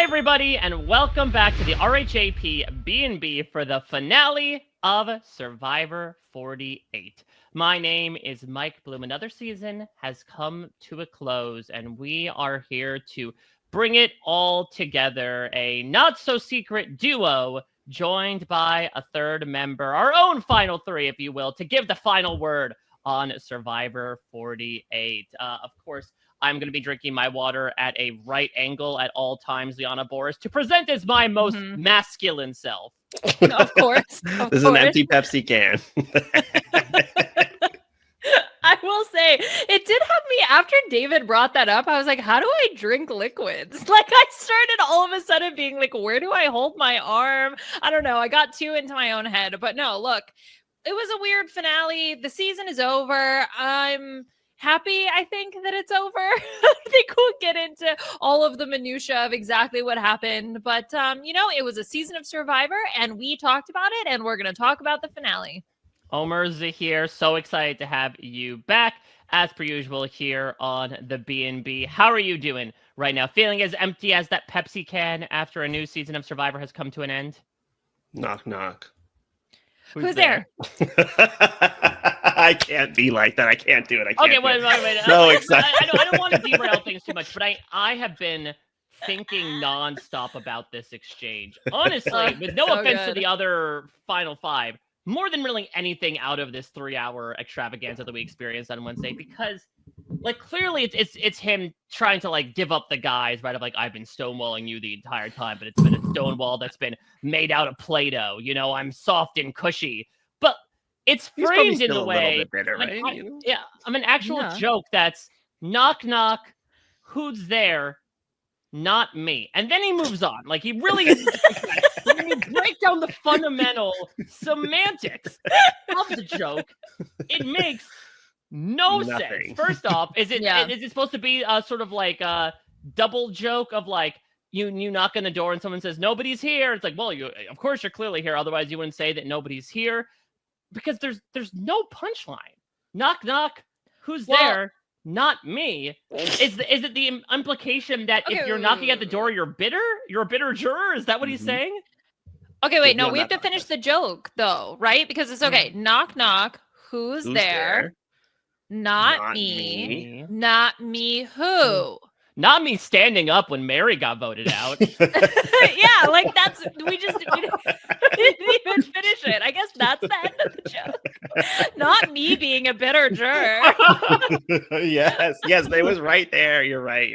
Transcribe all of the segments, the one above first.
Hi, everybody, and welcome back to the RHAP B&B for the finale of Survivor 48. My name is Mike Bloom. Another season has come to a close, and we are here to bring it all together. A not-so-secret duo joined by a third member, our own final three, if you will, to give the final word on Survivor 48. Of course, I'm going to be drinking my water at a right angle at all times, Liana Boraas, to present as my most masculine self. Of course. This is an empty Pepsi can. I will say, it did have me, after David brought that up, I was like, how do I drink liquids? Like, I started all of a sudden being like, where do I hold my arm? I don't know. I got too into my own head. But no, look, it was a weird finale. The season is over. I'm happy, I think, that it's over. I think we'll get into all of the minutia of exactly what happened. But, it was a season of Survivor, and we talked about it, and we're going to talk about the finale. Omar Zaheer, so excited to have you back, as per usual, here on the B&B. How are you doing right now? Feeling as empty as that Pepsi can after a new season of Survivor has come to an end? Knock, knock. Who's there? I can't be like that. I can't do it. I can't. Okay, wait. So excited. I don't want to derail things too much, but I have been thinking nonstop about this exchange. Honestly, with no offense to the other final five, more than really anything out of this 3-hour extravaganza that we experienced on Wednesday, because like clearly it's him trying to like give up the guys, right? Of like, I've been stonewalling you the entire time, but it's been a stonewall that's been made out of Play-Doh. You know, I'm soft and cushy, but it's framed in the way. Bitter, right? I'm an actual joke that's knock knock, who's there? Not me. And then he moves on. Like he really is. When you break down the fundamental semantics of the joke, it makes no sense. First off, is it supposed to be a sort of like a double joke of like you knock on the door and someone says nobody's here? It's like, well, of course you're clearly here. Otherwise, you wouldn't say that nobody's here, because there's no punchline. Knock knock. Who's there? Not me. Is it the implication that if you're knocking at the door, you're bitter? You're a bitter juror? Is that what he's saying? Okay, wait, no, we have to finish the joke, though, right? Because it's okay. Knock, knock. Who's there? Not me. Not me who? Not me standing up when Mary got voted out. Yeah, like we didn't even finish it. I guess that's the end of the joke. Not me being a bitter juror. Yes, it was right there. You're right.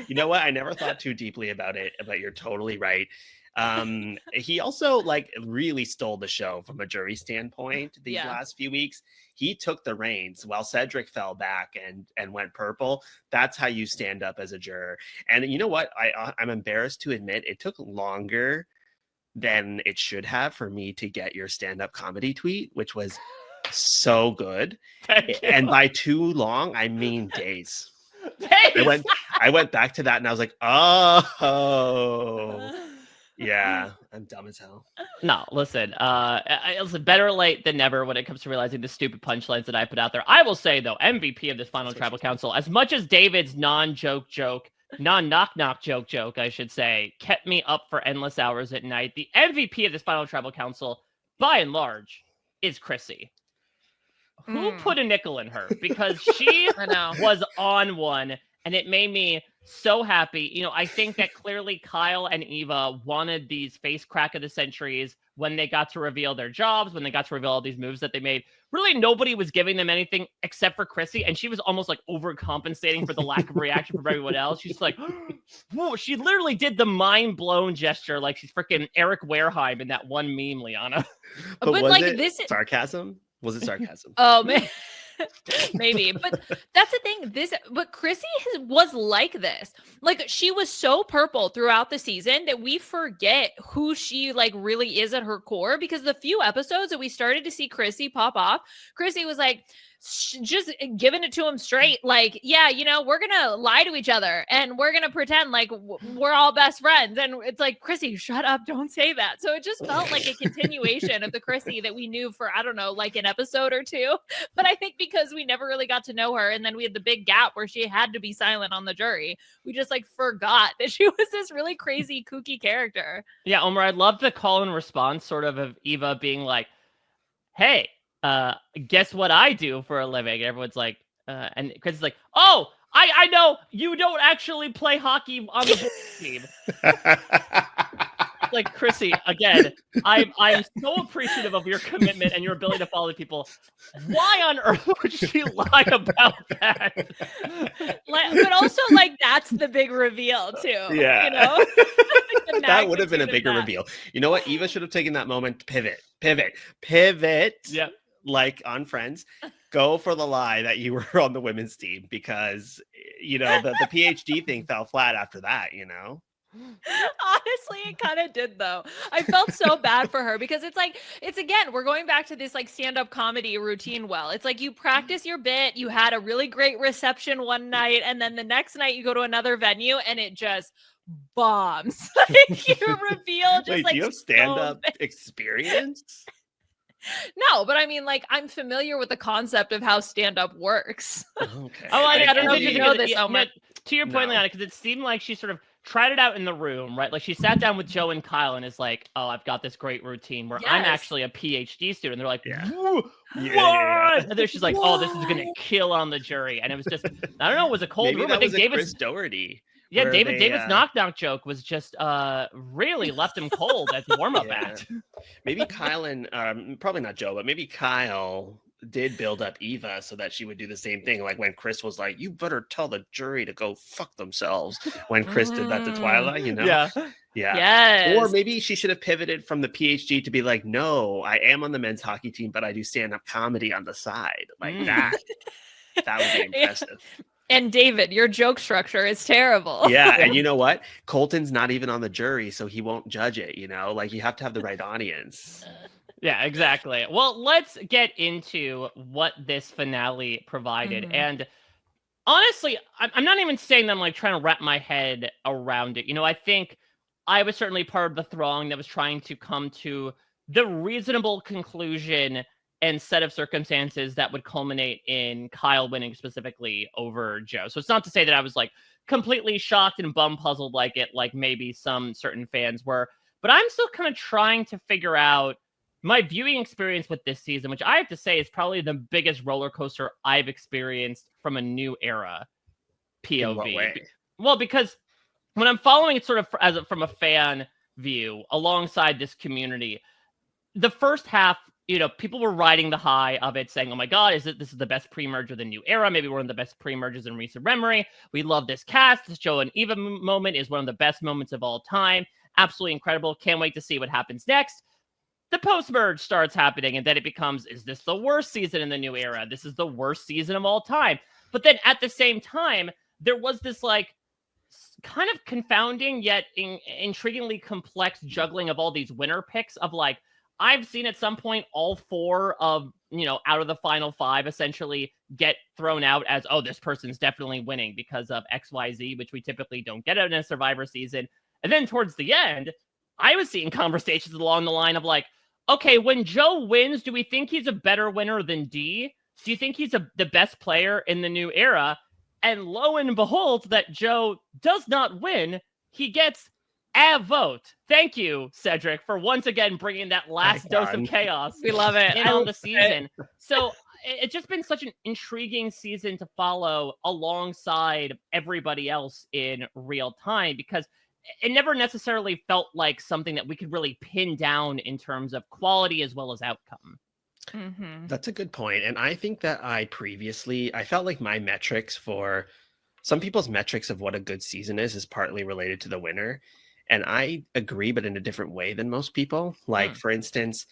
You know what? I never thought too deeply about it, but you're totally right. He also like really stole the show from a jury standpoint these last few weeks. He took the reins while Cedric fell back and went purple. That's how you stand up as a juror. And you know what? I'm embarrassed to admit it took longer than it should have for me to get your stand-up comedy tweet, which was so good. And by too long, I mean days. I went back to that and I was like, oh. Yeah, I'm dumb as hell. No, listen, listen, better late than never when it comes to realizing the stupid punchlines that I put out there. I will say, though, MVP of this final tribal council, as much as David's non-knock joke, I should say, kept me up for endless hours at night, the MVP of this final tribal council, by and large, is Chrissy. Who put a nickel in her? Because she was on one, and it made me so happy. You know, I think that clearly Kyle and Eva wanted these face crack of the centuries when they got to reveal their jobs, when they got to reveal all these moves that they made. Really, nobody was giving them anything except for Chrissy, and she was almost like overcompensating for the lack of reaction from everyone else. She's like, whoa, she literally did the mind-blown gesture like she's freaking Eric Wareheim in that one meme, Liana. But was like sarcasm? Was it sarcasm? Oh, man. Maybe, but that's the thing. But Chrissy was like this. Like she was so purple throughout the season that we forget who she like really is at her core. Because the few episodes that we started to see Chrissy pop off, Chrissy was like just giving it to him straight. Like, yeah, you know, we're gonna lie to each other and we're gonna pretend like we're all best friends. And it's like, Chrissy, shut up, don't say that. So it just felt like a continuation of the Chrissy that we knew for, I don't know, like an episode or two. But I think because we never really got to know her, and then we had the big gap where she had to be silent on the jury, we just like forgot that she was this really crazy, kooky character. Yeah, Omar, I'd love the call and response sort of Eva being like, hey, guess what I do for a living? And everyone's like, and Chris is like, oh, I know you don't actually play hockey on the Bulls team. Like, Chrissy, again, I'm so appreciative of your commitment and your ability to follow people. Why on earth would she lie about that? But also, like, that's the big reveal too. Yeah. You know? That would have been a bigger reveal. You know what? Eva should have taken that moment to pivot. Yeah. Like on Friends, go for the lie that you were on the women's team, because, you know, the PhD thing fell flat after that, you know? Honestly, it kind of did though. I felt so bad for her because it's again, we're going back to this like stand-up comedy routine. Well, it's like you practice your bit, you had a really great reception one night, and then the next night you go to another venue and it just bombs. Like your reveal just Wait, like do you have stand-up experience? No, but I mean, like, I'm familiar with the concept of how stand-up works. Okay. Oh, I don't know if you know this, Omar. To your point, Liana, because it seemed like she sort of tried it out in the room, right? Like she sat down with Joe and Kyle and is like, oh, I've got this great routine where I'm actually a PhD student. They're like, what? And then she's like, oh, this is going to kill on the jury. And it was just, I don't know, it was a cold room. I think Chris Doherty. Yeah, David's knock joke was just really left him cold as warm-up act. Maybe Kyle and probably not Joe, but maybe Kyle did build up Eva so that she would do the same thing. Like when Chris was like, you better tell the jury to go fuck themselves. When Chris did that to Twilight, you know? Yeah. Yes. Or maybe she should have pivoted from the PhD to be like, no, I am on the men's hockey team, but I do stand-up comedy on the side. Like that. That would be impressive. And David, your joke structure is terrible. Yeah, and you know what? Colton's not even on the jury, so he won't judge it, you know? Like, you have to have the right audience. Yeah, exactly. Well, let's get into what this finale provided. Mm-hmm. And honestly, I'm not even saying that I'm like trying to wrap my head around it. You know, I think I was certainly part of the throng that was trying to come to the reasonable conclusion and set of circumstances that would culminate in Kyle winning specifically over Joe. So it's not to say that I was like completely shocked and bum puzzled like maybe some certain fans were, but I'm still kind of trying to figure out my viewing experience with this season, which I have to say is probably the biggest roller coaster I've experienced from a new era POV. In what way? Well, because when I'm following it sort of from a fan view alongside this community, the first half, you know, people were riding the high of it saying, oh my God, this is the best pre-merge of the new era. Maybe one of the best pre-merges in recent memory. We love this cast. This Joe and Eva moment is one of the best moments of all time. Absolutely incredible. Can't wait to see what happens next. The post-merge starts happening, and then it becomes, is this the worst season in the new era? This is the worst season of all time. But then at the same time, there was this like kind of confounding yet intriguingly complex juggling of all these winner picks of like, I've seen at some point all four of, you know, out of the final five essentially get thrown out as, oh, this person's definitely winning because of XYZ, which we typically don't get in a Survivor season. And then towards the end, I was seeing conversations along the line of like, okay, when Joe wins, do we think he's a better winner than D? Do you think he's the best player in the new era? And lo and behold, that Joe does not win. He gets a vote. Thank you, Cedric, for once again bringing that last dose of chaos. We love it. In on the season. So it's just been such an intriguing season to follow alongside everybody else in real time, because it never necessarily felt like something that we could really pin down in terms of quality as well as outcome. Mm-hmm. That's a good point. And I think that I felt like my metrics for some people's metrics of what a good season is partly related to the winner. And I agree, but in a different way than most people. Like, for instance,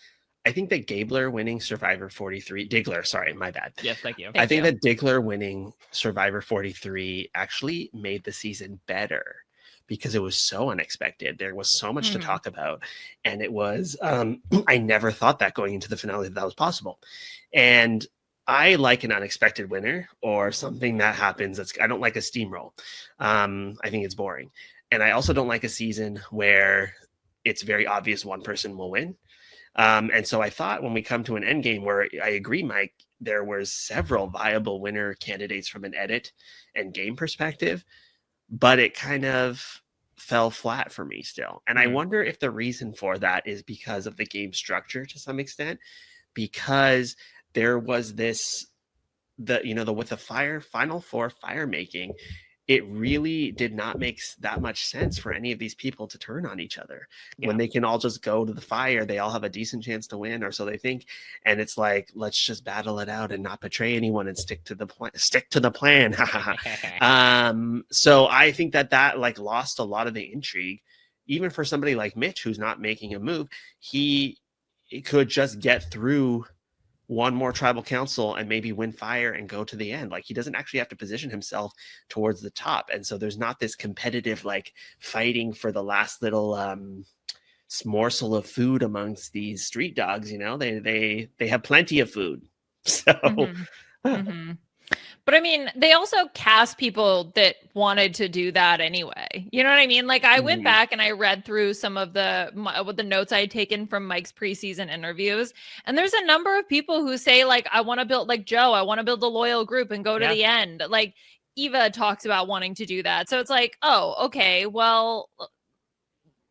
I think that Gabler winning Survivor 43, Diggler, sorry, my bad. Yes, thank you. I think that Diggler winning Survivor 43 actually made the season better because it was so unexpected. There was so much to talk about. And it was, I never thought that going into the finale that was possible. And I like an unexpected winner or something that happens. I don't like a steamroll. I think it's boring. And I also don't like a season where it's very obvious one person will win. And so I thought when we come to an end game where I agree, Mike, there were several viable winner candidates from an edit and game perspective. but it kind of fell flat for me still. And I wonder if the reason for that is because of the game structure to some extent, because there was this, with the final four fire making, it really did not make that much sense for any of these people to turn on each other when they can all just go to the fire. They all have a decent chance to win, or so they think. And it's like, let's just battle it out and not betray anyone and stick to the plan. So I think that like lost a lot of the intrigue, even for somebody like Mitch, who's not making a move. He could just get through one more tribal council and maybe win fire and go to the end. Like, he doesn't actually have to position himself towards the top. And so there's not this competitive, like, fighting for the last little morsel of food amongst these street dogs. They have plenty of food. So But I mean, they also cast people that wanted to do that anyway. You know what I mean? Like, I went back and I read through some of the notes I had taken from Mike's preseason interviews. And there's a number of people who say, like, I want to build, like Joe, I want to build a loyal group and go to the end. Like, Eva talks about wanting to do that. So it's like, oh, okay, well,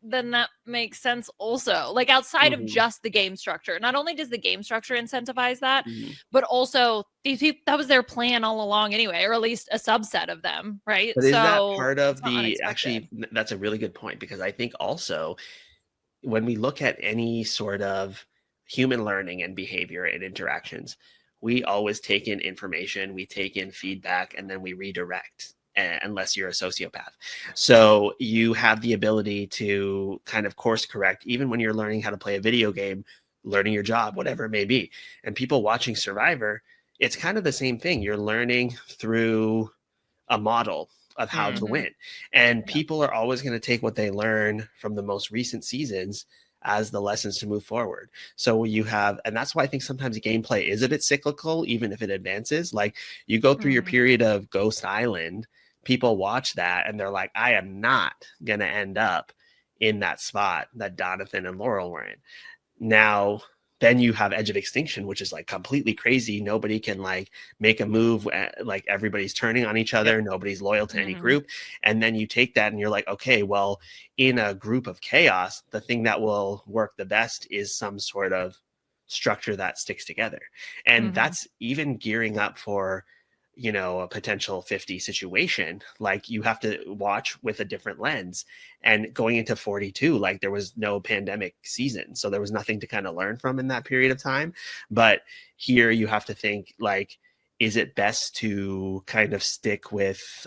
then that makes sense also. Like, outside of just the game structure, not only does the game structure incentivize that, but also these people, that was their plan all along anyway, or at least a subset of them, right? But is that part of actually, that's a really good point, because I think also when we look at any sort of human learning and behavior and interactions, we always take in information, we take in feedback, and then we redirect. Unless you're a sociopath. So you have the ability to kind of course correct, even when you're learning how to play a video game, learning your job, whatever it may be. And people watching Survivor, it's kind of the same thing. You're learning through a model of how to win. And people are always going to take what they learn from the most recent seasons as the lessons to move forward. So you have, and that's why I think sometimes gameplay is a bit cyclical, even if it advances. Like, you go through your period of Ghost Island, people watch that and they're like, I am not going to end up in that spot that Donathan and Laurel were in. Now, then you have Edge of Extinction, which is like completely crazy. Nobody can like make a move. Like, everybody's turning on each other. Nobody's loyal to any group. And then you take that and you're like, okay, well, in a group of chaos, the thing that will work the best is some sort of structure that sticks together. And that's even gearing up for, a potential 50 situation. Like, you have to watch with a different lens. And going into 42, like, there was no pandemic season, so there was nothing to kind of learn from in that period of time. But here you have to think, like, is it best to kind of stick with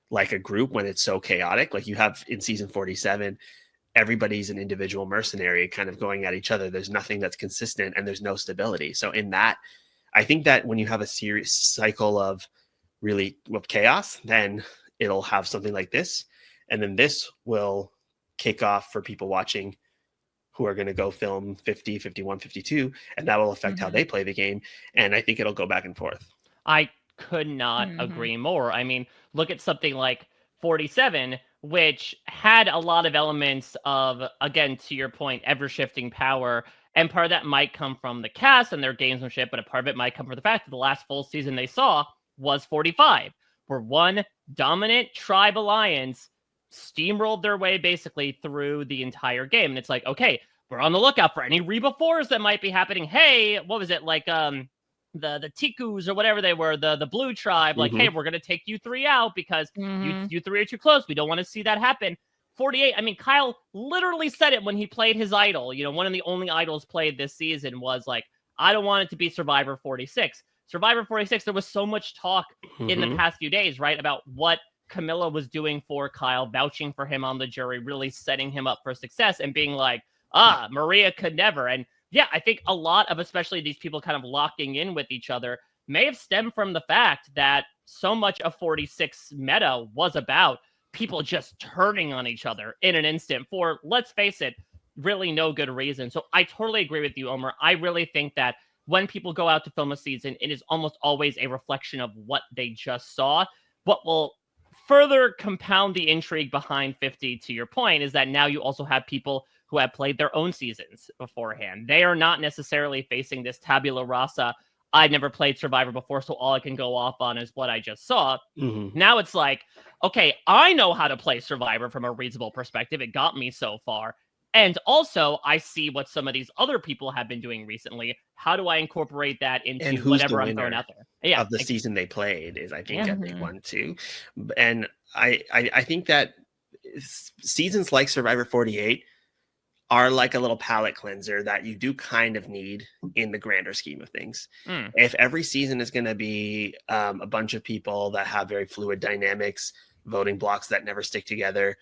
like a group when it's so chaotic? Like, you have in season 47, everybody's an individual mercenary kind of going at each other. There's nothing that's consistent and there's no stability. So in that, I think that when you have a serious cycle of chaos, then it'll have something like this. And then this will kick off for people watching who are going to go film 50, 51, 52, and that will affect how they play the game. And I think it'll go back and forth. I could not agree more. I mean, look at something like 47, which had a lot of elements of, again, to your point, ever-shifting power. And part of that might come from the cast and their gamesmanship, but a part of it might come from the fact that the last full season they saw was 45, where one dominant tribe alliance steamrolled their way basically through the entire game. And it's like, okay, we're on the lookout for any Reba 4s that might be happening. Hey, what was it? Like the Tikus or whatever they were, the blue tribe, like, hey, we're going to take you three out because you three are too close. We don't want to see that happen. 48, I mean, Kyle literally said it when he played his idol. One of the only idols played this season was like, I don't want it to be Survivor 46. Survivor 46, there was so much talk in the past few days, right, about what Camilla was doing for Kyle, vouching for him on the jury, really setting him up for success and being like, Maria could never. And yeah, I think a lot of, especially these people kind of locking in with each other, may have stemmed from the fact that so much of 46 meta was about people just turning on each other in an instant for, let's face it, really no good reason. So I totally agree with you, Omar. I really think that when people go out to film a season, it is almost always a reflection of what they just saw. What will further compound the intrigue behind 50, to your point, is that now you also have people who have played their own seasons beforehand. They are not necessarily facing this tabula rasa I never played Survivor before, so all I can go off on is what I just saw. Now it's like, okay, I know how to play Survivor from a reasonable perspective. It got me so far. And also, I see what some of these other people have been doing recently. How do I incorporate that into And who's whatever the I'm throwing winner out there? Yeah, of the season they played is, I think, Yeah. a big one too. And I think that seasons like Survivor 48 are like a little palate cleanser that you do kind of need in the grander scheme of things. If every season is going to be a bunch of people that have very fluid dynamics, voting blocks that never stick together,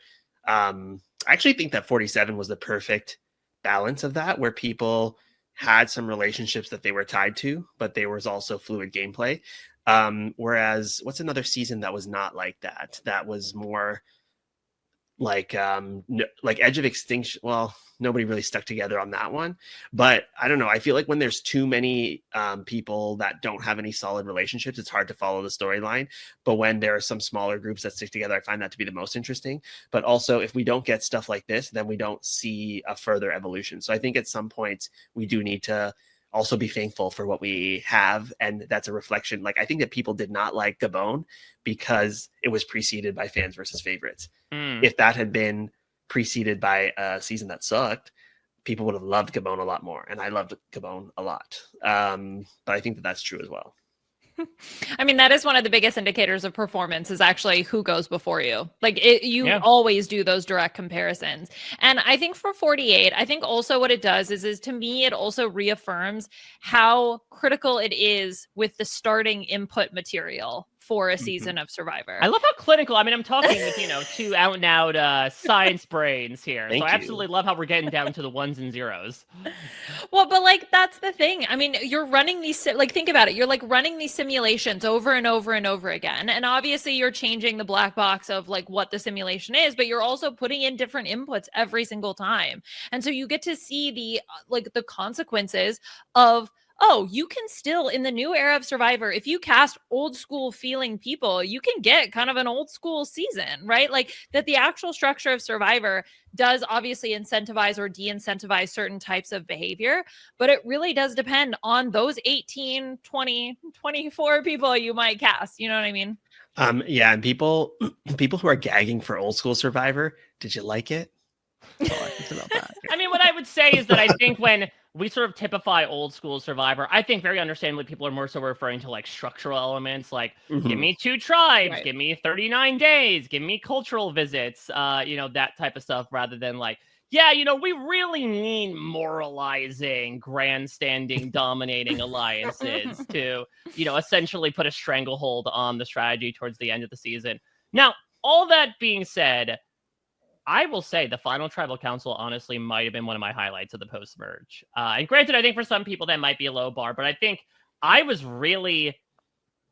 I actually think that 47 was the perfect balance of that, where people had some relationships that they were tied to, but there was also fluid gameplay. Whereas what's another season that was not like that? That was more like Edge of Extinction. Well, nobody really stuck together on that one, but I don't know. I feel like when there's too many people that don't have any solid relationships, it's hard to follow the storyline. But when there are some smaller groups that stick together, I find that to be the most interesting. But also, if we don't get stuff like this, then we don't see a further evolution. So I think at some point we do need to also be thankful for what we have, and that's a reflection. Like, I think that people did not like Gabon because it was preceded by fans versus favorites. If that had been preceded by a season that sucked, people would have loved Gabon a lot more, and I loved Gabon a lot. But I think that that's true as well. I mean, that is one of the biggest indicators of performance, is actually who goes before you. Like, you always do those direct comparisons. And I think for 48, I think also what it does is to me, it also reaffirms how critical it is with the starting input material for a season of Survivor. I love how clinical. I mean, I'm talking with, two out and out science brains here. Thank I you. absolutely love how we're getting down to the ones and zeros. Well, but like, that's the thing. I mean, you're running these, like, think about it. You're like running these simulations over and over and over again. And obviously you're changing the black box of like what the simulation is, but you're also putting in different inputs every single time. And so you get to see the consequences of, oh, you can still, in the new era of Survivor, if you cast old school feeling people, you can get kind of an old school season, right? Like, that the actual structure of Survivor does obviously incentivize or de-incentivize certain types of behavior, but it really does depend on those 18, 20, 24 people you might cast. You know what I mean? Yeah, and people who are gagging for old school Survivor, did you like it? That's all I can say about that. I mean, what I would say is that I think when we sort of typify old school Survivor, I think very understandably people are more so referring to like structural elements, like give me 2 tribes, give me 39 days, give me cultural visits, that type of stuff, rather than like, we really need moralizing, grandstanding, dominating alliances to, essentially put a stranglehold on the strategy towards the end of the season. Now, all that being said, I will say the final tribal council honestly might have been one of my highlights of the post-merge. And granted, I think for some people that might be a low bar, but I think I was really,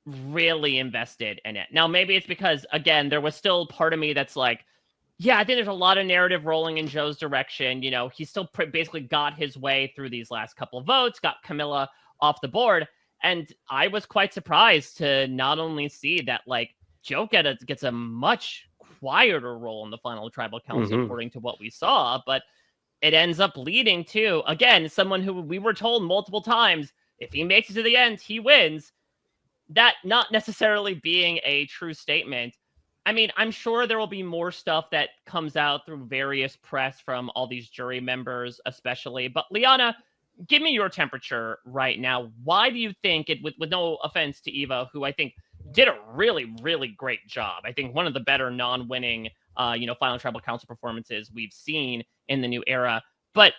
really invested in it. Now, maybe it's because, again, there was still part of me that's like, I think there's a lot of narrative rolling in Joe's direction. He still basically got his way through these last couple of votes, got Camilla off the board. And I was quite surprised to not only see that, like, Joe gets a much quieter role in the final tribal council, according to what we saw, but it ends up leading to, again, someone who we were told multiple times, if he makes it to the end, he wins. That not necessarily being a true statement. I mean, I'm sure there will be more stuff that comes out through various press from all these jury members, especially. But Liana, give me your temperature right now. Why do you think it, with no offense to Eva, who I think did a really, really great job. I think one of the better non-winning, final tribal council performances we've seen in the new era. But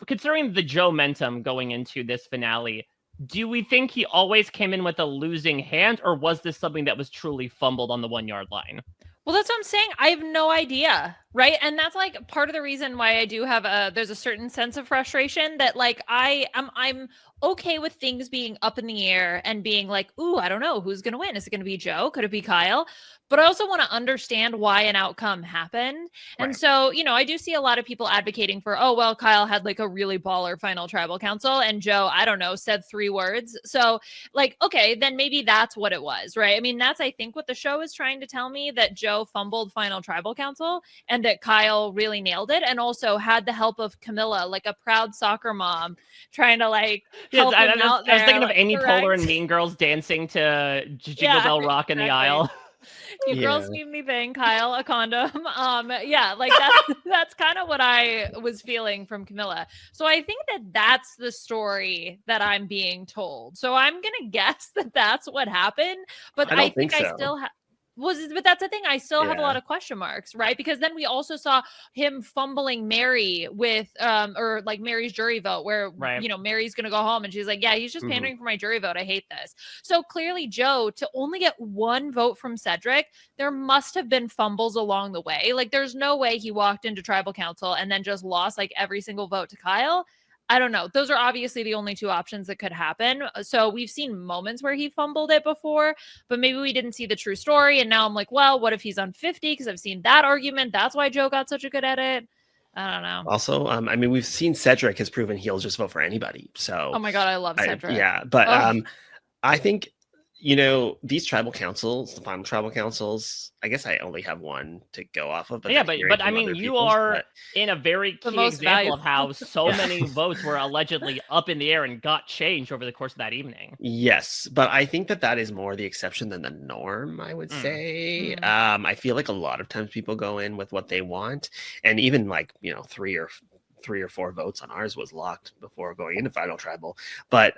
considering the Joe momentum going into this finale, do we think he always came in with a losing hand, or was this something that was truly fumbled on the 1 yard line? Well, that's what I'm saying. I have no idea. Right. And that's like part of the reason why I do have there's a certain sense of frustration that like I'm okay with things being up in the air and being like, ooh, I don't know who's going to win. Is it going to be Joe? Could it be Kyle? But I also want to understand why an outcome happened. And so, I do see a lot of people advocating for, oh, well, Kyle had like a really baller final tribal council and Joe, I don't know, said 3 words. So like, okay, then maybe that's what it was. Right. I mean, that's, I think, what the show is trying to tell me, that Joe fumbled final tribal council and And Kyle really nailed it, and also had the help of Camilla, like a proud soccer mom, trying to like help him out there. I was thinking of like, Amy correct. Poehler and Mean Girls dancing to Jingle Bell Rock in the aisle. You girls need anything, Kyle, a condom. Yeah, like that's kind of what I was feeling from Camilla. So I think that's the story that I'm being told. So I'm gonna guess that that's what happened, but I think I still but that's the thing. I still have a lot of question marks, right? Because then we also saw him fumbling Mary with, or like Mary's jury vote, where you know Mary's gonna go home and she's like, "Yeah, he's just pandering for my jury vote. I hate this." So clearly, Joe, to only get one vote from Cedric, there must have been fumbles along the way. Like, there's no way he walked into tribal council and then just lost like every single vote to Kyle. I don't know. Those are obviously the only two options that could happen. So we've seen moments where he fumbled it before, but maybe we didn't see the true story. And now I'm like, well, what if he's on 50? Because I've seen that argument. That's why Joe got such a good edit. I don't know. Also, I mean, we've seen Cedric has proven he'll just vote for anybody. So, oh my God, I love Cedric. But I think, you know, these tribal councils, the final tribal councils, I guess I only have one to go off of. But I mean, you are in a very key example of how so many votes were allegedly up in the air and got changed over the course of that evening. Yes, but I think that is more the exception than the norm, I would say. I feel like a lot of times people go in with what they want, and even like, you know, three or four votes on ours was locked before going into final tribal. But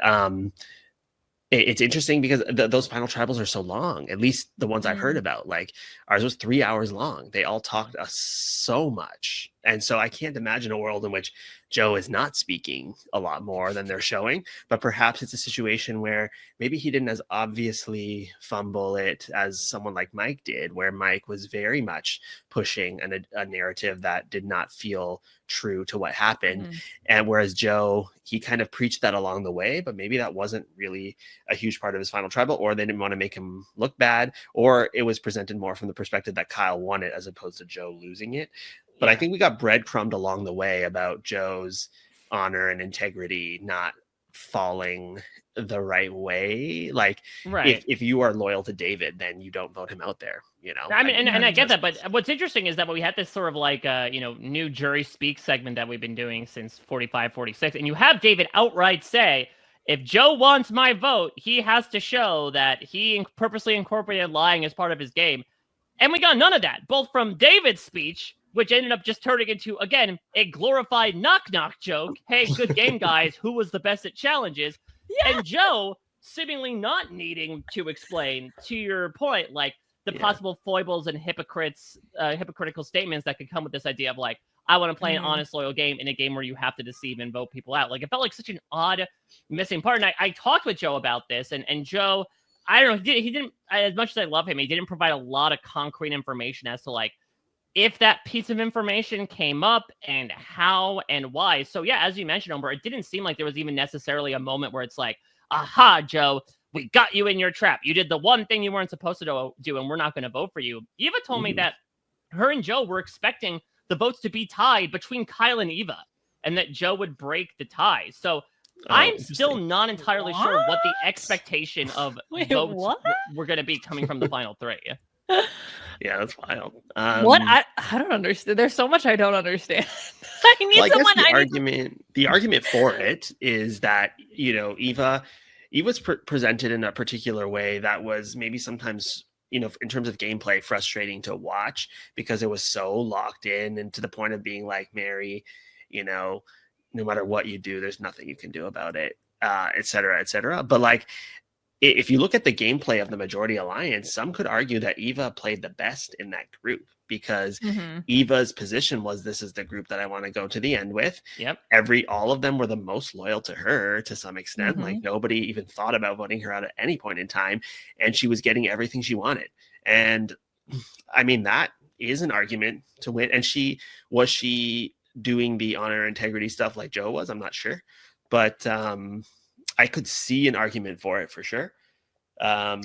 it's interesting because those final tribals are so long, at least the ones I've heard about. Like, ours was 3 hours long. They all talked us so much. And so I can't imagine a world in which Joe is not speaking a lot more than they're showing, but perhaps it's a situation where maybe he didn't as obviously fumble it as someone like Mike did, where Mike was very much pushing a narrative that did not feel true to what happened. And whereas Joe, he kind of preached that along the way, but maybe that wasn't really a huge part of his final tribal, or they didn't want to make him look bad, or it was presented more from the perspective that Kyle won it as opposed to Joe losing it. But I think we got breadcrumbed along the way about Joe's honor and integrity not falling the right way. Like, if you are loyal to David, then you don't vote him out there, you know? I mean, and I get that, but what's interesting is that we had this sort of like, you know, new jury speak segment that we've been doing since 45, 46, and you have David outright say, if Joe wants my vote, he has to show that he purposely incorporated lying as part of his game. And we got none of that, both from David's speech, which ended up just turning into, again, a glorified knock-knock joke. Hey, good game, guys. Who was the best at challenges? And Joe seemingly not needing to explain, to your point, like the possible foibles and hypocritical statements that could come with this idea of like, I want to play an honest, loyal game in a game where you have to deceive and vote people out. Like, it felt like such an odd missing part. And I talked with Joe about this, and Joe, I don't know, he didn't, as much as I love him, he didn't provide a lot of concrete information as to like, if that piece of information came up and how and why. So yeah, as you mentioned, Omar, it didn't seem like there was even necessarily a moment where it's like, aha, Joe, we got you in your trap. You did the one thing you weren't supposed to do, and we're not going to vote for you. Eva told me that her and Joe were expecting the votes to be tied between Kyle and Eva, and that Joe would break the tie. So I'm still not entirely sure what the expectation of votes were going to be coming from the final three. Yeah, that's wild. What? I don't understand. There's so much I don't understand. I need someone. The argument for it is that, you know, Eva's presented in a particular way that was maybe sometimes, you know, in terms of gameplay, frustrating to watch because it was so locked in and to the point of being like, Mary, you know, no matter what you do, there's nothing you can do about it, et cetera, et cetera. But like, if you look at the gameplay of the Majority Alliance, some could argue that Eva played the best in that group because Eva's position was, this is the group that I want to go to the end with. Yep. All of them were the most loyal to her to some extent. Like, nobody even thought about voting her out at any point in time. And she was getting everything she wanted. And I mean, that is an argument to win. And was she doing the honor integrity stuff like Joe was? I'm not sure. But, I could see an argument for it for sure. Yeah,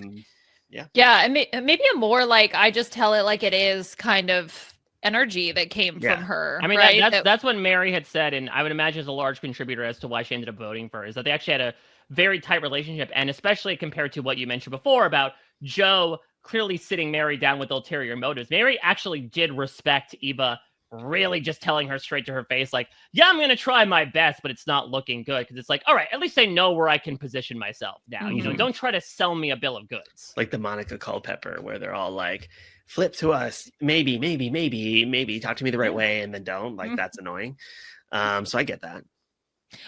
and maybe a more like, I just tell it like it is kind of energy that came from her. I mean, right? that's what Mary had said, and I would imagine is a large contributor as to why she ended up voting for her, is that they actually had a very tight relationship, and especially compared to what you mentioned before about Joe clearly sitting Mary down with ulterior motives. Mary actually did respect Eva really just telling her straight to her face, like, yeah, I'm going to try my best, but it's not looking good. Because it's like, all right, at least I know where I can position myself now. You know, don't try to sell me a bill of goods. Like the Monica Culpepper, where they're all like, flip to us, maybe, talk to me the right way, and then don't. Like, that's annoying. So I get that.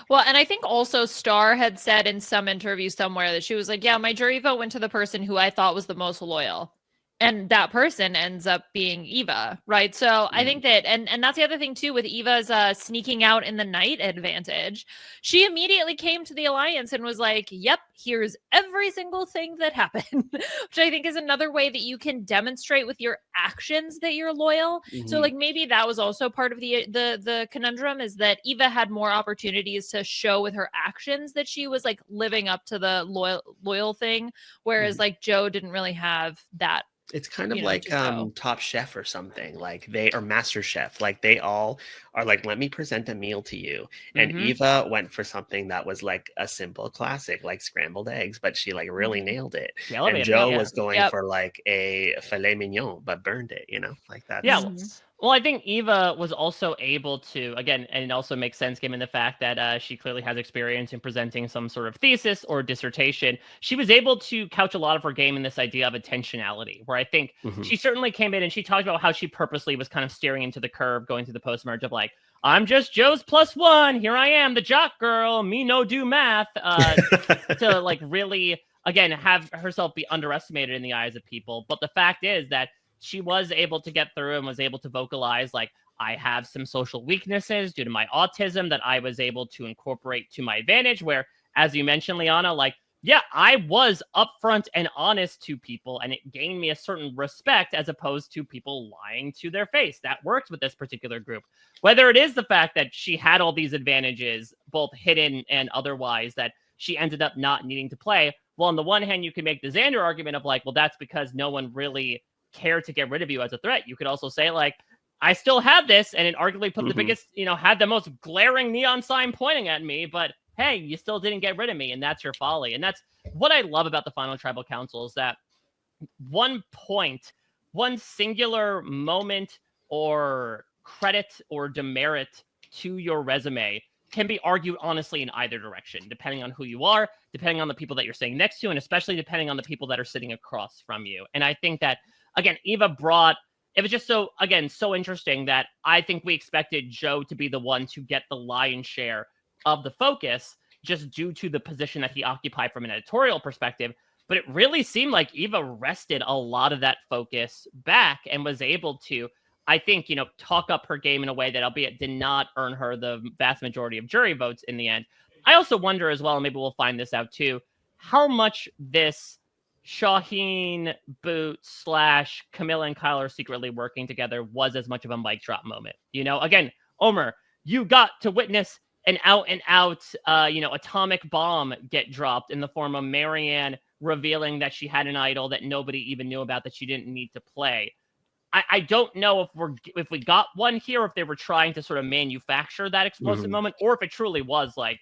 Well, and I think also Star had said in some interview somewhere that she was like, yeah, my jury vote went to the person who I thought was the most loyal. And that person ends up being Eva, right? So I think that, and that's the other thing too, with Eva's sneaking out in the night advantage, she immediately came to the Alliance and was like, yep, here's every single thing that happened, which I think is another way that you can demonstrate with your actions that you're loyal. So like maybe that was also part of the conundrum, is that Eva had more opportunities to show with her actions that she was like living up to the loyal thing, whereas like Joe didn't really have that. It's kind of like Top Chef or something. Like they are Master Chef. Like they all are like, let me present a meal to you. And Eva went for something that was like a simple classic, like scrambled eggs, but she like really nailed it. And Joe was going for like a filet mignon, but burned it, you know, like that. Yeah. Well, I think Eva was also able to, again, and it also makes sense given the fact that she clearly has experience in presenting some sort of thesis or dissertation. She was able to couch a lot of her game in this idea of intentionality, where I think she certainly came in and she talked about how she purposely was kind of steering into the curve going through the post-merge of like, I'm just Joe's +1. Here I am, the jock girl, me no do math, to like really, again, have herself be underestimated in the eyes of people. But the fact is that she was able to get through and was able to vocalize, like, I have some social weaknesses due to my autism that I was able to incorporate to my advantage, where, as you mentioned, Liana, like, yeah, I was upfront and honest to people, and it gained me a certain respect as opposed to people lying to their face. That works with this particular group. Whether it is the fact that she had all these advantages, both hidden and otherwise, that she ended up not needing to play. Well, on the one hand, you can make the Xander argument of like, well, that's because no one really cared to get rid of you as a threat. You could also say like, I still have this, and it arguably put the biggest, had the most glaring neon sign pointing at me, but hey, you still didn't get rid of me, and that's your folly. And that's what I love about the Final Tribal Council, is that one singular moment or credit or demerit to your resume can be argued honestly in either direction, depending on who you are, depending on the people that you're sitting next to, and especially depending on the people that are sitting across from you. And I think that, again, Eva brought, it was just so interesting that I think we expected Joe to be the one to get the lion's share of the focus, just due to the position that he occupied from an editorial perspective. But it really seemed like Eva wrested a lot of that focus back and was able to, I think, talk up her game in a way that, albeit did not earn her the vast majority of jury votes in the end. I also wonder as well, and maybe we'll find this out too, how much this Shaheen, Boot / Camilla and Kyle are secretly working together was as much of a mic drop moment. Again, Omar, you got to witness an out and out, atomic bomb get dropped in the form of Marianne revealing that she had an idol that nobody even knew about, that she didn't need to play. I don't know if we got one here, if they were trying to sort of manufacture that explosive moment, or if it truly was like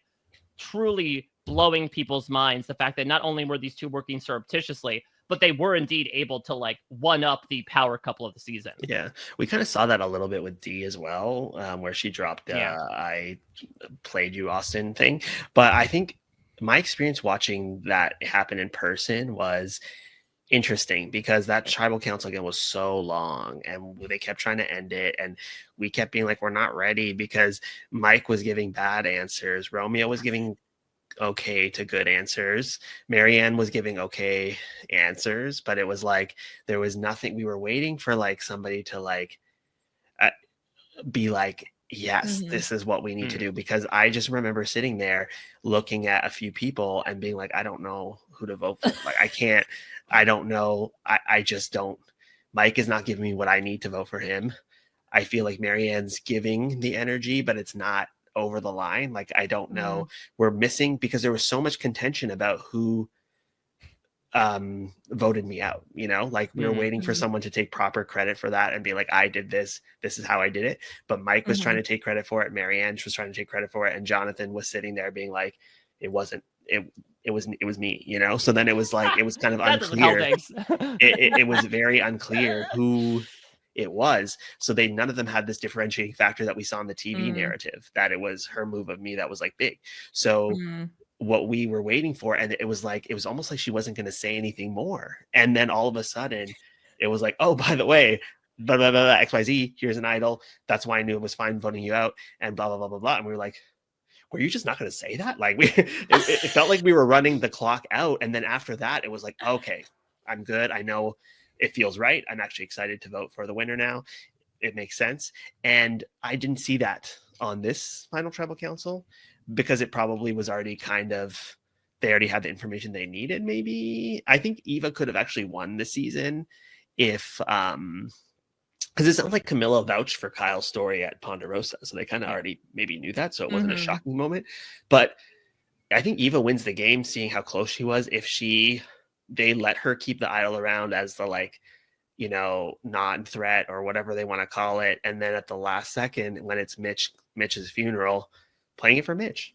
truly blowing people's minds. The fact that not only were these two working surreptitiously, but they were indeed able to like one up the power couple of the season. Yeah, we kind of saw that a little bit with Dee as well, where she dropped I played you, Austin thing. But I think my experience watching that happen in person was interesting, because that tribal council again was so long and they kept trying to end it, and we kept being like, we're not ready, because Mike was giving bad answers, Romeo was giving okay to good answers, Marianne was giving okay answers, but it was like there was nothing. We were waiting for like somebody to like be like, yes, this is what we need to do, because I just remember sitting there looking at a few people and being like, I don't know who to vote for. Like, I don't know. I just don't. Mike is not giving me what I need to vote for him. I feel like Marianne's giving the energy, but it's not over the line. Like, I don't know. We're missing, because there was so much contention about who voted me out, like we were waiting for someone to take proper credit for that and be like, I did this is how I did it. But Mike was trying to take credit for it, Marianne was trying to take credit for it, and Jonathan was sitting there being like, it was me, so then it was like, it was kind of unclear. It was very unclear who it was. So none of them had this differentiating factor that we saw in the TV narrative, that it was her move of me that was like big. So what we were waiting for, and it was almost like she wasn't going to say anything more. And then all of a sudden it was like, oh, by the way, blah, blah, blah, blah, XYZ, here's an idol. That's why I knew it was fine voting you out, and blah, blah, blah, blah, blah. And we were like, were you just not going to say that? Like it felt like we were running the clock out. And then after that, it was like, okay, I'm good. I know it feels right. I'm actually excited to vote for the winner now. It makes sense. And I didn't see that on this final tribal council, because it probably was already they already had the information they needed. Maybe I think Eva could have actually won the season if, because it sounds like Camilla vouched for Kyle's story at Ponderosa, so they kind of already maybe knew that, so it wasn't a shocking moment. But I think Eva wins the game, seeing how close she was. If they let her keep the idol around as the non-threat or whatever they want to call it, and then at the last second when it's Mitch's funeral, playing it for Mitch,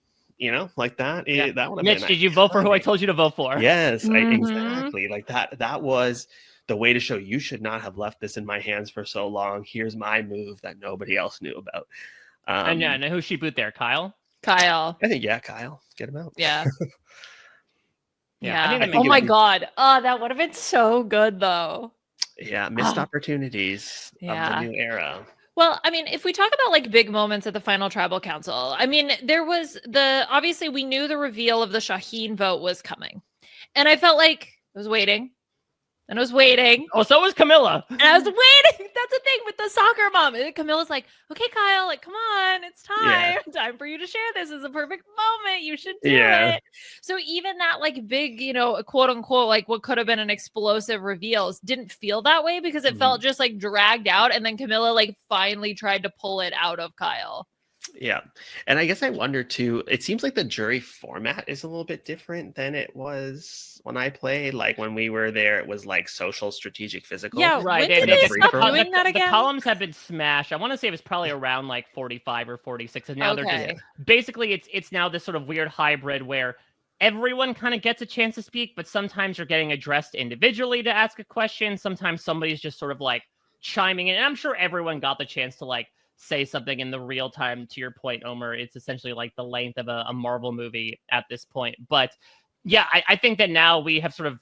like that. Yeah. That would have Mitch, been did you vote for who I told you to vote for? Yes, exactly. Like that was the way to show you should not have left this in my hands for so long. Here's my move that nobody else knew about. And who she boot there? Kyle? Kyle. I think, Kyle. Get him out. Yeah. Yeah. Oh my God. Oh, that would have been so good though. Yeah. Missed opportunities of the new era. Well, I mean, if we talk about like big moments at the final tribal council, I mean, there was obviously we knew the reveal of the Shaheen vote was coming. And I felt like I was waiting. And I was waiting. Oh, so was Camilla. And I was waiting. That's the thing with the soccer mom. And Camilla's like, okay, Kyle, like, come on, it's time. Yeah. Time for you to share this. This is a perfect moment. You should do it. So even that like big, quote unquote, like what could have been an explosive reveals didn't feel that way, because it felt just like dragged out. And then Camilla like finally tried to pull it out of Kyle. Yeah. And I guess I wonder too, it seems like the jury format is a little bit different than it was when I played. Like when we were there, it was like social, strategic, physical. Yeah, right. When did they stop doing that again? The columns have been smashed. I want to say it was probably around like 45 or 46. And now they're just basically it's now this sort of weird hybrid where everyone kind of gets a chance to speak, but sometimes you're getting addressed individually to ask a question. Sometimes somebody's just sort of like chiming in. And I'm sure everyone got the chance to like say something in the real time. To your point, Omer, it's essentially like the length of a Marvel movie at this point. But yeah, I think that now we have sort of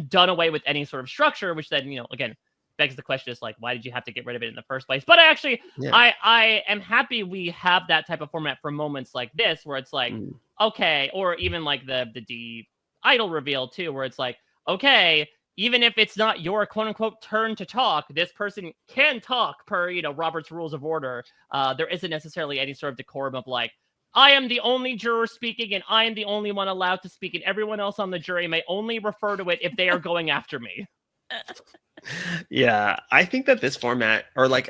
done away with any sort of structure, which then, again, begs the question is like, why did you have to get rid of it in the first place? But I am happy we have that type of format for moments like this, where it's like, okay, or even like the D idol reveal too, where it's like, okay, even if it's not your quote unquote turn to talk, this person can talk per, Robert's Rules of Order. There isn't necessarily any sort of decorum of like, I am the only juror speaking and I am the only one allowed to speak, and everyone else on the jury may only refer to it if they are going after me. Yeah, I think that this format, or like,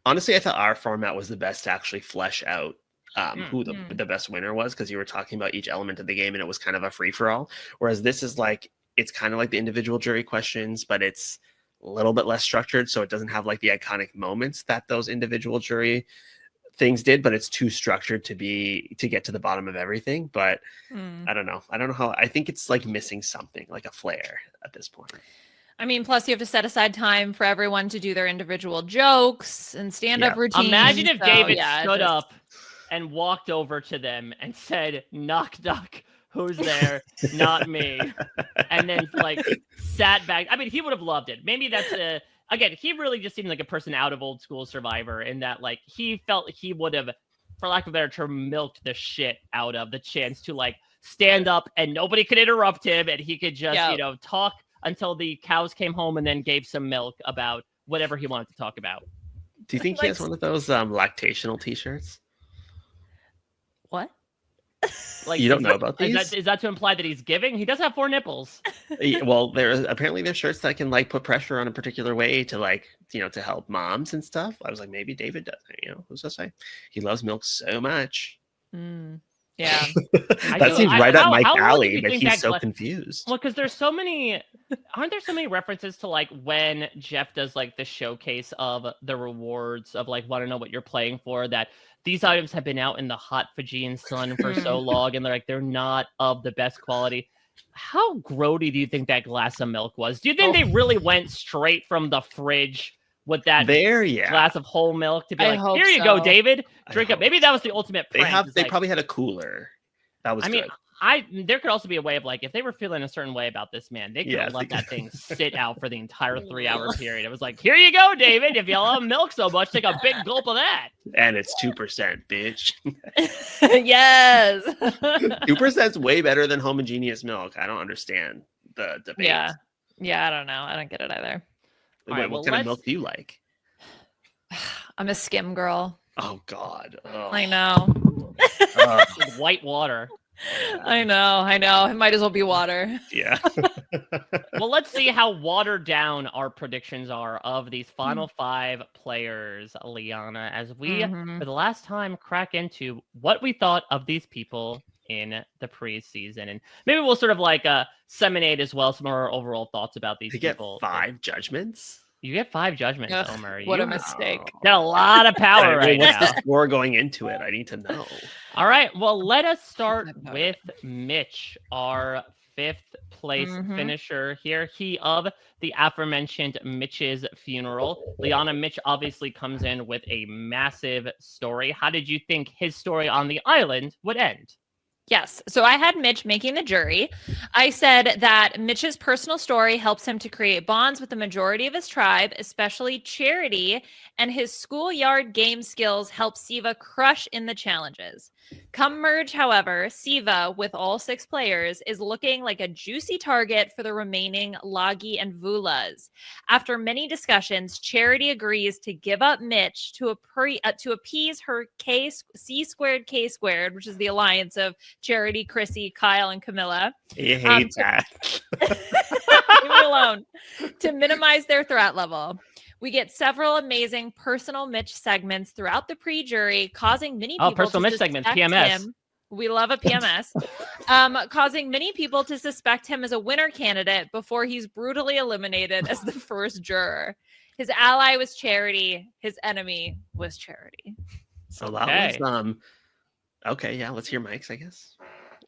honestly, I thought our format was the best to actually flesh out who the best winner was, because you were talking about each element of the game and it was kind of a free-for-all. Whereas this is like, it's kind of like the individual jury questions, but it's a little bit less structured. So it doesn't have like the iconic moments that those individual jury things did, but it's too structured to get to the bottom of everything. But I don't know how, I think it's like missing something, like a flair at this point. I mean, plus you have to set aside time for everyone to do their individual jokes and stand-up routines. Imagine if David stood up and walked over to them and said, knock, knock, who's there? Not me. And then like sat back. I mean, he would have loved it. Maybe that's again, he really just seemed like a person out of old school Survivor, in that like he felt he would have, for lack of a better term, milked the shit out of the chance to like stand up and nobody could interrupt him and he could just, talk until the cows came home and then gave some milk about whatever he wanted to talk about. Do you think he has one of those lactational t-shirts? What? Like, you don't know about these? Is that to imply that he's giving? He does have 4 nipples. Well, there's shirts that can like put pressure on a particular way to like, to help moms and stuff. I was like, maybe David does it, who's to say? He loves milk so much. Yeah. That seems right up Mike alley, but he's so confused. Well, because aren't there so many references to like when Jeff does like the showcase of the rewards of like, want to know what you're playing for, that these items have been out in the hot Fijian sun for so long and they're not of the best quality. How grody do you think that glass of milk was? Do you think they really went straight from the fridge with that glass of whole milk to be I like, hope here you go, so. David, drink up. Maybe that was the ultimate prank. They probably had a cooler. That was I mean, good. there could also be a way of like, if they were feeling a certain way about this man, they could have let that thing sit out for the entire 3-hour period. It was like, here you go, David. If you love milk so much, take a big gulp of that. And it's 2%, bitch. Yes. 2% is way better than homogeneous milk. I don't understand the debate. Yeah, I don't know. I don't get it either. What kind of milk do you like? I'm a skim girl. Oh God. Oh. I know. With white water. I know. It might as well be water. Yeah. Well, let's see how watered down our predictions are of these final 5 players, Liana, as we, for the last time, crack into what we thought of these people in the preseason. And maybe we'll sort of like disseminate as well some of our overall thoughts about these people. Get 5 judgments? You get 5 judgments, Omar. What a mistake. Got a lot of power right now. What's the score going into it? I need to know. All right. Well, let us start with Mitch, our 5th place finisher here. He of the aforementioned Mitch's funeral. Liana, Mitch obviously comes in with a massive story. How did you think his story on the island would end? Yes. So I had Mitch making the jury. I said that Mitch's personal story helps him to create bonds with the majority of his tribe, especially Charity, and his schoolyard game skills help Siva crush in the challenges. Come merge, however, Siva, with all 6 players, is looking like a juicy target for the remaining Lagi and Vulas. After many discussions, Charity agrees to give up Mitch to appease her C squared K squared, which is the alliance of Charity, Chrissy, Kyle, and Camilla. You hate that. Leave me alone. To minimize their threat level. We get several amazing personal Mitch segments throughout the pre-jury, causing many people personal Mitch segments, PMS. Him. We love a PMS. Causing many people to suspect him as a winner candidate before he's brutally eliminated as the first juror. His ally was Charity. His enemy was Charity. So that was okay, yeah, let's hear Mike's, I guess.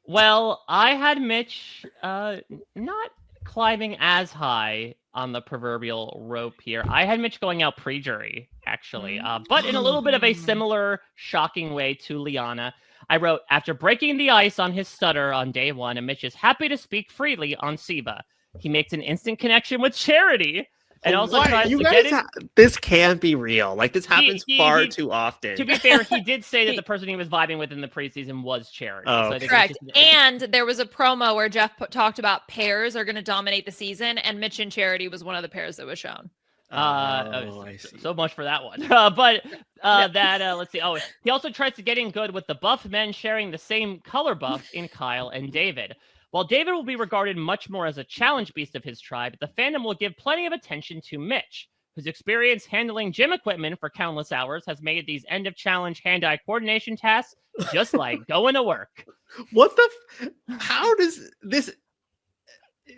Well, I had Mitch not climbing as high on the proverbial rope here. I had Mitch going out pre-jury, actually, but in a little bit of a similar, shocking way to Liana. I wrote, after breaking the ice on his stutter on day 1, and Mitch is happy to speak freely on Siva. He makes an instant connection with Charity. And also tries to get it. This can't be real. Like, this happens far too often. To be fair, he did say that the person he was vibing with in the preseason was Charity. Oh, so correct. And there was a promo where Jeff talked about pairs are going to dominate the season, and Mitch and Charity was one of the pairs that was shown. I see. So much for that one. Let's see. Oh, he also tries to get in good with the buff men sharing the same color buff in Kyle and David. While David will be regarded much more as a challenge beast of his tribe, the fandom will give plenty of attention to Mitch, whose experience handling gym equipment for countless hours has made these end-of-challenge hand-eye coordination tasks just like going to work. What the? How does this?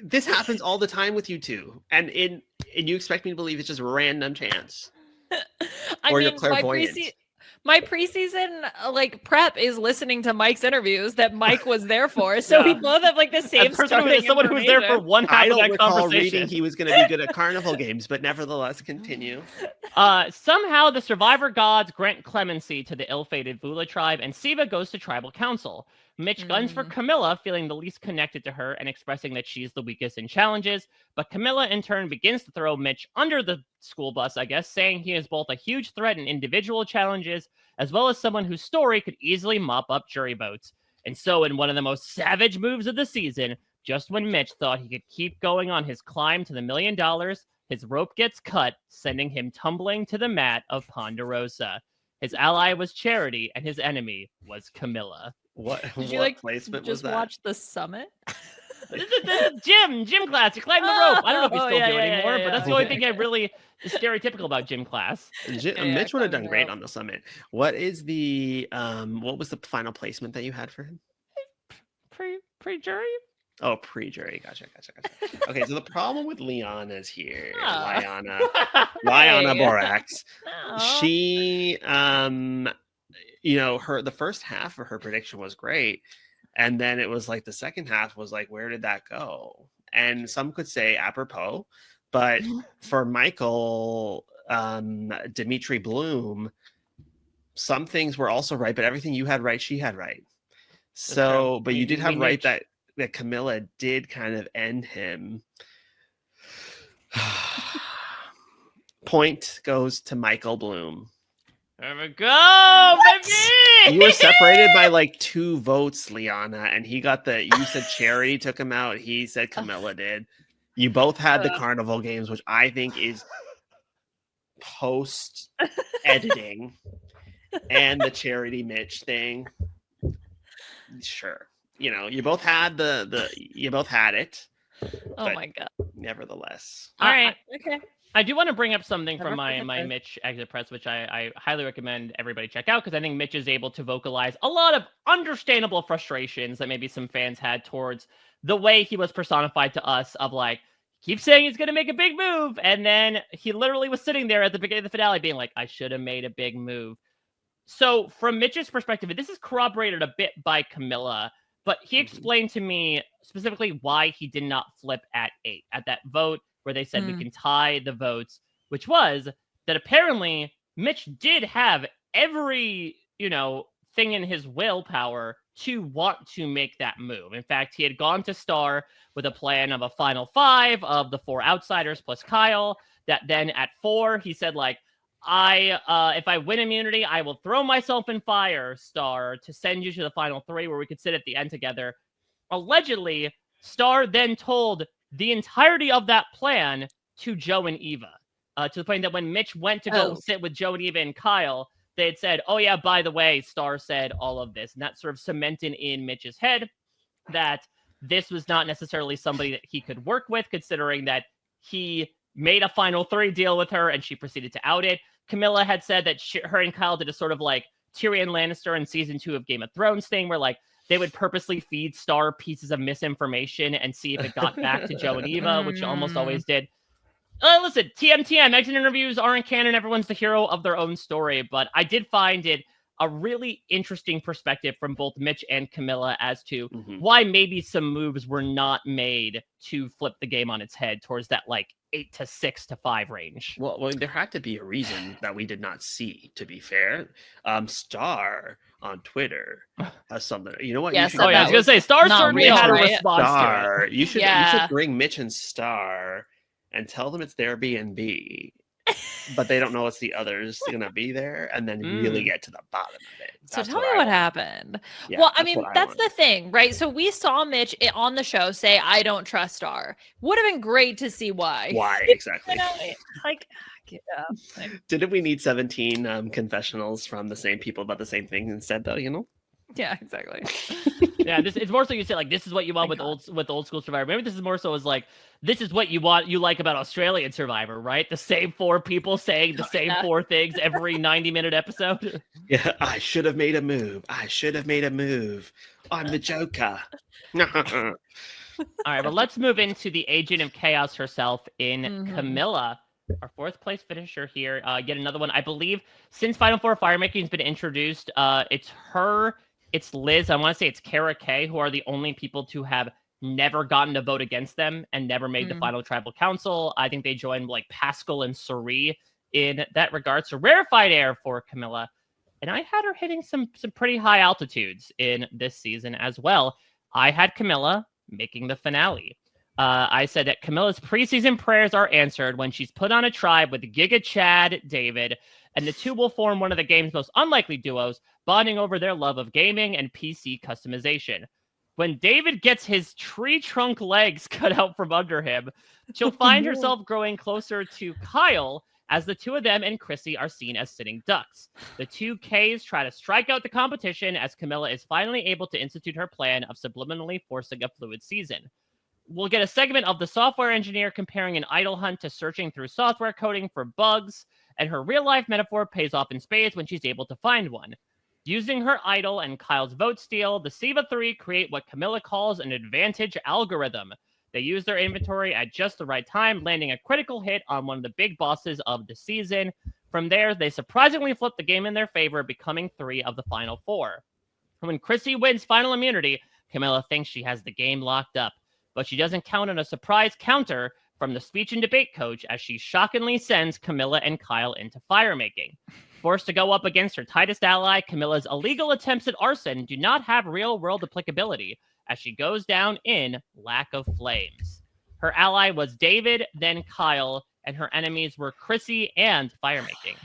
This happens all the time with you two, and you expect me to believe it's just random chance, you're clairvoyant. My preseason prep is listening to Mike's interviews that Mike was there for, so we both have the same. Someone who was there for one half of that conversation. Reading he was going to be good at carnival games, but nevertheless, continue. Somehow the survivor gods grant clemency to the ill-fated Vula tribe, and Siva goes to tribal council. Mitch guns for Camilla, feeling the least connected to her and expressing that she's the weakest in challenges. But Camilla, in turn, begins to throw Mitch under the school bus, I guess, saying he is both a huge threat in individual challenges, as well as someone whose story could easily mop up jury votes. And so, in one of the most savage moves of the season, just when Mitch thought he could keep going on his climb to the $1 million, his rope gets cut, sending him tumbling to the mat of Ponderosa. His ally was Charity, and his enemy was Camilla. What placement was that? Just watch The Summit? the gym class. You climb the rope. I don't know if we still do it anymore, but that's the only thing I really is stereotypical about gym class. Mitch would have done great on The Summit. What is the what was the final placement that you had for him? Pre-jury? Oh, pre-jury. Gotcha. Okay, so the problem with Liana is here. Liana Boraas. She the first half of her prediction was great, and then it was like the second half was like, where did that go? And some could say apropos, but for Michael, Dimitri Bloom, some things were also right, but everything you had right, she had right. So, but you did have right that Camilla did kind of end him. Point goes to Michael Bloom. There we go, baby! You were separated by like 2 votes, Liana, and he got you said Charity took him out. He said Camilla did. You both had the carnival games, which I think is post editing, and the Charity Mitch thing. Sure. You both had you both had it. Oh my God. Nevertheless. All right. Okay. I do want to bring up something from my Mitch exit press, which I highly recommend everybody check out, because I think Mitch is able to vocalize a lot of understandable frustrations that maybe some fans had towards the way he was personified to us, of like, keep saying he's going to make a big move. And then he literally was sitting there at the beginning of the finale being like, I should have made a big move. So from Mitch's perspective, this is corroborated a bit by Camilla, but he explained to me specifically why he did not flip at 8 at that vote where they said we can tie the votes, which was that apparently Mitch did have every, thing in his willpower to want to make that move. In fact, he had gone to Star with a plan of a final 5 of the 4 outsiders plus Kyle, that then at 4, he said like, if I win immunity, I will throw myself in fire, Star, to send you to the final 3 where we could sit at the end together. Allegedly, Star then told the entirety of that plan to Joe and Eva, to the point that when Mitch went to go sit with Joe and Eva and Kyle, they had said, oh yeah, by the way, Star said all of this. And that sort of cemented in Mitch's head that this was not necessarily somebody that he could work with, considering that he made a final 3 deal with her and she proceeded to out it. Camilla had said that her and Kyle did a sort of like Tyrion Lannister in season 2 of Game of Thrones thing, where like they would purposely feed Star pieces of misinformation and see if it got back to Joe and Eva, which almost always did. Listen, TM, exit interviews aren't canon. Everyone's the hero of their own story. But I did find it a really interesting perspective from both Mitch and Camilla as to why maybe some moves were not made to flip the game on its head towards that like 8 to 6 to 5 range. Well, there had to be a reason that we did not see, to be fair. Star on Twitter has something. You know what? Yes, I was gonna say Star certainly had a response Star, to it. You should bring Mitch and Star and tell them it's their B&B, but they don't know it's the others gonna be there, and then really get to the bottom of it. So tell me what happened. Yeah, well, I mean, that's the thing, right? So we saw Mitch on the show say, I don't trust Star. Would have been great to see why. Why, exactly. Like, get up. Didn't we need 17 confessionals from the same people about the same thing instead, though, Yeah, exactly. Yeah, it's more so you say like this is what you want with old school Survivor. Maybe this is more so as like this is what you like about Australian Survivor, right? The same 4 people saying the same 4 things every 90-minute episode. Yeah, I should have made a move. I'm the Joker. All right, well, let's move into the agent of chaos herself in Camilla, our 4th place finisher here. Yet another one, I believe, since Final Four Firemaking has been introduced. It's her. It's Liz. I want to say it's Kara K, who are the only people to have never gotten to vote against them and never made the final tribal council. I think they joined like Pascal and Suri in that regard. So rarefied air for Camilla. And I had her hitting some pretty high altitudes in this season as well. I had Camilla making the finale. I said that Camilla's preseason prayers are answered when she's put on a tribe with Giga Chad David, and the 2 will form one of the game's most unlikely duos, bonding over their love of gaming and PC customization. When David gets his tree trunk legs cut out from under him, she'll find herself growing closer to Kyle, as the 2 of them and Chrissy are seen as sitting ducks. The 2 Ks try to strike out the competition as Camilla is finally able to institute her plan of subliminally forcing a fluid season. We'll get a segment of the software engineer comparing an idol hunt to searching through software coding for bugs, and her real-life metaphor pays off in spades when she's able to find one. Using her idol and Kyle's vote steal, the Siva 3 create what Camilla calls an advantage algorithm. They use their inventory at just the right time, landing a critical hit on one of the big bosses of the season. From there, they surprisingly flip the game in their favor, becoming 3 of the final 4. When Chrissy wins final immunity, Camilla thinks she has the game locked up, but she doesn't count on a surprise counter from the speech and debate coach as she shockingly sends Camilla and Kyle into fire making. Forced to go up against her tightest ally, Camilla's illegal attempts at arson do not have real-world applicability as she goes down in lack of flames. Her ally was David, then Kyle, and her enemies were Chrissy and fire making.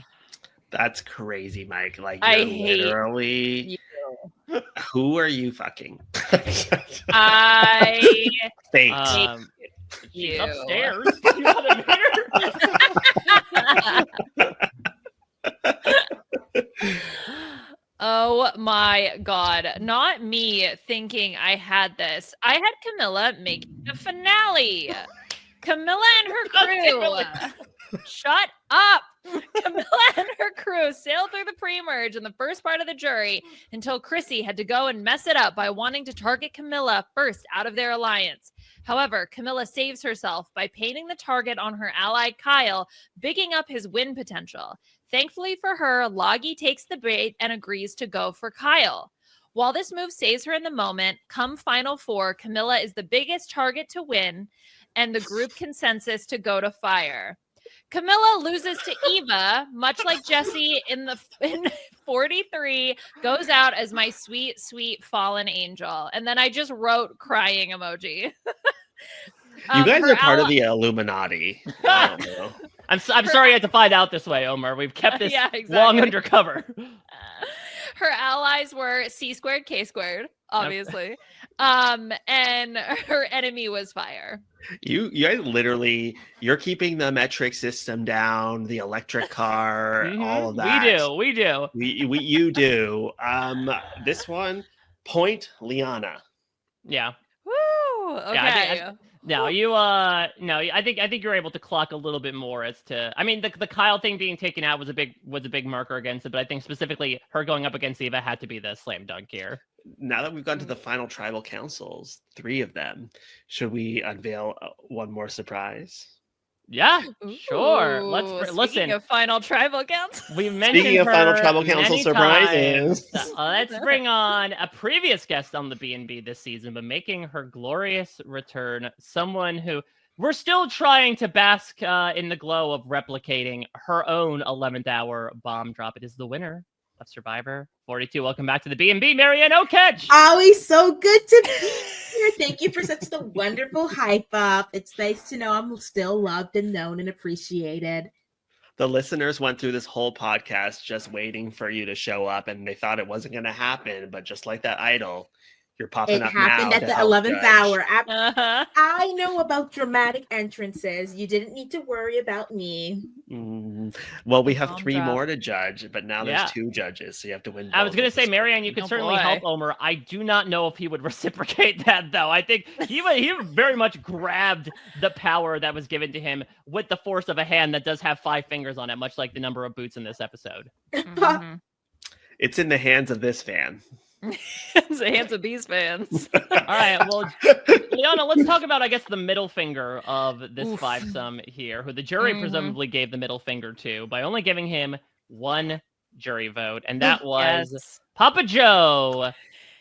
That's crazy, Mike. Like, I you're hate literally... Who are you fucking? I Fate. She's you. upstairs. You want to hear? Oh my God. Not me thinking I had this. I had Camilla making the finale. Camilla and her crew. Shut up. Camilla and her crew sailed through the pre-merge in the first part of the jury until Chrissy had to go and mess it up by wanting to target Camilla first out of their alliance. However, Camilla saves herself by painting the target on her ally Kyle, bigging up his win potential. Thankfully for her, Loggy takes the bait and agrees to go for Kyle. While this move saves her in the moment, come Final Four, Camilla is the biggest target to win and the group consensus to go to fire. Camilla loses to Eva, much like Jesse in 43, goes out as my sweet, sweet fallen angel. And then I just wrote crying emoji. You guys are part of the Illuminati. I don't know. I'm sorry I had to find out this way, Omar. We've kept this long undercover. Her allies were C squared, K squared, obviously. And her enemy was fire. You guys literally, you're keeping the metric system down, the electric car, all of that. We do. You do. This one, point Liana. Yeah. Woo. Okay. I think you're able to clock a little bit more as to. I mean, the Kyle thing being taken out was a big marker against it, but I think specifically her going up against Eva had to be the slam dunk here. Now that we've gone to the final tribal councils, 3 of them, should we unveil one more surprise? Yeah, sure. Speaking Listen. of final tribal council, We mentioned Speaking of final tribal council surprises, let's bring on a previous guest on the B&B this season, but making her glorious return, someone who we're still trying to bask in the glow of replicating her own 11th hour bomb drop. It is the winner of Survivor 42. Welcome back to the B&B, Marianne Oketch. Always so good to be here. Thank you for such the wonderful hype up. It's nice to know I'm still loved and known and appreciated. The listeners went through this whole podcast just waiting for you to show up, and they thought it wasn't going to happen. But just like that idol, you're popping up now. It happened at the 11th hour. I know about dramatic entrances. You didn't need to worry about me. Well, we have 3 more to judge, but now there's 2 judges, so you have to win. I was going to say, Marianne, you could certainly help Omar. I do not know if he would reciprocate that, though. I think he very much grabbed the power that was given to him with the force of a hand that does have 5 fingers on it, much like the number of boots in this episode. It's in the hands of this fan. It's the hands of these fans. All right, well, Liana, let's talk about, I guess, the middle finger of this fivesome here, who the jury presumably gave the middle finger to by only giving him 1 jury vote, and that was Papa Joe.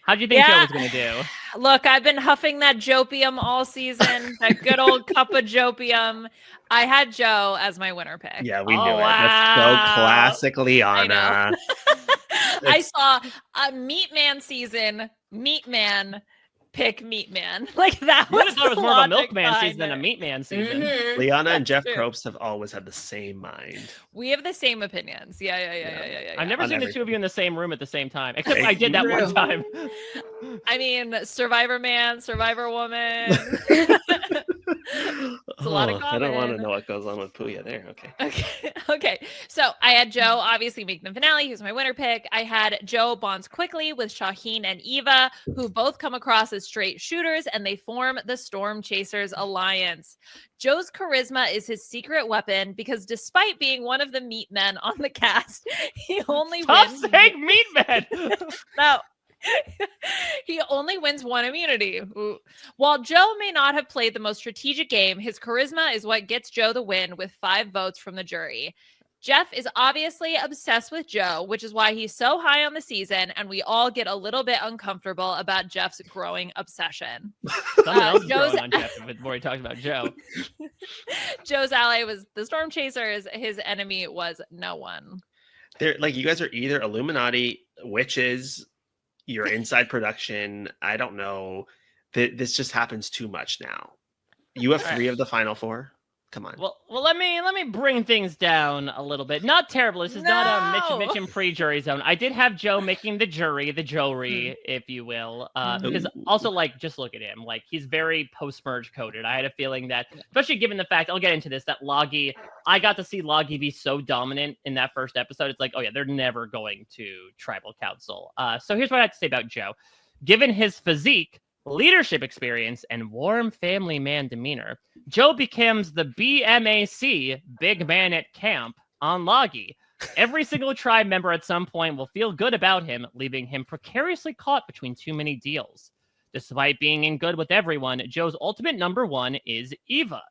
How'd you think Joe was going to do? Look, I've been huffing that Jopium all season, that good old cup of Jopium. I had Joe as my winner pick. Yeah, we knew it. That's so classic Liana. I saw a Meat Man season, Meat Man pick Meat Man. Like that was thought it was more of a Milkman season than a Meat Man season. Liana and Jeff Probst have always had the same mind. We have the same opinions. Yeah. I've never seen the 2 of you in the same room at the same time, except I did that one time. I mean, Survivor Man, Survivor Woman. It's a lot of I don't want to know what goes on with Puya there. Okay. So I had Joe obviously make the finale. He was my winner pick. I had Joe bonds quickly with Shaheen and Eva, who both come across as straight shooters, and they form the Storm Chasers Alliance. Joe's charisma is his secret weapon because despite being one of the meat men on the cast, he only wins. Stop saying meat men! No. He only wins 1 immunity. Ooh. While Joe may not have played the most strategic game, his charisma is what gets Joe the win with 5 votes from the jury. Jeff is obviously obsessed with Joe, which is why he's so high on the season, and we all get a little bit uncomfortable about Jeff's growing obsession. Someone else is Joe's- growing on Jeff before he talks about Joe. Joe's ally was the Storm Chasers. His enemy was no one. They're like, you guys are either Illuminati, witches, you're inside production. I don't know. This just happens too much now. You have 3 of the final 4. Come on. Well, let me bring things down a little bit. Not terrible. This is not a Mitch and pre-jury zone. I did have Joe making the jury, if you will. Because also, like, just look at him. Like, he's very post-merge coded. I had a feeling that, especially given the fact, I'll get into this, that Loggy, I got to see Loggy be so dominant in that first episode. It's like, oh yeah, they're never going to Tribal Council. So here's what I have to say about Joe. Given his physique, leadership experience, and warm family man demeanor, Joe becomes the BMAC, big man at camp, on Loggy. Every single tribe member at some point will feel good about him, leaving him precariously caught between too many deals. Despite being in good with everyone, Joe's ultimate number 1 is Eva.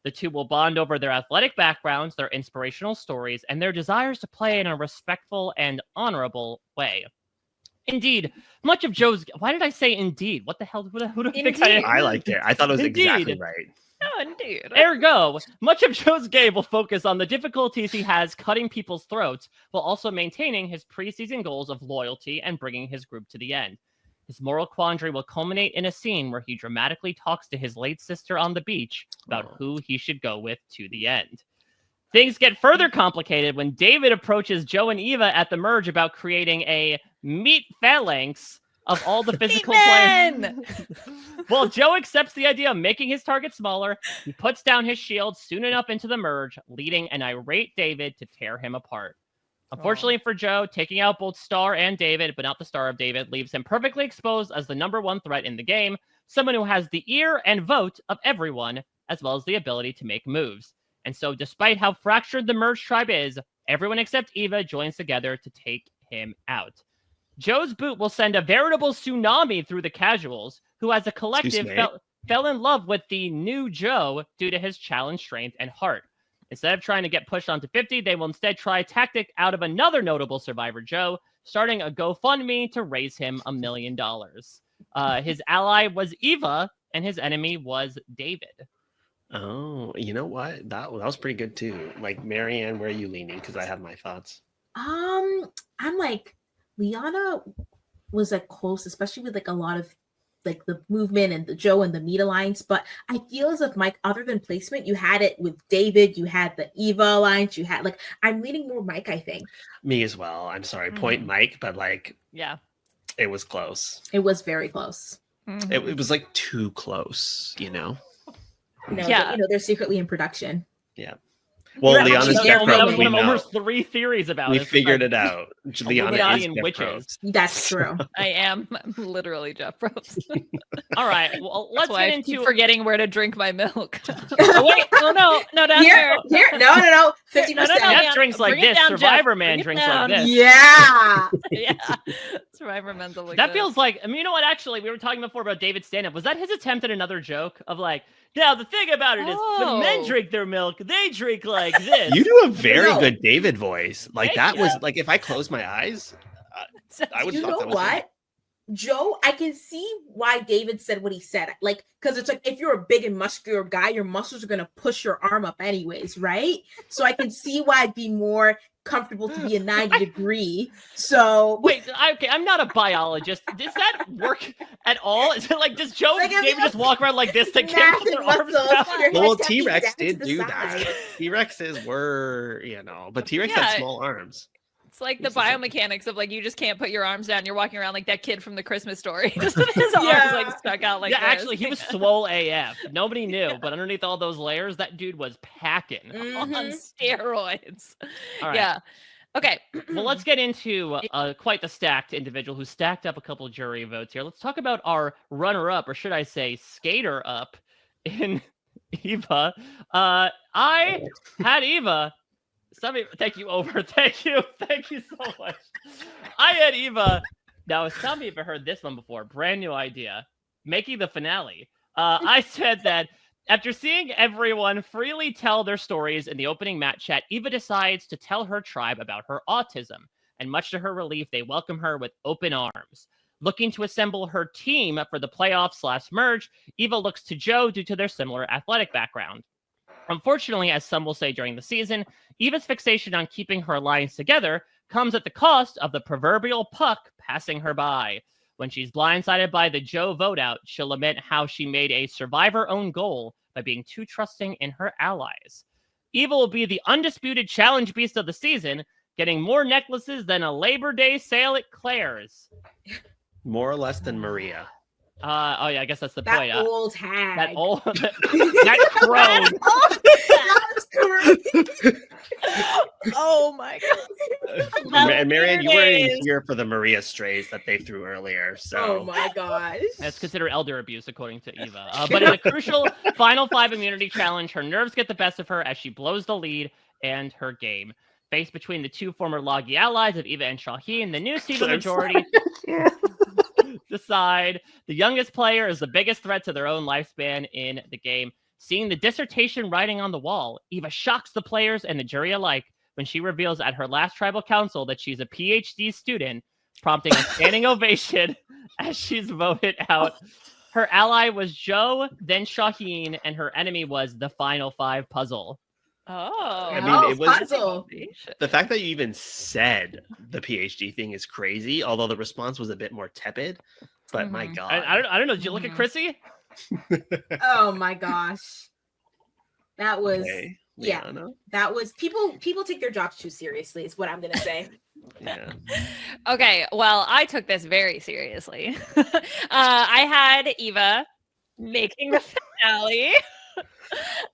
The two will bond over their athletic backgrounds, their inspirational stories, and their desires to play in a respectful and honorable way. Indeed, much of Joe's... Why did I say indeed? What the hell? Who do you think I am? I liked it. I thought it was Indeed. exactly right. Oh, indeed. Ergo, much of Joe's game will focus on the difficulties he has cutting people's throats, while also maintaining his preseason goals of loyalty and bringing his group to the end. His moral quandary will culminate in a scene where he dramatically talks to his late sister on the beach about who he should go with to the end. Things get further complicated when David approaches Joe and Eva at the merge about creating a meat phalanx of all the physical players. Well, Joe accepts the idea of making his target smaller. He puts down his shield soon enough into the merge, leading an irate David to tear him apart. Unfortunately for Joe, taking out both Star and David, but not the Star of David, leaves him perfectly exposed as the number 1 threat in the game, someone who has the ear and vote of everyone, as well as the ability to make moves. And so, despite how fractured the merge tribe is, everyone except Eva joins together to take him out. Joe's boot will send a veritable tsunami through the casuals, who as a collective fell in love with the new Joe due to his challenge, strength, and heart. Instead of trying to get pushed onto 50, they will instead try a tactic out of another notable survivor, Joe, starting a GoFundMe to raise him $1 million. His ally was Eva, and his enemy was David. Oh, you know what? That was pretty good too. Like, Marianne, where are you leaning? Because I have my thoughts. I'm like, Liana was like close, especially with like a lot of like the movement and the Joe and the meat alliance. But I feel as if, Mike, other than placement, you had it with David, you had the Eva alliance, you had like, I'm leaning more Mike, I think. Me as well. I'm sorry, point Mike, but like, yeah, it was close. It was very close. It was like too close, you know? Yeah, they're secretly in production. Yeah. Well, Liana's that was one of know. Omar's 3 theories about we it. figured it out. Liana is and Jeff witches. Probst. That's true. I'm literally Jeff Probst. All right, well, let's get into... I keep forgetting where to drink my milk. Oh, wait, no, down here. No, 50%. Jeff drinks like this. Survivor Man drinks like this. Yeah. Yeah. Survivor Man's like that feels like, I mean, you know what, actually, we were talking before about David's stand-up. Was that his attempt at another joke of like, now the thing about it is when men drink their milk, they drink like this. You do a very good David voice. Like, Thank that was like, if I close my eyes, I would. You know what, Joe? I can see why David said what he said. Like, because it's like, if you're a big and muscular guy, your muscles are gonna push your arm up anyways, right? So I can see why it'd be more comfortable to be a 90-degree. So wait, okay, I'm not a biologist. Does that work at all? Is it like, does Joe and David just walk around like this to can't put their arms down? Well, T-Rex did do that. T-Rexes were, but T-Rex had small arms. It's like the biomechanics of like, you just can't put your arms down. You're walking around like that kid from the Christmas Story. Just with his arms like stuck out like this. Actually, he was swole AF. Nobody knew, but underneath all those layers, that dude was packing. On steroids. All right. Yeah. Okay. Well, let's get into quite the stacked individual who stacked up a couple of jury votes here. Let's talk about our runner-up, or should I say skater-up, in Eva. I had Eva... Thank you, Over. Thank you so much. I had Eva. Now, some of you have heard this one before. Brand new idea. Making the finale. I said that After seeing everyone freely tell their stories in the opening match chat, Eva decides to tell her tribe about her autism. And much to her relief, they welcome her with open arms. Looking to assemble her team for the playoff/merge, Eva looks to Joe due to their similar athletic background. Unfortunately, as some will say during the season, Eva's fixation on keeping her alliance together comes at the cost of the proverbial puck passing her by. When she's blindsided by the Joe vote out, she'll lament how she made a survivor-owned goal by being too trusting in her allies. Eva will be the undisputed challenge beast of the season, getting more necklaces than a Labor Day sale at Claire's. More or less than Maria. Oh yeah, I guess that's the That point. old hag. That old that crone. Oh my god. And Marianne, you weren't here for the Maria strays that they threw earlier. So Oh my gosh. That's considered elder abuse, according to Eva. But in a crucial Final 5 immunity challenge, her nerves get the best of her as she blows the lead and her game. Faced between the two former Loggy allies of Eva and Shaheen, the new Siva majority decide the youngest player is the biggest threat to their own lifespan in the game. Seeing the dissertation writing on the wall, Eva shocks the players and the jury alike when she reveals at her last tribal council that she's a PhD student, prompting a standing ovation as she's voted out. Her ally was Joe, then Shaheen, and her enemy was the Final 5 puzzle. Oh. I mean, it was puzzle. the fact that you even said the PhD thing is crazy, although the response was a bit more tepid. But my God. I don't know. Did you look at Chrissy? Oh my gosh. That was Okay, yeah. Liana? That was people take their jobs too seriously, is what I'm gonna say. Yeah. Okay, well, I took this very seriously. I had Eva making the finale.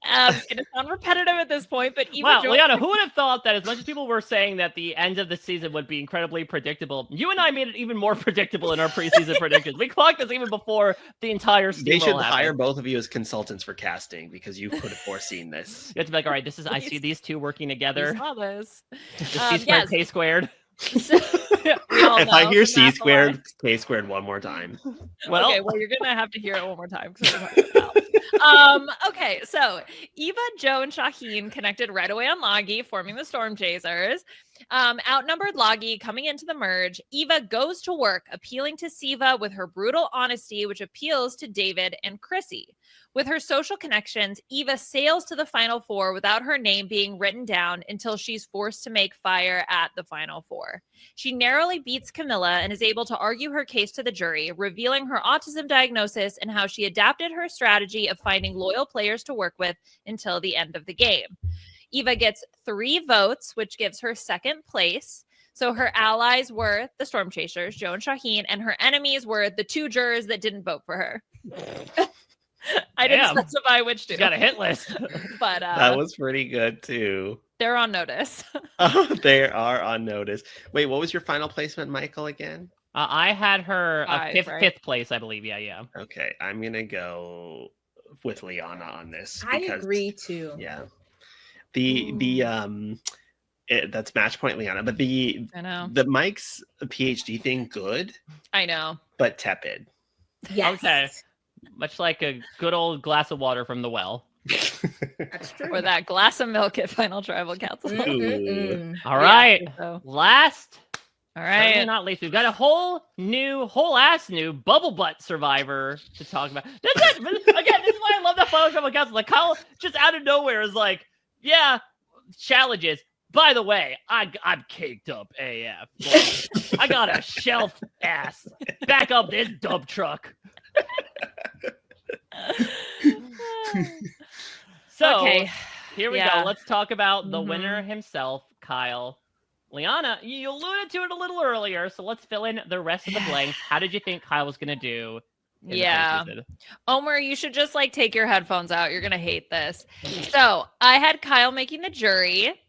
It's going to sound repetitive at this point, but Eva Wow, joined- Liana, who would have thought that as much as people were saying that the end of the season would be incredibly predictable, you and I made it even more predictable in our preseason predictions. We clocked this even before the entire steamroll They should happened. hire both of you as consultants for casting because you could have foreseen this. You have to be like, all right, this is I see these two working together. You saw this. The C squared, K squared. So, we all If I know hear the C math squared, K squared one more time. Well, Okay, well, you're gonna have to hear it one more time. Okay, so Eva, Joe, and Shaheen connected right away on Loggy, forming the Storm Chasers. Outnumbered Loggy coming into the merge, Eva goes to work, appealing to Siva with her brutal honesty, which appeals to David and Chrissy. With her social connections, Eva sails to the Final Four without her name being written down until she's forced to make fire at the Final Four. She narrowly beats Camilla and is able to argue her case to the jury, revealing her autism diagnosis and how she adapted her strategy of finding loyal players to work with until the end of the game. Eva gets 3 votes, which gives her second place. So her allies were the Storm Chasers, Joe and Shaheen, and her enemies were the 2 jurors that didn't vote for her. I didn't Damn. specify which 2. she's got a hit list. But That was pretty good too. they're on notice. They are on notice. Wait, what was your final placement, Michael, again? I had her a 5, right? fifth place, I believe. Yeah. Okay, I'm gonna go with Liana on this. I because- agree too. Yeah. That's match point, Liana. But the I know. Mike's PhD thing, good, I know. but tepid. Yes. Okay. Much like a good old glass of water from the well. That's true. Or that glass of milk at Final Tribal Council. Mm-mm-mm. All right. Yeah, so, Last, all certainly right. not least, we've got a whole ass new bubble butt survivor to talk about. Again, this is why I love the Final Tribal Council. Like, Kyle just out of nowhere is like, yeah, challenges. By the way, I'm caked up AF. Like, I got a shelf ass. Back up this dump truck. So Okay. here we Yeah. go. Let's talk about the Mhm. winner himself, Kyle. Liana, you alluded to it a little earlier, so let's fill in the rest of the blanks. How did you think Kyle was going to do? in the Yeah. preseason? Omar, you should just like take your headphones out. You're gonna hate this. So I had Kyle making the jury.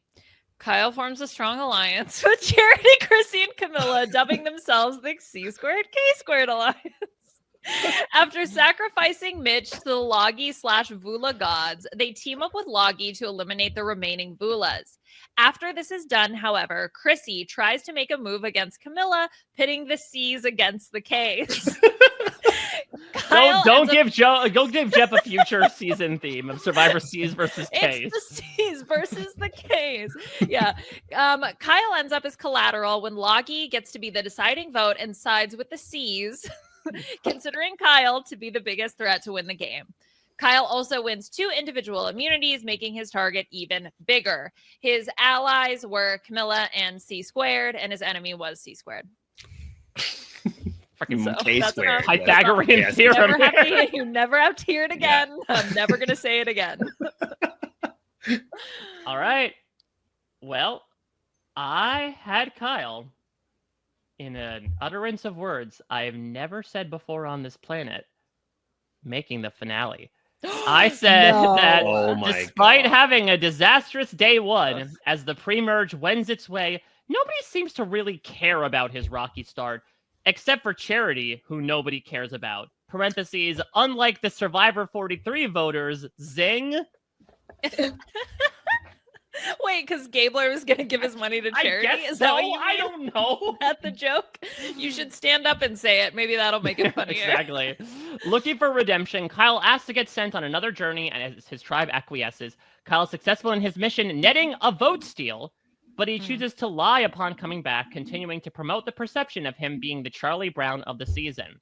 Kyle forms a strong alliance with Charity, Chrissy, and Camilla, dubbing themselves the C squared K squared alliance. After sacrificing Mitch to the Logi/Vula gods, they team up with Logi to eliminate the remaining Vulas. After this is done, however, Chrissy tries to make a move against Camilla, pitting the C's against the K's. Don't give Jeff a future season theme of Survivor C's versus K's. It's the C's versus the K's. Yeah. Kyle ends up as collateral when Loggy gets to be the deciding vote and sides with the C's, considering Kyle to be the biggest threat to win the game. Kyle also wins 2 individual immunities, making his target even bigger. His allies were Camilla and C squared, and his enemy was C squared. Fucking So, K that's squared. Pythagorean theorem. You never have to hear it again. I'm never going to say it again. All right. Well, I had Kyle in an utterance of words I have never said before on this planet, making the finale. I said that despite having a disastrous day one, as the pre-merge wends its way, nobody seems to really care about his rocky start, except for Charity, who nobody cares about. Parentheses, unlike the Survivor 43 voters, zing. Wait, because Gabler was going to give his money to charity? Is that what you mean? I don't know. At the joke? You should stand up and say it. Maybe that'll make it funnier. Exactly. Looking for redemption, Kyle asks to get sent on another journey, and as his tribe acquiesces, Kyle is successful in his mission, netting a vote steal, but he chooses to lie upon coming back, continuing to promote the perception of him being the Charlie Brown of the season.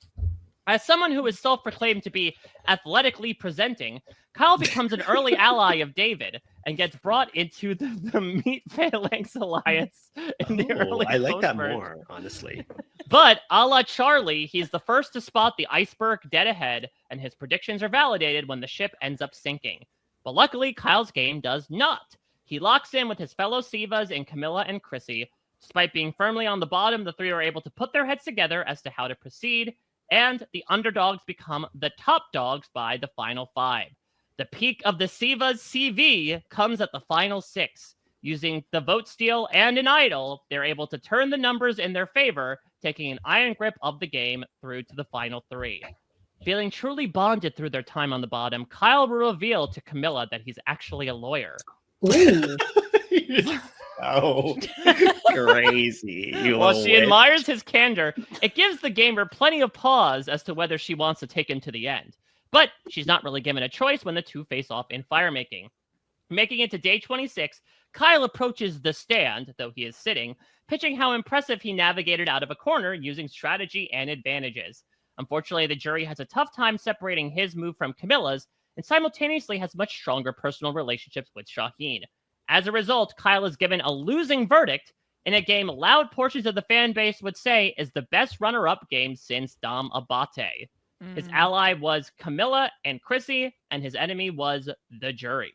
As someone who is self-proclaimed to be athletically presenting, Kyle becomes an early ally of David and gets brought into the Meat Phalanx Alliance in the early I like that post-merge. more, honestly. But a la Charlie, he's the first to spot the iceberg dead ahead, and his predictions are validated when the ship ends up sinking. But luckily, Kyle's game does not. He locks in with his fellow Sivas in Camilla and Chrissy. Despite being firmly on the bottom, the three are able to put their heads together as to how to proceed, and the underdogs become the top dogs by the final 5. The peak of the Siva's CV comes at the final 6. Using the vote steal and an idol, they're able to turn the numbers in their favor, taking an iron grip of the game through to the final 3. Feeling truly bonded through their time on the bottom, Kyle will reveal to Camilla that he's actually a lawyer. Ooh. Oh, crazy. While she admires his candor, it gives the gamer plenty of pause as to whether she wants to take him to the end. But she's not really given a choice when the two face off in firemaking. Making it to day 26, Kyle approaches the stand, though he is sitting, pitching how impressive he navigated out of a corner using strategy and advantages. Unfortunately, the jury has a tough time separating his move from Camilla's, and simultaneously has much stronger personal relationships with Shaheen. As a result, Kyle is given a losing verdict in a game loud portions of the fan base would say is the best runner-up game since Dom Abate. His ally was Camilla and Chrissy, and his enemy was the jury.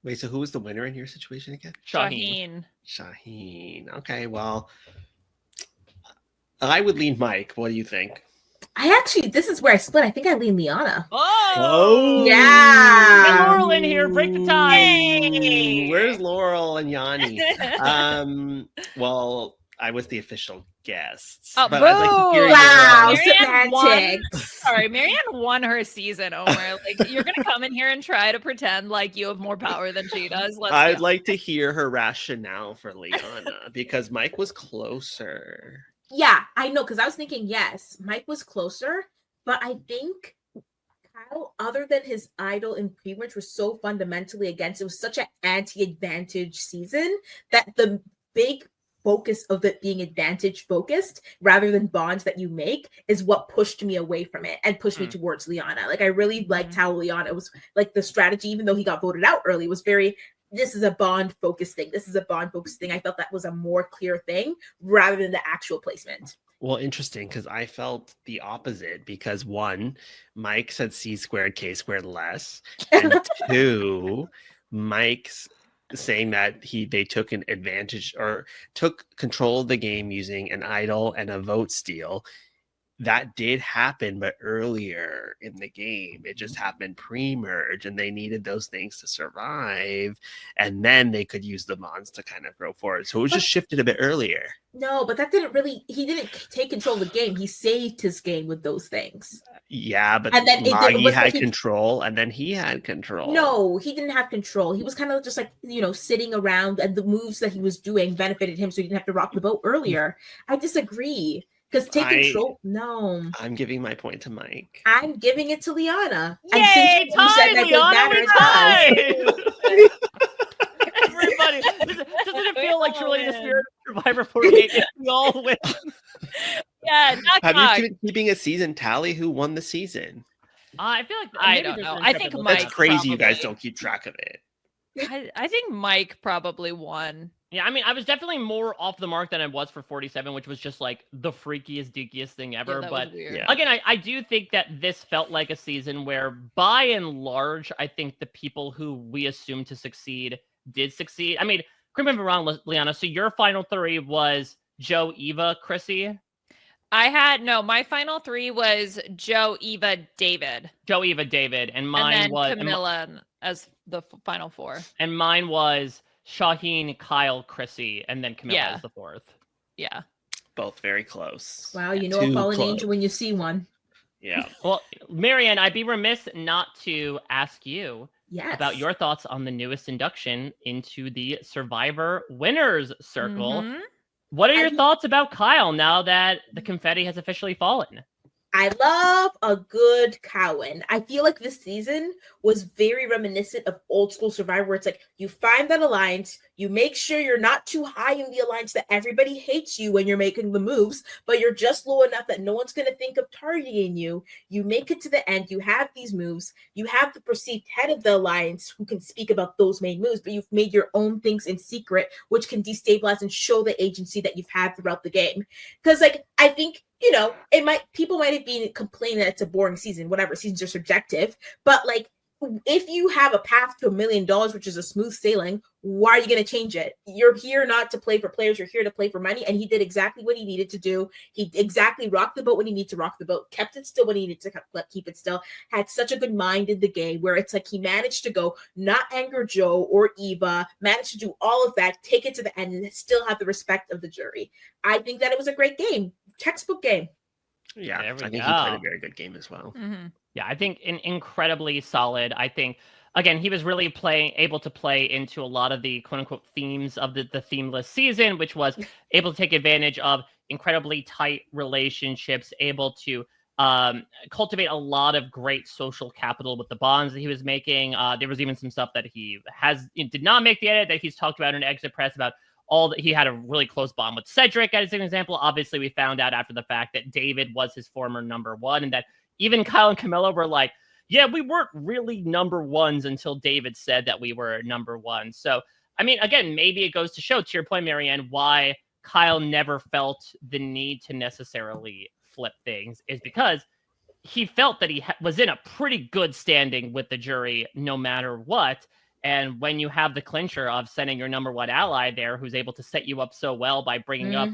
Wait, so who was the winner in your situation again? Shaheen. Shaheen. Okay, well, I would lean Mike. What do you think? This is where I split. I think I lean Liana. Oh! Yeah. Get Laurel in here. Break the tie. Yay! Where's Laurel and Yanni? Well, I was the official guest. Oh, but I'd like to hear Wow, Marianne won. semantics. Sorry, Marianne won her season, Omar. Like, you're gonna come in here and try to pretend like you have more power than she does. I'd like to hear her rationale for Liana because Mike was closer. Yeah, I know, because I was thinking, yes, Mike was closer, but I think Kyle, other than his idol in pre-merge, was so fundamentally against it. Was such an anti-advantage season that the big focus of it being advantage focused rather than bonds that you make is what pushed me away from it and pushed me towards Liana. Like, I really liked how Liana was, like, the strategy, even though he got voted out early, was very, this is a bond focused thing. This is a bond focused thing. I felt that was a more clear thing rather than the actual placement. Well, interesting, because I felt the opposite because 1, Mike said C squared, K squared less. And 2, Mike's saying that they took an advantage or took control of the game using an idol and a vote steal. That did happen, but earlier in the game. It just happened pre-merge, and they needed those things to survive, and then they could use the bonds to kind of grow forward. So it was just shifted a bit earlier. No, but that didn't really, he didn't take control of the game. He saved his game with those things. Yeah, but and then Maggie had control, and then he had control. No, he didn't have control. He was kind of just like, sitting around, and the moves that he was doing benefited him, so he didn't have to rock the boat earlier. I disagree. Because take control. No. I'm giving my point to Mike. I'm giving it to Liana. Yay, And since you said that Liana, doesn't matter, we tied! Everybody, doesn't it feel like truly the spirit of Survivor 48 if we all win? Yeah, Have you been keeping a season tally? Who won the season? I feel like I maybe don't there's know. an I think incredible- Mike That's crazy. You guys probably. don't keep track of it. I think Mike probably won. Yeah, I mean, I was definitely more off the mark than I was for 47, which was just like the freakiest, deakiest thing ever. Yeah, that But was weird. Yeah. again, I do think that this felt like a season where, by and large, I think the people who we assumed to succeed did succeed. I mean, correct me if I'm wrong, Liana. So your final three was Joe, Eva, Chrissy. My final three was Joe, Eva, David. Joe, Eva, David, and mine And then was Camilla as the final four. and mine was Shaheen, Kyle, Chrissy, and then Camilla Yeah. as the fourth. Yeah. Both very close. wow, you know Too a fallen close. angel when you see one. Yeah. Well, Marianne, I'd be remiss not to ask you Yes. about your thoughts on the newest induction into the Survivor Winners Circle. Mhm. What are your I- thoughts about Kyle now that the confetti has officially fallen? I love a good Cowan. I feel like this season was very reminiscent of old school Survivor, where it's like you find that alliance, you make sure you're not too high in the alliance that everybody hates you when you're making the moves, but you're just low enough that no one's going to think of targeting you. You make it to the end, you have these moves, you have the perceived head of the alliance who can speak about those main moves, but you've made your own things in secret, which can destabilize and show the agency that you've had throughout the game. Because, like, I think, you know, people might have been complaining that it's a boring season, whatever, seasons are subjective, but like, if you have a path to $1 million, which is a smooth sailing, why are you going to change it? You're here not to play for players, you're here to play for money. And he did exactly what he needed to do. He exactly rocked the boat when he needed to rock the boat, kept it still when he needed to keep it still, had such a good mind in the game where it's like he managed to go not anger Joe or Eva, managed to do all of that, take it to the end, and still have the respect of the jury. I think that it was a great game, textbook game. Yeah. There we I think go. he played a very good game as well. Mhm. Yeah, I think incredibly solid. I think, again, he was really able to play into a lot of the quote unquote themes of the themeless season, which was able to take advantage of incredibly tight relationships, able to cultivate a lot of great social capital with the bonds that he was making. There was even some stuff that he did not make the edit that he's talked about in Exit Press about all that he had a really close bond with Cedric as an example. Obviously, we found out after the fact that David was his former number one, and that even Kyle and Camilla were like, yeah, we weren't really number ones until David said that we were number one. So, I mean, again, maybe it goes to show, to your point, Marianne, why Kyle never felt the need to necessarily flip things is because he felt that he was in a pretty good standing with the jury no matter what. And when you have the clincher of sending your number one ally there who's able to set you up so well by bringing up,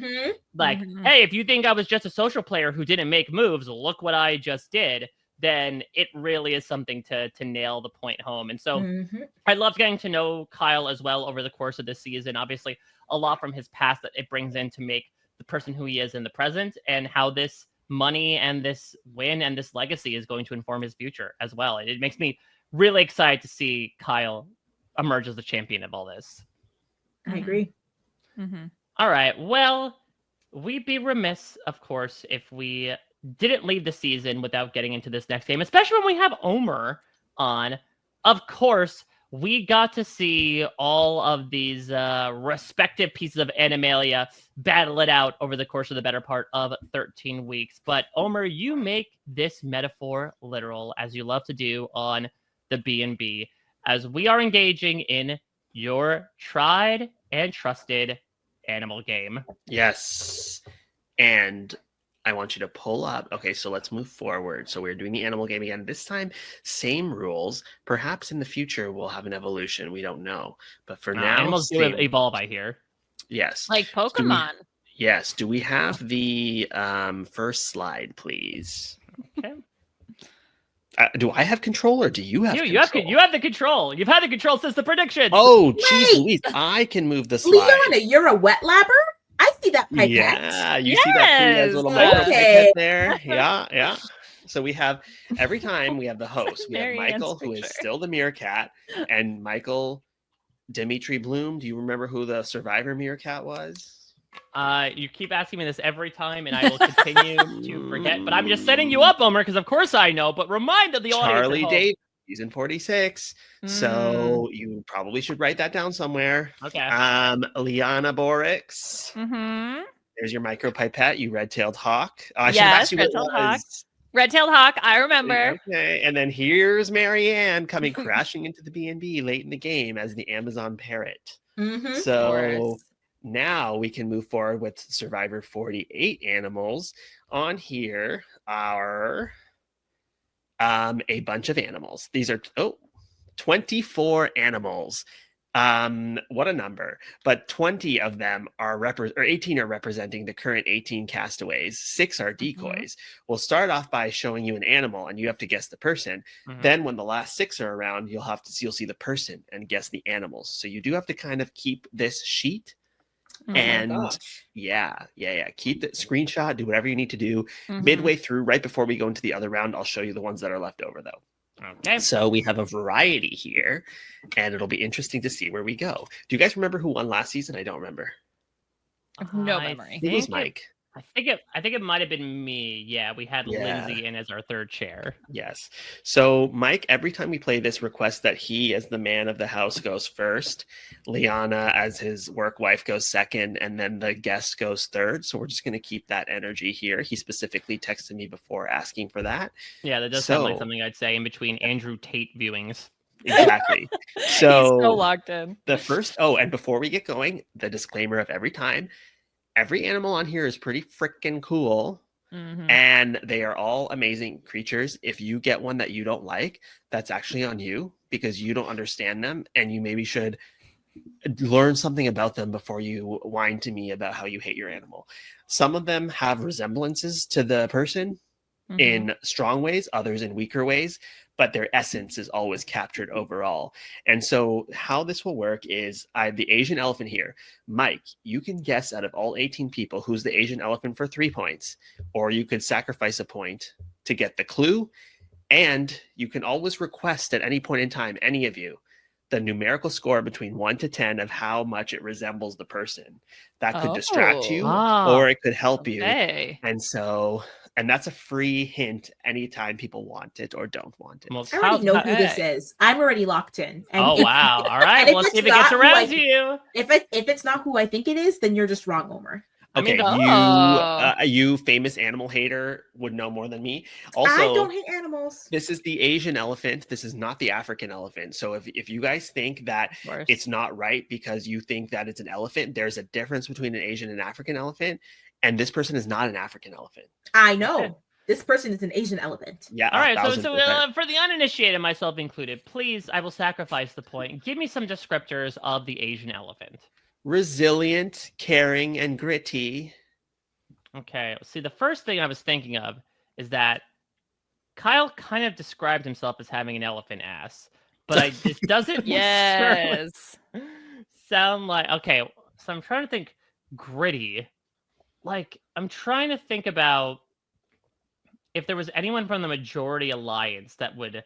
like, hey, if you think I was just a social player who didn't make moves, look what I just did, then it really is something to nail the point home. And so I loved getting to know Kyle as well over the course of this season. Obviously, a lot from his past that it brings in to make the person who he is in the present, and how this money and this win and this legacy is going to inform his future as well. It makes me really excited to see Kyle emerge as the champion of all this. I agree. All right. Well, we'd be remiss, of course, if we didn't leave the season without getting into this next game, especially when we have Omar on. Of course, we got to see all of these respective pieces of Animalia battle it out over the course of the better part of 13 weeks. But Omar, you make this metaphor literal, as you love to do on the B&B, as we are engaging in your tried and trusted animal game. Yes. And I want you to pull up. Okay, so let's move forward. So we're doing the animal game again. This time, same rules. Perhaps in the future, we'll have an evolution. We don't know. But for now, animals do evolve, I hear. Yes. Like Pokemon. Yes. Do we have the first slide, please? Okay. Do I have control or do you have control? You have the control. You've had the control since the predictions. Oh, geez, Wait. Louise. I can move the slide. Liana, you're a wet labber? I see that pipette. Yeah, you see that pretty nice little Yes. micro Okay. pipette there? Yeah. So we have, every time we have the host. We have Marianne's Michael, who is picture. still the meerkat, and Michael Dimitri Bloom. Do you remember who the Survivor meerkat was? You keep asking me this every time, and I will continue to forget. But I'm just setting you up, Omer, because of course I know. But remind the audience Charlie at home. Davis, season 46. So you probably should write that down somewhere. Okay. Liana Borix. Mm-hmm. There's your micropipette, you red-tailed hawk. I should have Yes, asked you what it red-tailed hawk. was. Red-tailed hawk, I remember. Okay, and then here's Marianne coming crashing into the B&B late in the game as the Amazon parrot. Mhm. So now we can move forward with Survivor 48 animals. On here are a bunch of animals. These are 24 animals. What a number. But 20 of them are 18 are representing the current 18 castaways. 6 are decoys. We'll start off by showing you an animal and you have to guess the person. Then when the last 6 are around, you'll see the person and guess the animals. So you do have to kind of keep this sheet. And keep the screenshot, do whatever you need to do. Midway through, right before we go into the other round, I'll show you the ones that are left over though. Okay. So we have a variety here, and it'll be interesting to see where we go. Do you guys remember who won last season? I don't remember. No memory. It was Mike. I think it might have been me. Yeah, we had Lindsay in as our third chair. Yes. So Mike, every time we play this, requests that he, as the man of the house, goes first. Liana, as his work wife, goes second, and then the guest goes third. So we're just going to keep that energy here. He specifically texted me before asking for that. Yeah, that does sound like something I'd say in between Andrew Tate viewings. Exactly. So he's so locked in. The first, and before we get going, the disclaimer of every time. Every animal on here is pretty freaking cool, and they are all amazing creatures. If you get one that you don't like, that's actually on you because you don't understand them, and you maybe should learn something about them before you whine to me about how you hate your animal. Some of them have resemblances to the person in strong ways, others in weaker ways, but their essence is always captured overall. And so how this will work is I have the Asian elephant here. Mike, you can guess out of all 18 people who's the Asian elephant for 3 points, or you could sacrifice a point to get the clue. And you can always request at any point in time, any of you, the numerical score between 1 to 10 of how much it resembles the person. That could distract you or it could help you. And that's a free hint anytime people want it or don't want it. Well, I already know who this is. I'm already locked in. And wow. All right. Let's see if it gets around to you. If it's not who I think it is, then you're just wrong, Omer. Okay, you famous animal hater would know more than me. Also, I don't hate animals. This is the Asian elephant. This is not the African elephant. So if you guys think that it's not right because you think that it's an elephant, there's a difference between an Asian and African elephant. And this person is not an African elephant. I know. Okay. This person is an Asian elephant. Yeah. All right. So for the uninitiated, myself included, please, I will sacrifice the point. Give me some descriptors of the Asian elephant. Resilient, caring, and gritty. Okay. See, the first thing I was thinking of is that Kyle kind of described himself as having an elephant ass, but it doesn't sound like. Okay. So I'm trying to think gritty. Like, I'm trying to think about if there was anyone from the Majority Alliance that would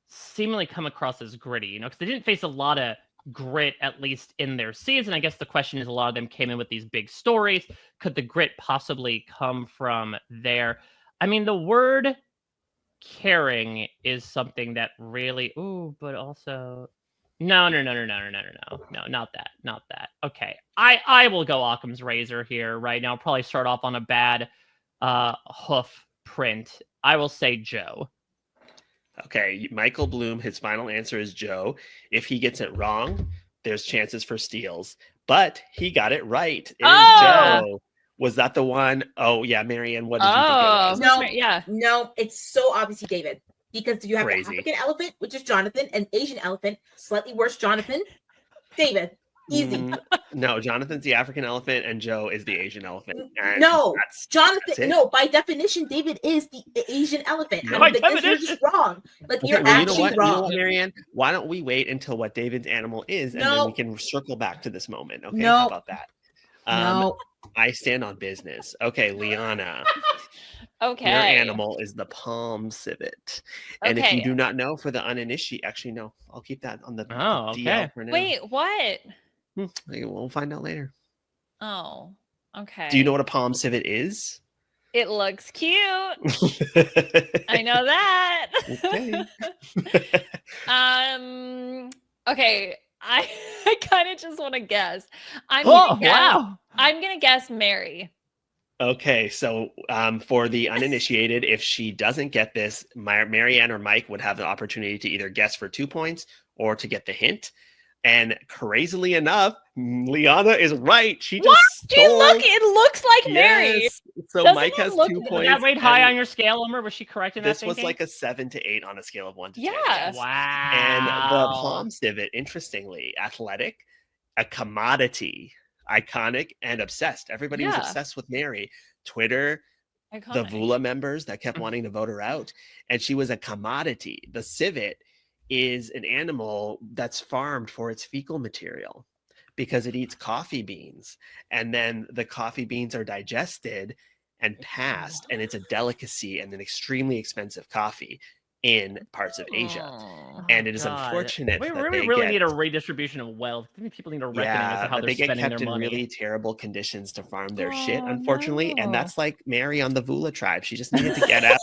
seemingly come across as gritty, because they didn't face a lot of grit, at least in their season. I guess the question is a lot of them came in with these big stories. Could the grit possibly come from there? I mean, the word caring is something that really, but also... No, not that. Okay, I will go Occam's razor here right now. Probably start off on a bad hoof print. I will say Joe. Okay, Michael Bloom, his final answer is Joe. If he gets it wrong, there's chances for steals. But he got it right. It is Joe. Was that the one? Oh, yeah, Marianne, what did you think it was? No, it's so obviously David. Because you have the African elephant, which is Jonathan, and Asian elephant, slightly worse Jonathan. David, easy. No, Jonathan's the African elephant, and Joe is the Asian elephant. No, Jonathan. No, by definition, David is the Asian elephant. No, you're just wrong. Like you're actually wrong. You know what, Marianne? Why don't we wait until what David's animal is, and then we can circle back to this moment? Okay, how about that? I stand on business. Okay, Liana. Okay. Your animal is the palm civet. And if you do not know for the uninitiated, actually, no, I'll keep that on the DL for now. Wait, what? We'll find out later. Oh. Okay. Do you know what a palm civet is? It looks cute. I know that. Okay. Okay. I kind of just want to guess. I'm Oh, gonna guess. wow. I'm gonna guess Mary. Okay, so for the uninitiated, if she doesn't get this, Marianne or Mike would have the opportunity to either guess for 2 points or to get the hint. And crazily enough, Liana is right. She just stole. It looks like Mary. Yes. So Doesn't Mike it has look- 2 Does Was points. that rate high and on your scale, Omar? Was she correct in that This was thinking? like a 7 to 8 on a scale of 1 to 10. Yes. Wow. And the palm civet, interestingly, athletic, a commodity, iconic, and obsessed. Everybody was Yeah. obsessed with Mary. Twitter, the Iconic. Vula members that kept wanting to vote her out. And she was a commodity. The civet is an animal that's farmed for its fecal material because it eats coffee beans. And then the coffee beans are digested and passed. And it's a delicacy and an extremely expensive coffee in parts of Asia. Oh. And it is God. unfortunate We that really, they really get, need a redistribution of wealth. I think people need to recognize how but they're they get spending kept their in money. really terrible conditions to farm their shit, Oh, unfortunately. no. And that's like Mary on the Vula tribe. She just needed to get out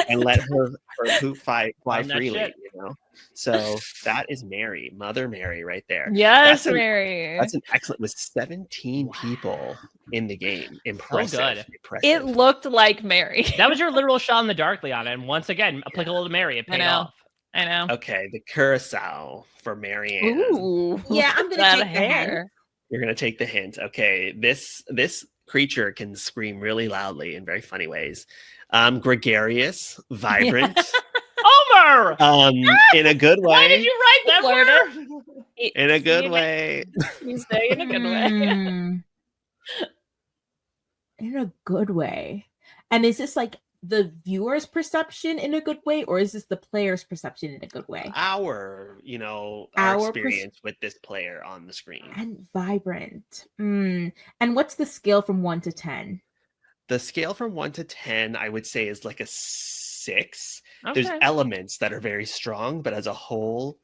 and let her poop fly Farm that freely, shit. you know. So that is Mary, Mother Mary, right there. Yes, That's Mary. That's an excellent. With 17 people in the game, impressive. good. Impressive. It looked like Mary. That was your literal shot in the dark, Liana. And once again, applicable to Mary. It I paid know. off. I know. Okay, the curacao for Marianne. Ooh. Yeah, I'm look gonna at take that the hair. You're gonna take the hint. Okay, this creature can scream really loudly in very funny ways. Gregarious, vibrant, Omar! in a good way. Why did you write that Florida. word? In a good way. You say in a good way. Hmm. In a good way. And is this like the viewer's perception in a good way, or is this the player's perception in a good way? Our Our experience with this player on the screen. And vibrant. And what's the scale from 1 to 10? The scale from 1 to 10, I would say, is like a 6. Okay. There's elements that are very strong, but as a whole,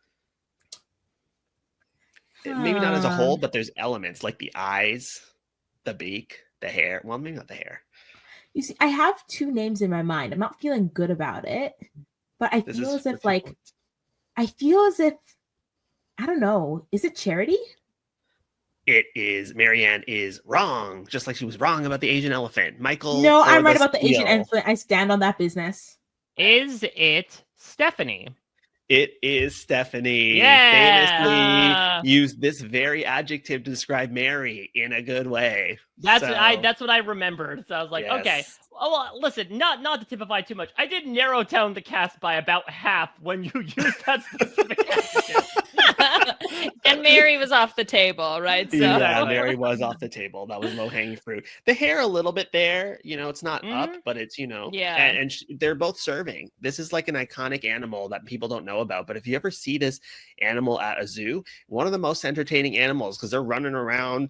maybe not as a whole, but there's elements like the eyes, the beak, the hair. Well, maybe not the hair. You see, I have 2 names in my mind. I'm not feeling good about it, but I This feel is as for if 2 like points. I feel as if I don't know. Is it Charity? It is. Marianne is wrong, just like she was wrong about the Asian elephant. Michael. No, for I'm right about the Asian steal. elephant. I stand on that business. Is it Stephanie? It is Stephanie. Yeah. Famously used this very adjective to describe Mary in a good way. That's So, that's what I remembered. So I was like, okay. yes. Oh, well, listen, not to typify too much. I did narrow down the cast by about half when you used that specific adjective. And Mary was off the table, right? So Yeah, Mary was off the table. That was low hanging fruit. The hair a little bit there, it's not up, but it's Yeah. and they're both serving. This is like an iconic animal that people don't know about. But if you ever see this animal at a zoo, one of the most entertaining animals because they're running around,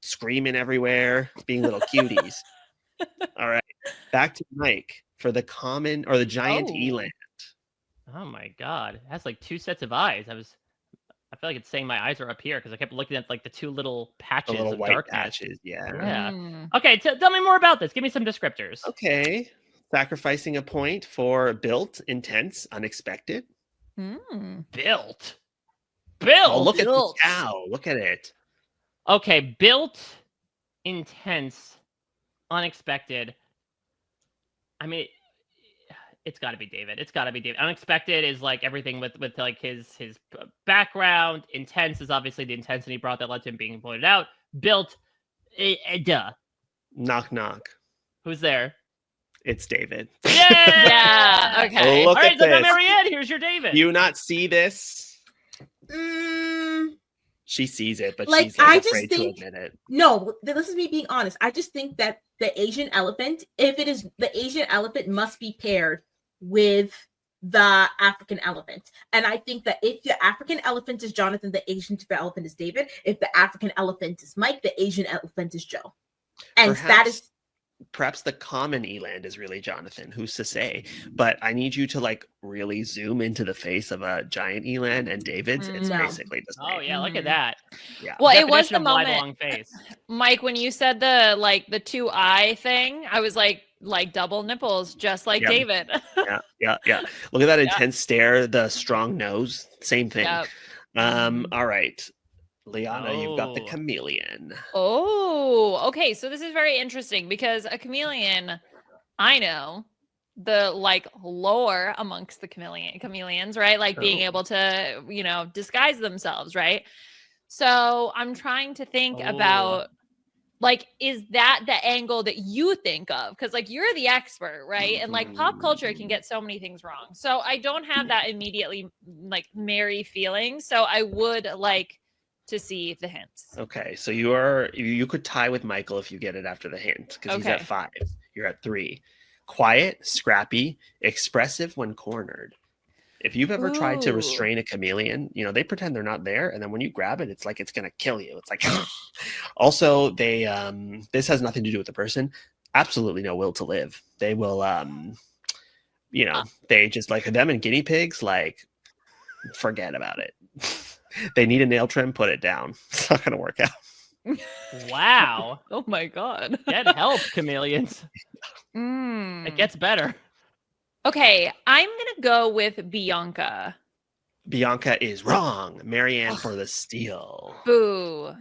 screaming everywhere, being little cuties. All right, back to Mike for the common or the giant Oh. eland. Oh my god, it has like 2 sets of eyes. I feel like it's saying my eyes are up here because I kept looking at like the 2 little The patches little of white darkness. patches, yeah. Yeah. Mm. Okay, tell me more about this. Give me some descriptors. Okay, sacrificing a point for built, intense, unexpected. Mm. Built. Oh, look at the built. cow. Look at it. Okay, built, intense, unexpected. I mean, it's got to be David. It's got to be David. Unexpected is like everything with like his background. Intense is obviously the intensity he brought that led to him being pointed out. Built, duh. Knock, knock. Who's there? It's David. Yeah. Yeah. Okay. Look All right, at so now this. Marianne, here's your David. Do you not see this? Mm, She sees it, but Like, she's like I just afraid think- to admit it. no, this is me being honest. I just think that the Asian elephant, if it is the Asian elephant, must be paired with the African elephant. And I think that if the African elephant is Jonathan, the Asian elephant is David. If the African elephant is Mike, the Asian elephant is Joe. And that Perhaps is perhaps the common eland is really Jonathan. Who's to say? But I need you to like really zoom into the face of a giant eland, and David's. It's No. basically the same. Oh yeah, look at Mm. that. Yeah. Well, it was Definition the of wide, moment, long face. Mike, when you said the 2 eye thing, I was like double nipples, just like Yep. David. Yeah. Look at that intense stare, the strong nose, same thing. Yep. All right. Liana, you've got the Oh. chameleon. Oh, okay. So this is very interesting because a chameleon, I know the like lore amongst the chameleons, right? Like being Oh. able to, disguise themselves, right? So I'm trying to think about like, is that the angle that you think of? Because like you're the expert, right? And like pop culture can get so many things wrong. So I don't have that immediately like merry feeling. So I would like to see the hints. Okay, so you could tie with Michael if you get it after the hint, because he's at Okay. 5. You're at 3. Quiet, scrappy, expressive when cornered. If you've ever tried to Ooh. restrain a chameleon, they pretend they're not there, and then when you grab it, it's like it's gonna kill you. It's like also they this has nothing to do with the person. Absolutely no will to live. They will they just like them and guinea pigs, like forget about it. They need a nail trim, put it down. It's not gonna work out. Wow. Oh my God. Get help, chameleons. It gets better. Okay, I'm gonna go with Bianca. Bianca is wrong. Marianne for the steal. Boo.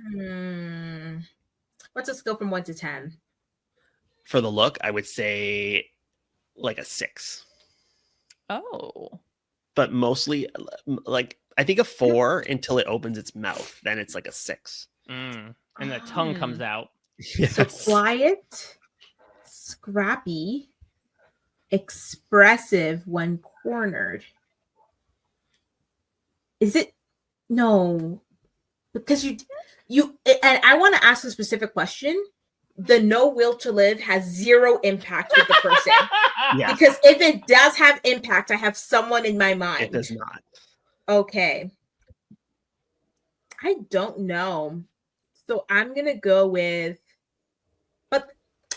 What's a scale from 1 to 10? For the look, I would say like a 6. Oh. But mostly like I think a 4 until it opens its mouth. Then it's like a 6. And the tongue comes out. So quiet, scrappy, expressive when cornered. Is it? No, because you and I want to ask a specific question. The no will to live has 0 impact with the person. Yeah, Because if it does have impact, I have someone in my mind. it does not. Okay. I don't know. So I'm going to go with, but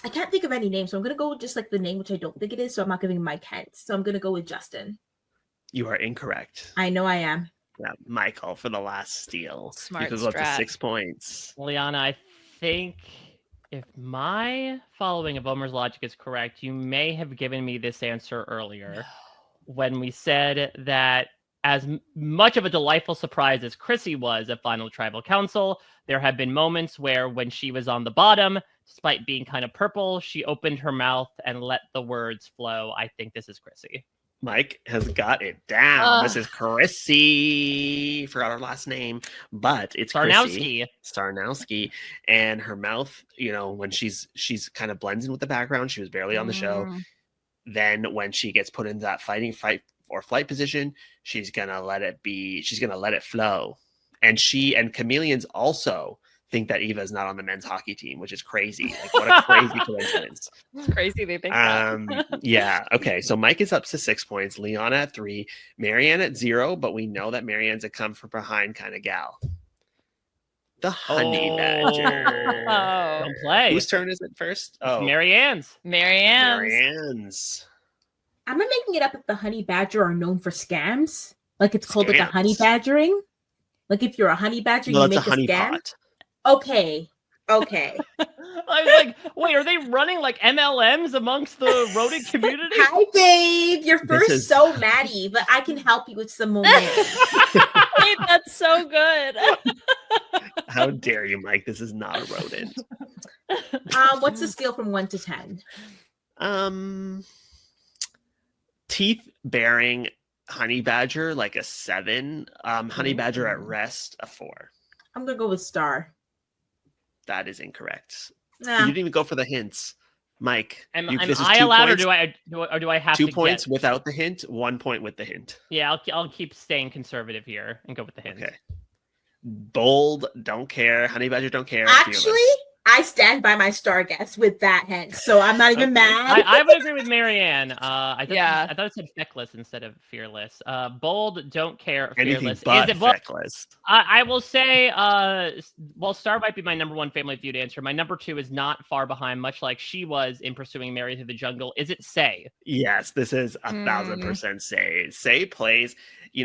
I can't think of any names. So I'm going to go with just like the name, which I don't think it is. So I'm not giving Mike hints. So I'm going to go with Justin. You are incorrect. I know I am. Yeah, Michael for the last steal. Smart You could go up to strat. 6 points. Liana, I think if my following of Omar's logic is correct, you may have given me this answer earlier when we said that as much of a delightful surprise as Chrissy was at Final Tribal Council, there have been moments where when she was on the bottom, despite being kind of purple, she opened her mouth and let the words flow. I think this is Chrissy. Mike has got it down. This is Chrissy. Forgot her last name, but it's Chrissy. Sarnowski. And her mouth, when she's kind of blends in with the background, she was barely on the show. Then when she gets put into that fight or flight position, she's gonna let it flow. And she and chameleons also think that Eva is not on the men's hockey team, which is crazy. Like, what a crazy coincidence. It's crazy they think that. Yeah. Okay. So Mike is up to 6 points. Liana at 3. Marianne at 0, but we know that Marianne's a come from behind kind of gal. The honey badger. Oh. Don't play. Whose turn is it first? Oh, Marianne's. Marianne's. Am I making it up if the honey badger are known for scams? Like it's called like a honey Scams. badgering? Like if you're a honey badger, No, you that's make a a honey scam? pot. Okay. I was like, wait, are they running like MLMs amongst the rodent community? Hi, babe. You're This first is- so Maddie, but I can help you with some more names. Wait, that's so good. How dare you, Mike? This is not a rodent. What's the scale from 1 to 10? Teeth bearing honey badger, like a 7. Honey badger at rest, a 4. I'm gonna go with star. That is incorrect. Nah. You didn't even go for the hints, Mike. Am this is I 2 allowed, points, or do I have 2 to points get? without the hint, 1 point with the hint. Yeah, I'll keep staying conservative here and go with the hint. Okay. Bold, don't care. Honey badger, don't care. Actually, I stand by my star guess with that hint, so I'm not even mad. I would agree with Marianne. I thought it said feckless instead of fearless. Bold, don't care, Anything fearless. but Is it, well, feckless. I will say, well, Star might be my number one Family Feud answer. My number two is not far behind, much like she was in pursuing Mary through the jungle. Is it Say? Yes, this is 1,000% Say. Say plays,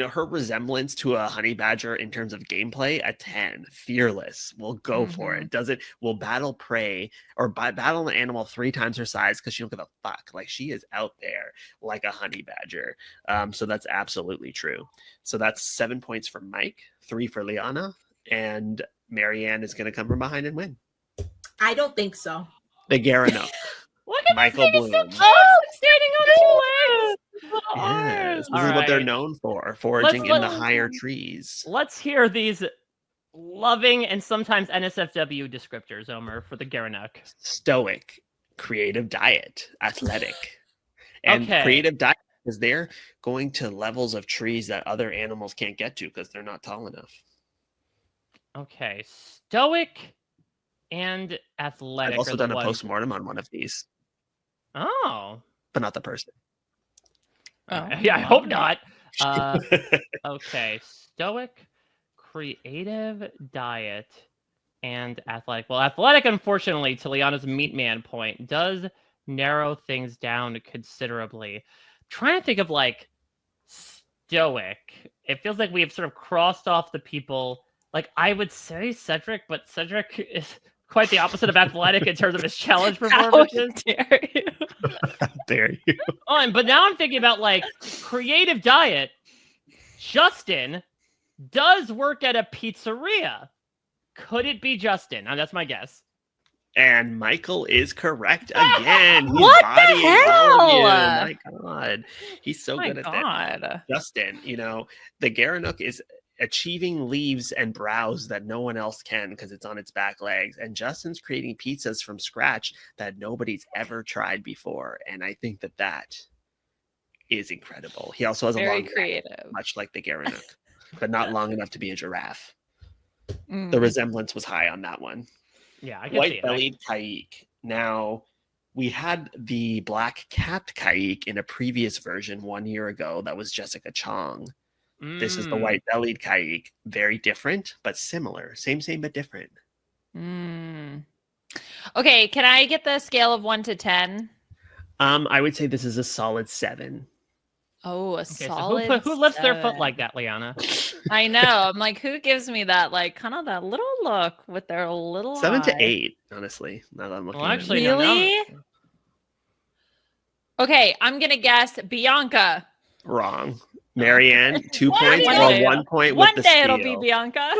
her resemblance to a honey badger in terms of gameplay, a 10. Fearless. Will go for it. Will battle prey or battle an animal 3 times her size because she don't give a fuck. Like, she is out there like a honey badger. So that's absolutely true. So that's 7 points for Mike, 3 for Liana, and Marianne is going to come from behind and win. I don't think so. The Garanok. Look at Michael this Bloom. thing, it's standing on 2 legs. Yes, this All is what they're right. known for, foraging in the let's- higher trees. Let's hear these loving and sometimes NSFW descriptors, Omer, for the Garanuk. Stoic, creative diet, athletic. And Okay. creative diet is they're going to levels of trees that other animals can't get to because they're not tall enough. Okay, stoic and athletic. I've also are the done a ones- post-mortem on one of these, Oh. but not the person. Yeah, I hope not. Okay, stoic, creative diet, and athletic. Well, athletic, unfortunately, to Liana's meat man point, does narrow things down considerably. Trying to think of like stoic. It feels like we have sort of crossed off the people. Like, I would say Cedric, but Cedric is quite the opposite of athletic in terms of his challenge performances. Dare you? How dare you? But now I'm thinking about like creative diet. Justin does work at a pizzeria. Could it be Justin? That's my guess. And Michael is correct again. He's What the bodying all of you. hell? My God. He's so My good at that. God. Justin, the Garanuk is achieving leaves and browse that no one else can because it's on its back legs. And Justin's creating pizzas from scratch that nobody's ever tried before. And I think that is incredible. He also has a Very long neck, creative. much like the Garanuk, but not long enough to be a giraffe. Mm. The resemblance was high on that one. Yeah, I can see it. White-bellied Kaik. Now, we had the black-capped Kaik in a previous version 1 year ago. That was Jessica Chong. This is the white-bellied Kaik. Very different, but similar. Same, but different. Mm. Okay, can I get the scale of 1 to 10? I would say this is a solid 7. Oh, a Okay, solid. so who lifts their foot 7. like that, Liana? I know. I'm like, who gives me that, like, kind of that little look with their little 7 to eye? 8, honestly. Now that I'm looking Well, at it. actually, no, Really? Okay, I'm gonna guess Bianca. Wrong. Marianne, 2 One points day. or 1 point with One the day steal. it'll be Bianca.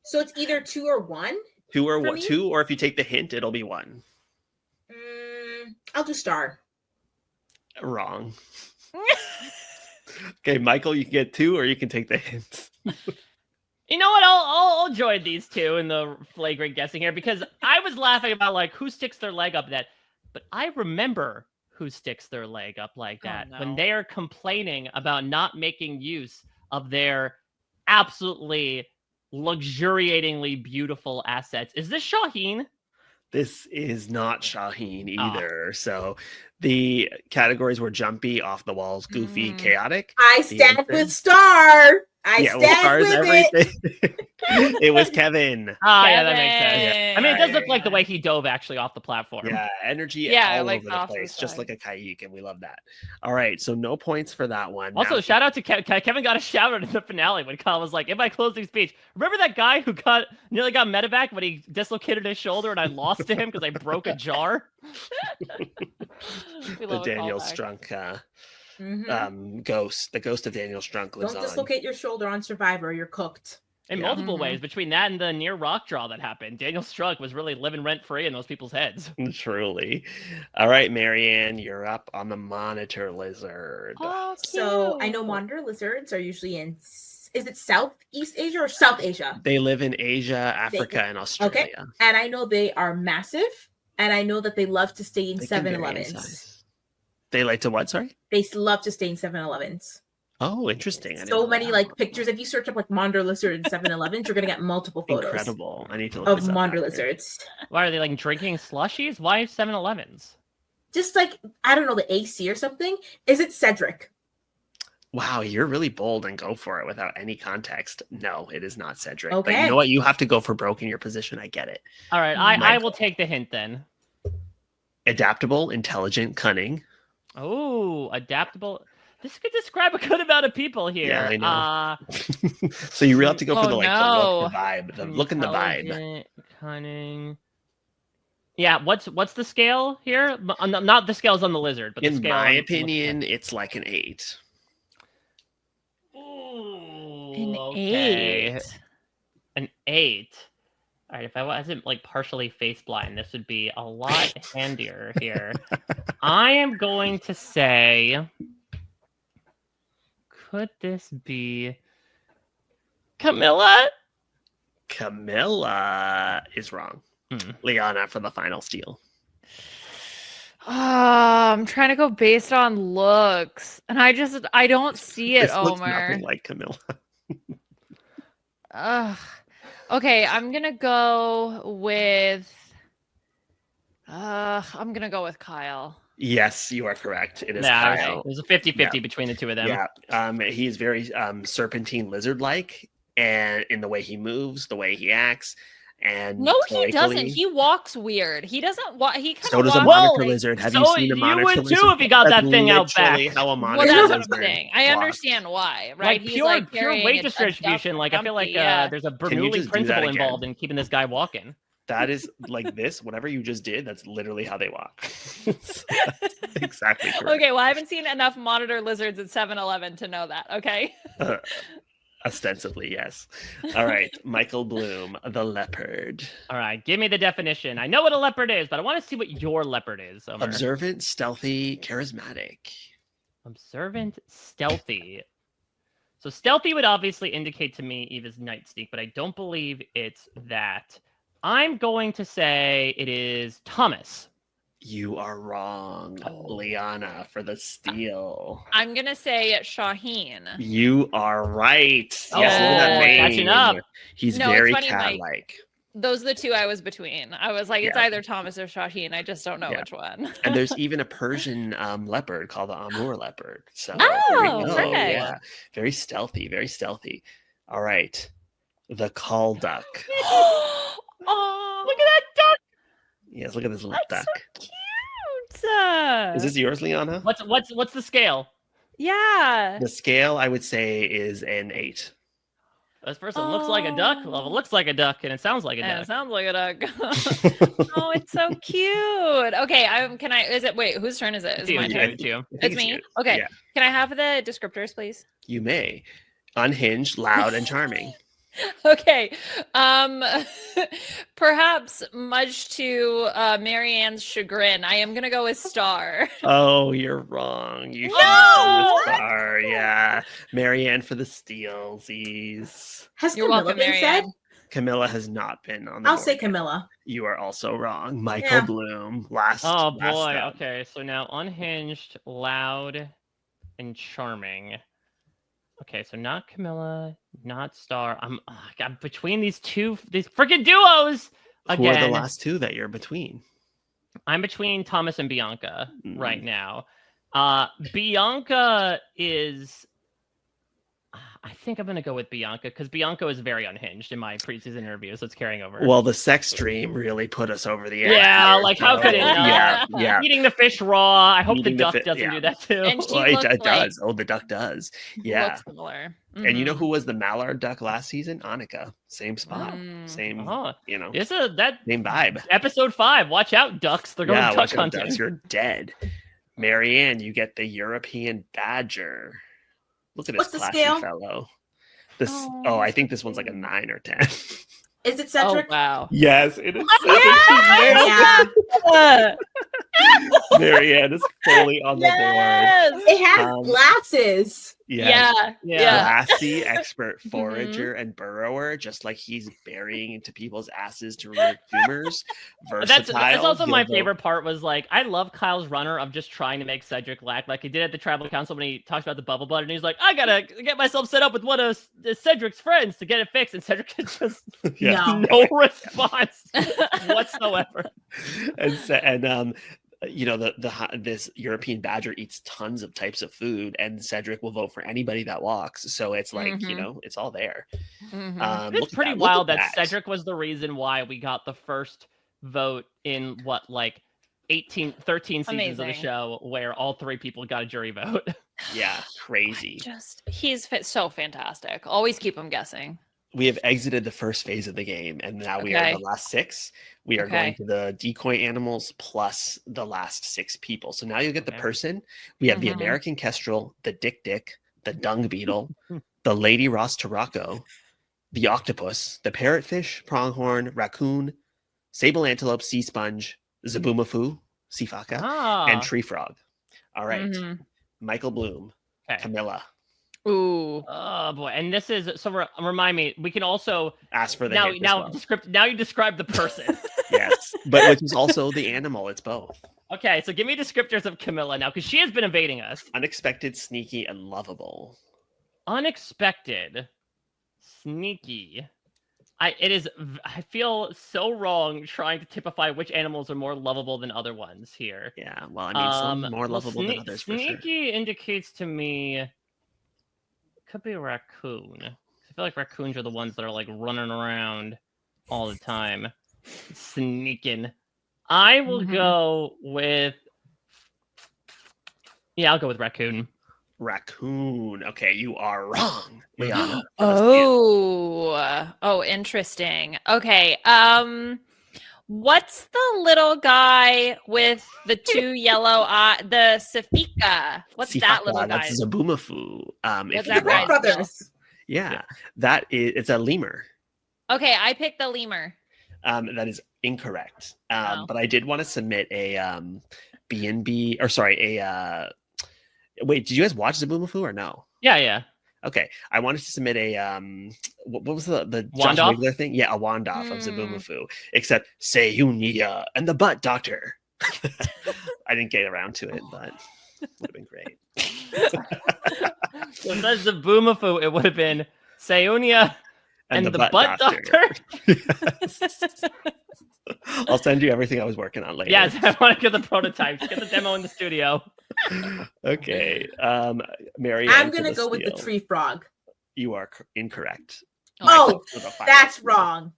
So it's either 2 or 1. Two or for what? me? 2, or if you take the hint, it'll be 1. I'll do star. Wrong. Okay, Michael, you can get 2 or you can take the hint. You know what? I'll join these two in the flagrant guessing here because I was laughing about like who sticks their leg up that, but I remember who sticks their leg up like that when no. they are complaining about not making use of their absolutely luxuriatingly beautiful assets. Is this Shaheen? This is not Shaheen either. So the categories were jumpy, off the walls, goofy, chaotic. I The stand answer- with star. I stand stars, with it. everything. It was Kevin. Yeah, that makes sense. Kevin. I mean, it does look like the way he dove actually off the platform. Yeah, energy Yeah, all like over the off the place, just side. like a Kaik, and we love that. All right, so no points for that one. Also, Now- shout out to Kevin. Got a shout out in the finale when Kyle was like, in my closing speech, remember that guy who nearly got medevac when he dislocated his shoulder and I lost to him because I broke a jar? We the love a Daniel callback. Strunk Mhm. ghost. The ghost of Daniel Strunk lives Don't on. dislocate your shoulder on Survivor. You're cooked. In Yeah. multiple Mhm. ways, between that and the near rock draw that happened, Daniel Strunk was really living rent free in those people's heads. Truly. All right, Marianne, you're up on the monitor lizard. Oh, So I know cute. monitor lizards are usually in. Is it Southeast Asia or South Asia? They live in Asia, Africa, and Australia. And I know they are massive, and I know that they love to stay in They can vary in 7-Elevens. size. They like to what? Sorry. They love to stay in 7-Elevens. Oh, interesting. I didn't So know many that. like pictures. If you search up like Monder lizard in 7-Elevens, you're gonna get multiple photos Incredible. I need to look of this up Monder after. lizards. Why are they like drinking slushies? Why 7-Elevens? Just like I don't know, the AC or something. Is it Cedric? Wow, you're really bold and go for it without any context. No, it is not Cedric. But you Okay. know what? You have to go for broke in your position. I get it. All right, I Michael. will take the hint then. Adaptable, intelligent, cunning. Oh, adaptable. This could describe a good amount of people here. Yeah, I know. So you really have to go for Oh, the like the look, the vibe, the look and the vibe. Intelligent, cunning. Yeah, what's the scale here? Not the scales on the lizard, but the In scale my on the- opinion, it's like an 8. Ooh, An okay. 8. An 8. All right, if I wasn't like partially face blind, this would be a lot handier here. I am going to say, could this be Camilla? Camilla is wrong. Liana for the final steal. I'm trying to go based on looks, and I don't see it, This looks Omar. nothing like Camilla. Okay, I'm gonna go with Kyle. Yes, you are correct. It is Yeah, Kyle. it was a 50-50 between the two of them. Yeah, he's very serpentine lizard-like, and in the way he moves, the way he acts, and No, he doesn't. playfully- He walks weird. He doesn't walk. He kind So of does a walks. monitor Well, lizard. Have you so seen a you monitor would lizard? too if you got That's that thing out literally back. how a monitor Well, that's what I'm lizard saying. I walks. understand why, right? Like He's pure like pure carrying weight a distribution. duck Like I feel like dumpy, yeah. there's a you Bernoulli just do that principle again? involved in keeping this guy walking. That is like this. Whatever you just did, that's literally how they walk. That's exactly correct. Okay, well, I haven't seen enough monitor lizards at 7-Eleven to know that. Okay. Ostensibly, yes. All right, Michael Bloom, the leopard. All right, give me the definition. I know what a leopard is, but I want to see what your leopard is. Omar. Observant, stealthy, charismatic. Observant, stealthy. So stealthy would obviously indicate to me Eva's night sneak, but I don't believe it's that. I'm going to say it is Thomas. You are wrong, Liana, for the steal. I'm gonna say Shaheen. You are right. Yes, Oh, look at that catching mane. up. He's No, it's very funny, Mike. cat-like. Those are the two I was between. I was like, it's Yeah. either Thomas or Shaheen. I just don't know Yeah. which one. And there's even a Persian leopard called the Amur leopard. So Oh, there we go. perfect. Yeah, very stealthy, very stealthy. All right, the call duck. Oh, Look at that duck. Yes, look at this little That's duck. cute. Is this yours, Liana? What's the scale? Yeah. The scale, I would say, is an 8. This person looks like a duck. Well, it looks like a duck, and it sounds like a And duck. it sounds like a duck. Oh, it's so cute. Okay, wait, whose turn is it? Is it my It's turn? you. I think It's me? you. Okay. Yeah. Can I have the descriptors, please? You may. Unhinged, loud, and charming. Okay. Perhaps much to Marianne's chagrin, I am gonna go with Star. Oh, you're wrong. You should No! go with Star. Yeah. Marianne for the stealsies. Has You're Camilla welcome, been said? Marianne. Camilla has not been on the I'll board say yet. Camilla. You are also wrong. Michael Yeah. Bloom, last. Oh last boy. up. Okay, so now unhinged, loud, and charming. Okay, so not Camilla, not Star. I'm between these freaking duos Who again. are the last two that you're between? I'm between Thomas and Bianca right Mm. now. Bianca is. I think I'm gonna go with Bianca because Bianca is very unhinged in my preseason interview, so it's carrying over. Well, the sex stream really put us over the edge. Yeah, here, like, how could it so- not? Yeah. Eating the fish raw. I hope Eating the the duck doesn't yeah. do that too. And she Well, it looks like- does. Oh, the duck does. Yeah. Looks similar. And you know Mhm. who was the mallard duck last season? Annika. Same spot. Mm. Same, Oh, you know, this is that same vibe. episode 5. Watch out, ducks. They're going Yeah, duck watch out, hunting. ducks, you're dead. Marianne, you get the European badger. Look at this What's the classy scale? fellow. This Oh, I think this one's like a 9 or 10. Is it Oh Cedric? wow. Yes, it is. Yeah. Marianne is fully on the board. Yes. It has Um, glasses. Yes. Yeah. Classy, expert forager and burrower, just like he's burying into people's asses to remove tumors. Versatile. That's also my he'll vote- favorite part was like, I love Kyle's runner of just trying to make Cedric laugh like he did at the tribal council when he talks about the bubble butt and he's like, I gotta get myself set up with one of Cedric's friends to get it fixed. And Cedric is just Yeah. no response whatsoever. And you know, this European badger eats tons of types of food, and Cedric will vote for anybody that walks. So it's like, you know, it's all there. Mhm. It's Look at pretty Look wild at that Cedric was the reason why we got the first vote in what, like 13 seasons of the Amazing. show where all 3 people got a jury vote. Yeah, crazy. He's so fantastic. Always keep him guessing. We have exited the first phase of the game, and now we are in Okay. the last 6. We are going to the decoy animals plus the last 6 people. So now you'll get the Okay. person. We have the Mhm. American kestrel, the dick, the dung beetle, the lady Ross Tarocco, the octopus, the parrotfish, pronghorn, raccoon, sable antelope, sea sponge, zaboomafoo, sifaka, and tree frog. All right. Mhm. Michael Bloom, Okay. Camilla. Ooh. Oh boy, and this is so. Remind me, we can also Ask for the now hint as well. now you describe the person. Yes, but which is also the animal. It's both. Okay, so give me descriptors of Camilla now, because she has been evading us. Unexpected, sneaky, and lovable. Unexpected, sneaky. I feel so wrong trying to typify which animals are more lovable than other ones here. Yeah, well, I mean, some more well, lovable than others for sure. Sneaky indicates to me could be a raccoon. I feel like raccoons are the ones that are like running around all the time, sneaking. I will go with. Yeah, I'll go with raccoon. Raccoon. Okay, you are wrong, Liana. Oh, interesting. Okay. What's the little guy with the 2 yellow the Sifika? What's that little guy? That's Zaboomafoo. What's If you that The Wright guy's watch- brothers. Yeah, that is. It's a lemur. Okay, I picked the lemur. That is incorrect. Oh. But I did want to submit a B&B, or sorry, a wait, did you guys watch Zaboomafoo or no? Yeah. Okay, I wanted to submit a what was the Josh Wand-off? Wiggler thing? Yeah, a wand off of Zaboomafoo, except Sayunia and the butt doctor. I didn't get around to it, but would have been great. So it says the Boomafoo, it would have been Sayunia and the butt doctor. Yes. I'll send you everything I was working on later. Yes, I want to get the prototypes. Get the demo in the studio. Okay. Mary. I'm gonna go with the tree frog. You are incorrect. Oh, With a final that's steal. wrong.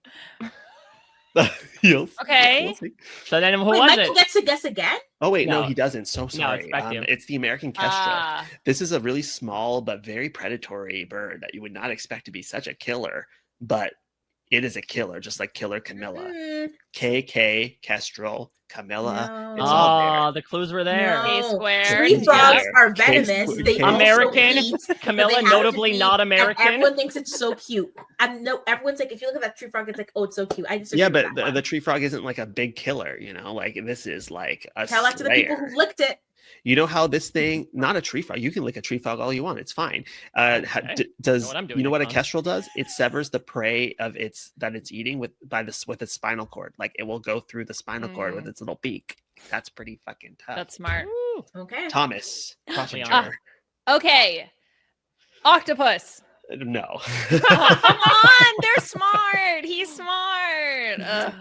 Okay. We'll see. So then who Wait, was Michael it? gets to guess again? Oh wait, no, No. he doesn't. So No, sorry. expect him. It's the American kestrel. Ah, This is a really small but very predatory bird that you would not expect to be such a killer, but it is a killer, just like Killer Camilla. Mm, KK Kestrel Camilla. no. It's all Oh, the clues were there. K No. squared. Tree Yeah. frogs are Case- venomous. They case- also American, eat, but Camilla, they have notably to not eat, and American. everyone thinks it's so cute. And no, everyone's like, if you look at that tree frog, it's like, oh, it's so cute. I just Yeah, but the tree frog isn't like a big killer, you know. Like this is like a tell that to the people slayer. who licked it. You know how this thing, not a tree frog, you can lick a tree frog all you want. It's fine. Okay. Does what I'm doing you know what a next month. kestrel does? It severs the prey of its eating with its spinal cord. Like it will go through the spinal cord with its little beak. That's pretty fucking tough. that's smart. Woo. Okay. Thomas. Ah. Okay. Octopus. No. Come on, they're smart. He's smart. Ugh.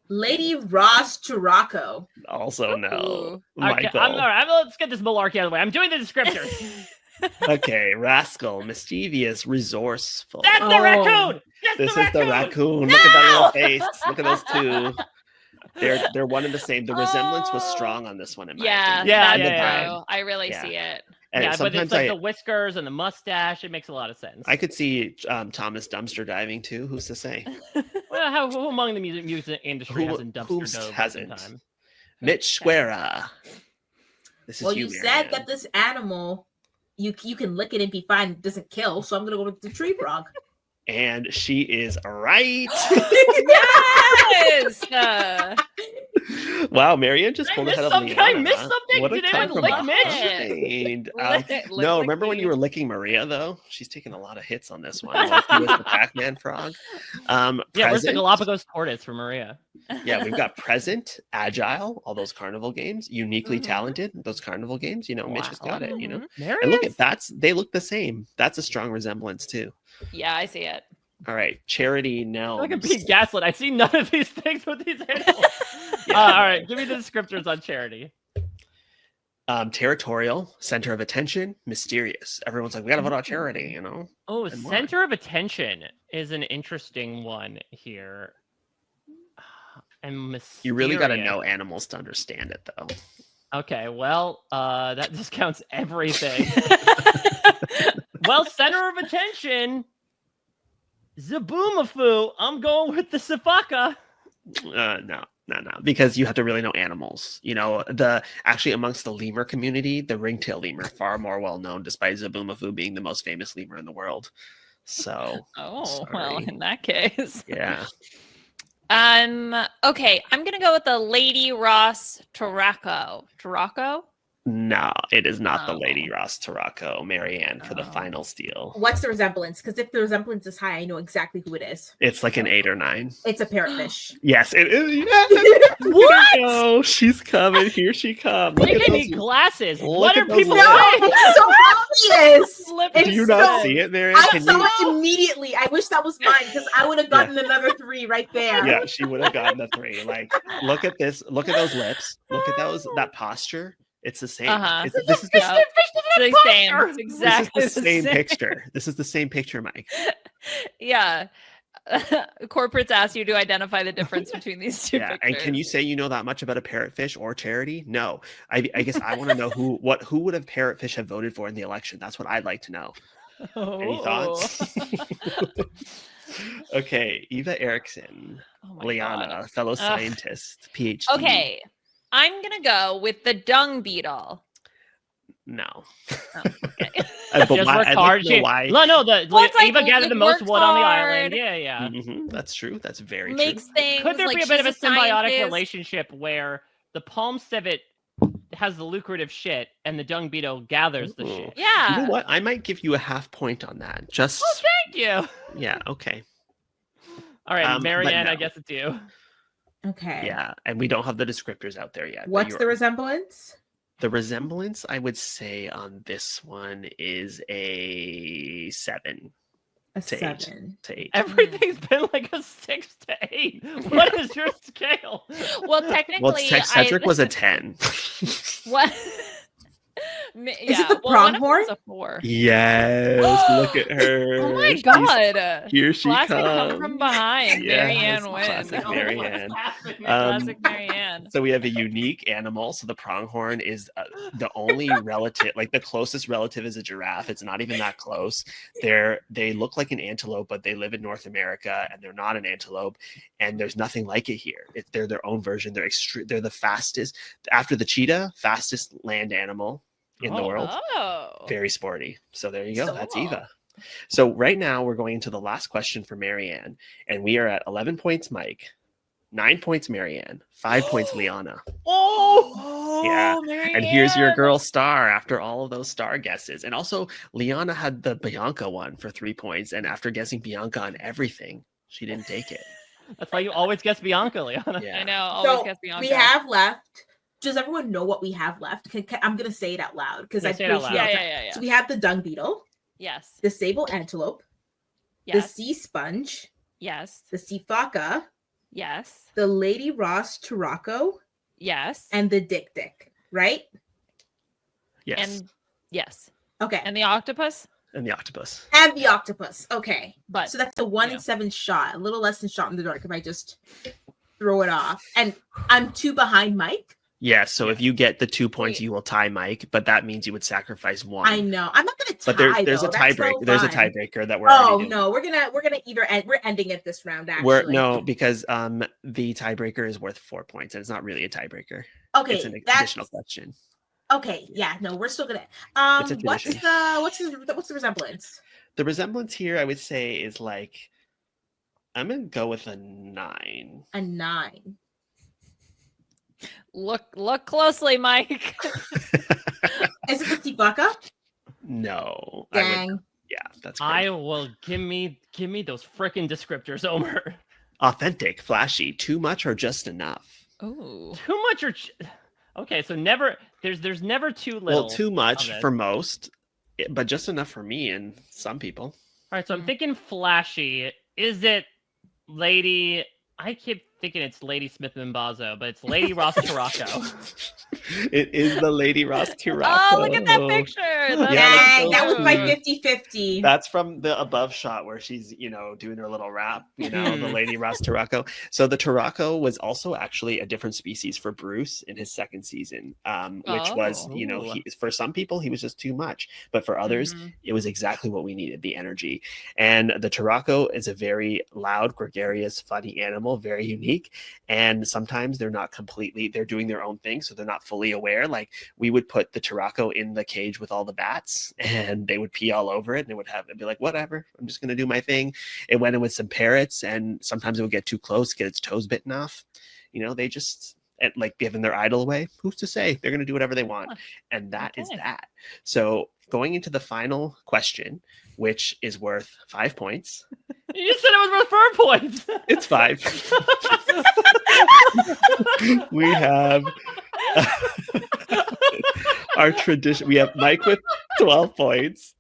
Lady Ross Churaco. Also no. Ooh. Okay, Michael. all right, let's get this malarkey out of the way. I'm doing the descriptors. Okay, rascal, mischievous, resourceful. That's the Oh. raccoon. That's This the is the raccoon. raccoon. Look at that little face. Look at those two. They're one and the same. The resemblance was Oh. strong on this one. In my Yeah, opinion. Yeah, that's yeah. true. I really Yeah. see it. And Yeah, but sometimes it's like the whiskers and the mustache. It makes a lot of sense. I could see Thomas dumpster diving too. Who's to say? Well, who among the music industry Who- hasn't dumpster who's dove hasn't? at some time? Mitch Squera. This is Well, you, you said Marianne. that this animal, you can lick it and be fine. It doesn't kill. So I'm gonna go with the tree frog. And she is right. Yes. Well, Wow, Marianne just Did I pulled miss ahead of something? Did I Liana. miss something? What a Did anyone time lick from Mitch? behind. Lick No, remember when me. you were licking Maria though? She's taking a lot of hits on this one. Like he was the Pac-Man frog. Yeah, where's the Present. Galapagos tortoise for Maria? Yeah, we've got present, agile, all those carnival games, uniquely Mhm. talented, those carnival games. Mitch has got it. Mhm. Marianne. And look at they look the same. That's a strong resemblance too. Yeah, I see it. All right, Charity Nelms. Like a being gaslit. I see none of these things with these animals. Yeah. All right, give me the descriptors on Charity. Territorial, center of attention, mysterious. Everyone's like, we gotta vote on Charity, Oh, And why? center of attention is an interesting one here. And mysterious. You really gotta know animals to understand it though. Okay, well, that discounts everything. Well, center of attention, Zaboomafoo. I'm going with the Safaka. No, because you have to really know animals. Actually amongst the lemur community, the ringtail lemur far more well known, despite Zaboomafoo being the most famous lemur in the world. So, Oh, well, sorry. in that case. Yeah. Okay, I'm gonna go with the Lady Ross Tarako. Tarako? No, it is not the Oh. Lady Ross Tarako, Marianne, for the Oh. final steal. What's the resemblance? Because if the resemblance is high, I know exactly who it is. It's like an 8 or 9. It's a parrotfish. Yes, it is. Yes. What? Oh, she's coming. Here she comes. Look They at can need those. glasses. Look What at are those people lips. No, saying? it's so obvious. Do you It's not so- see it, Marianne? I Can saw you? it immediately. I wish that was mine because I would have gotten another 3 right there. Yeah, she would have gotten the 3. Like, look at this. Look at those lips. Look at that posture. It's the same. Uh-huh. This is the, Yep. It's the same. It's this exactly is the same picture. This is the same picture, Mike. Yeah. Corporates ask you to identify the difference between these two Yeah, pictures. and can you say you know that much about a parrotfish or Charity? No. I guess I want to know who would have parrotfish have voted for in the election. That's what I'd like to know. Any thoughts? Okay, Eva Erickson, Oh my Liana, God. fellow scientist, PhD. Okay. I'm gonna go with the dung beetle. No. Oh, okay. But Just why, worked I'd like hard. to know why. No, Well, it's like, Eva gathered the most worked wood on the hard. island. Yeah. Mhm, that's true. That's very Makes true. things. Could there like be a bit of a she's symbiotic scientist. relationship where the palm civet has the lucrative shit and the dung beetle gathers the Ooh. shit? Yeah. You know what? I might give you a half point on that. Just Oh, thank you. yeah, okay. All right, But Marianne, I no. guess it's you. Okay. Yeah, and we don't have the descriptors out there yet. but What's you're- the resemblance? The resemblance, I would say, on this one is a 7 A to 7. 8. Everything's been like a 6 to 8. What is your scale? Well, technically, Well, Cedric was a 10. What? Is it the pronghorn? A 4. Yes, look at her. Oh my She's- God! Here she Classic comes. come from behind. Yes, Marianne wins. classic Marianne. Classic Marianne. So we have a unique animal. So the pronghorn is the only relative, like the closest relative is a giraffe. It's not even that close. They look like an antelope, but they live in North America and they're not an antelope. And there's nothing like it here. They're their own version. They're the fastest, after the cheetah, fastest land animal in the world. Oh. Very sporty. So there you go. That's Cool. Eva. So right now we're going into the last question for Marianne, and we are at 11 points, Mike, 9 points, Marianne, 5 points, Liana. Oh, Yeah. And here's your Marianne. girl star after all of those star guesses. And also, Liana had the Bianca one for 3 points, and after guessing Bianca on everything, she didn't take it. That's why you always guess Bianca, Liana. Yeah. I know. Always So gets Bianca. we have left. Does everyone know what we have left? I'm going to say it out loud because Yeah, I say it out briefly- loud. Yeah. So we have the dung beetle, Yes. the sable antelope, the Yes. sea sponge, Yes. the sea foca, Yes. the Lady Ross Turako, Yes. and the dick, right? Yes. And yes. Okay. And the octopus. And the octopus. And the octopus. Okay. But So that's a 1 yeah. in 7 shot, a little less than shot in the dark if I just throw it off. And I'm 2 behind Mike. Yeah. So if you get the 2 points, Wait. you will tie Mike, but that means you would sacrifice 1. I know. I'm not gonna tie. But there's though. a That's so tiebreaker. There's a fun. tiebreaker that we're Oh already doing. no, we're gonna either end. We're ending it this round. Actually, No, because the tiebreaker is worth 4 points, and it's not really a tiebreaker. Okay, It's an that's additional question. okay. Yeah, no, we're still gonna. It's a What's tradition. the resemblance? The resemblance here, I would say, is like I'm gonna go with a 9. A 9. Look closely, Mike. Is it the Tibaka? No. Dang. Yeah, that's crazy. I will give me those frickin' descriptors, Omer. Authentic, flashy, too much or just enough? Oh. Too much or okay, so never there's never too little. Well, too much of it. for most, but just enough for me and some people. All right, so I'm thinking flashy. Is it Lady? I keep thinking it's Lady Smith Mbazo, but it's Lady Ross Taraco. It is the Lady Ross Taraco. Oh, look at that picture. That's Yeah, Dang, that was my cute. 50-50. That's from the above shot where she's, doing her little rap, the Mhm. Lady Ross Taraco. So the Taraco was also actually a different species for Bruce in his second season, which was, Ooh. for some people, he was just too much. But for others, Mhm. it was exactly what we needed, the energy. And the Taraco is a very loud, gregarious, funny animal, very unique. And sometimes they're doing their own thing. So they're not fully aware. Like we would put the Taraco in the cage with all the bats and they would pee all over it and it'd be like, whatever, I'm just going to do my thing. It went in with some parrots and sometimes it would get too close, get its toes bitten off. They just like giving their idol away. Who's to say? They're going to do whatever they want. And that is Okay. that. So going into the final question, which is worth 5 points. You just said it was worth 4 points. It's 5. We have our tradition. We have Mike with 12 points,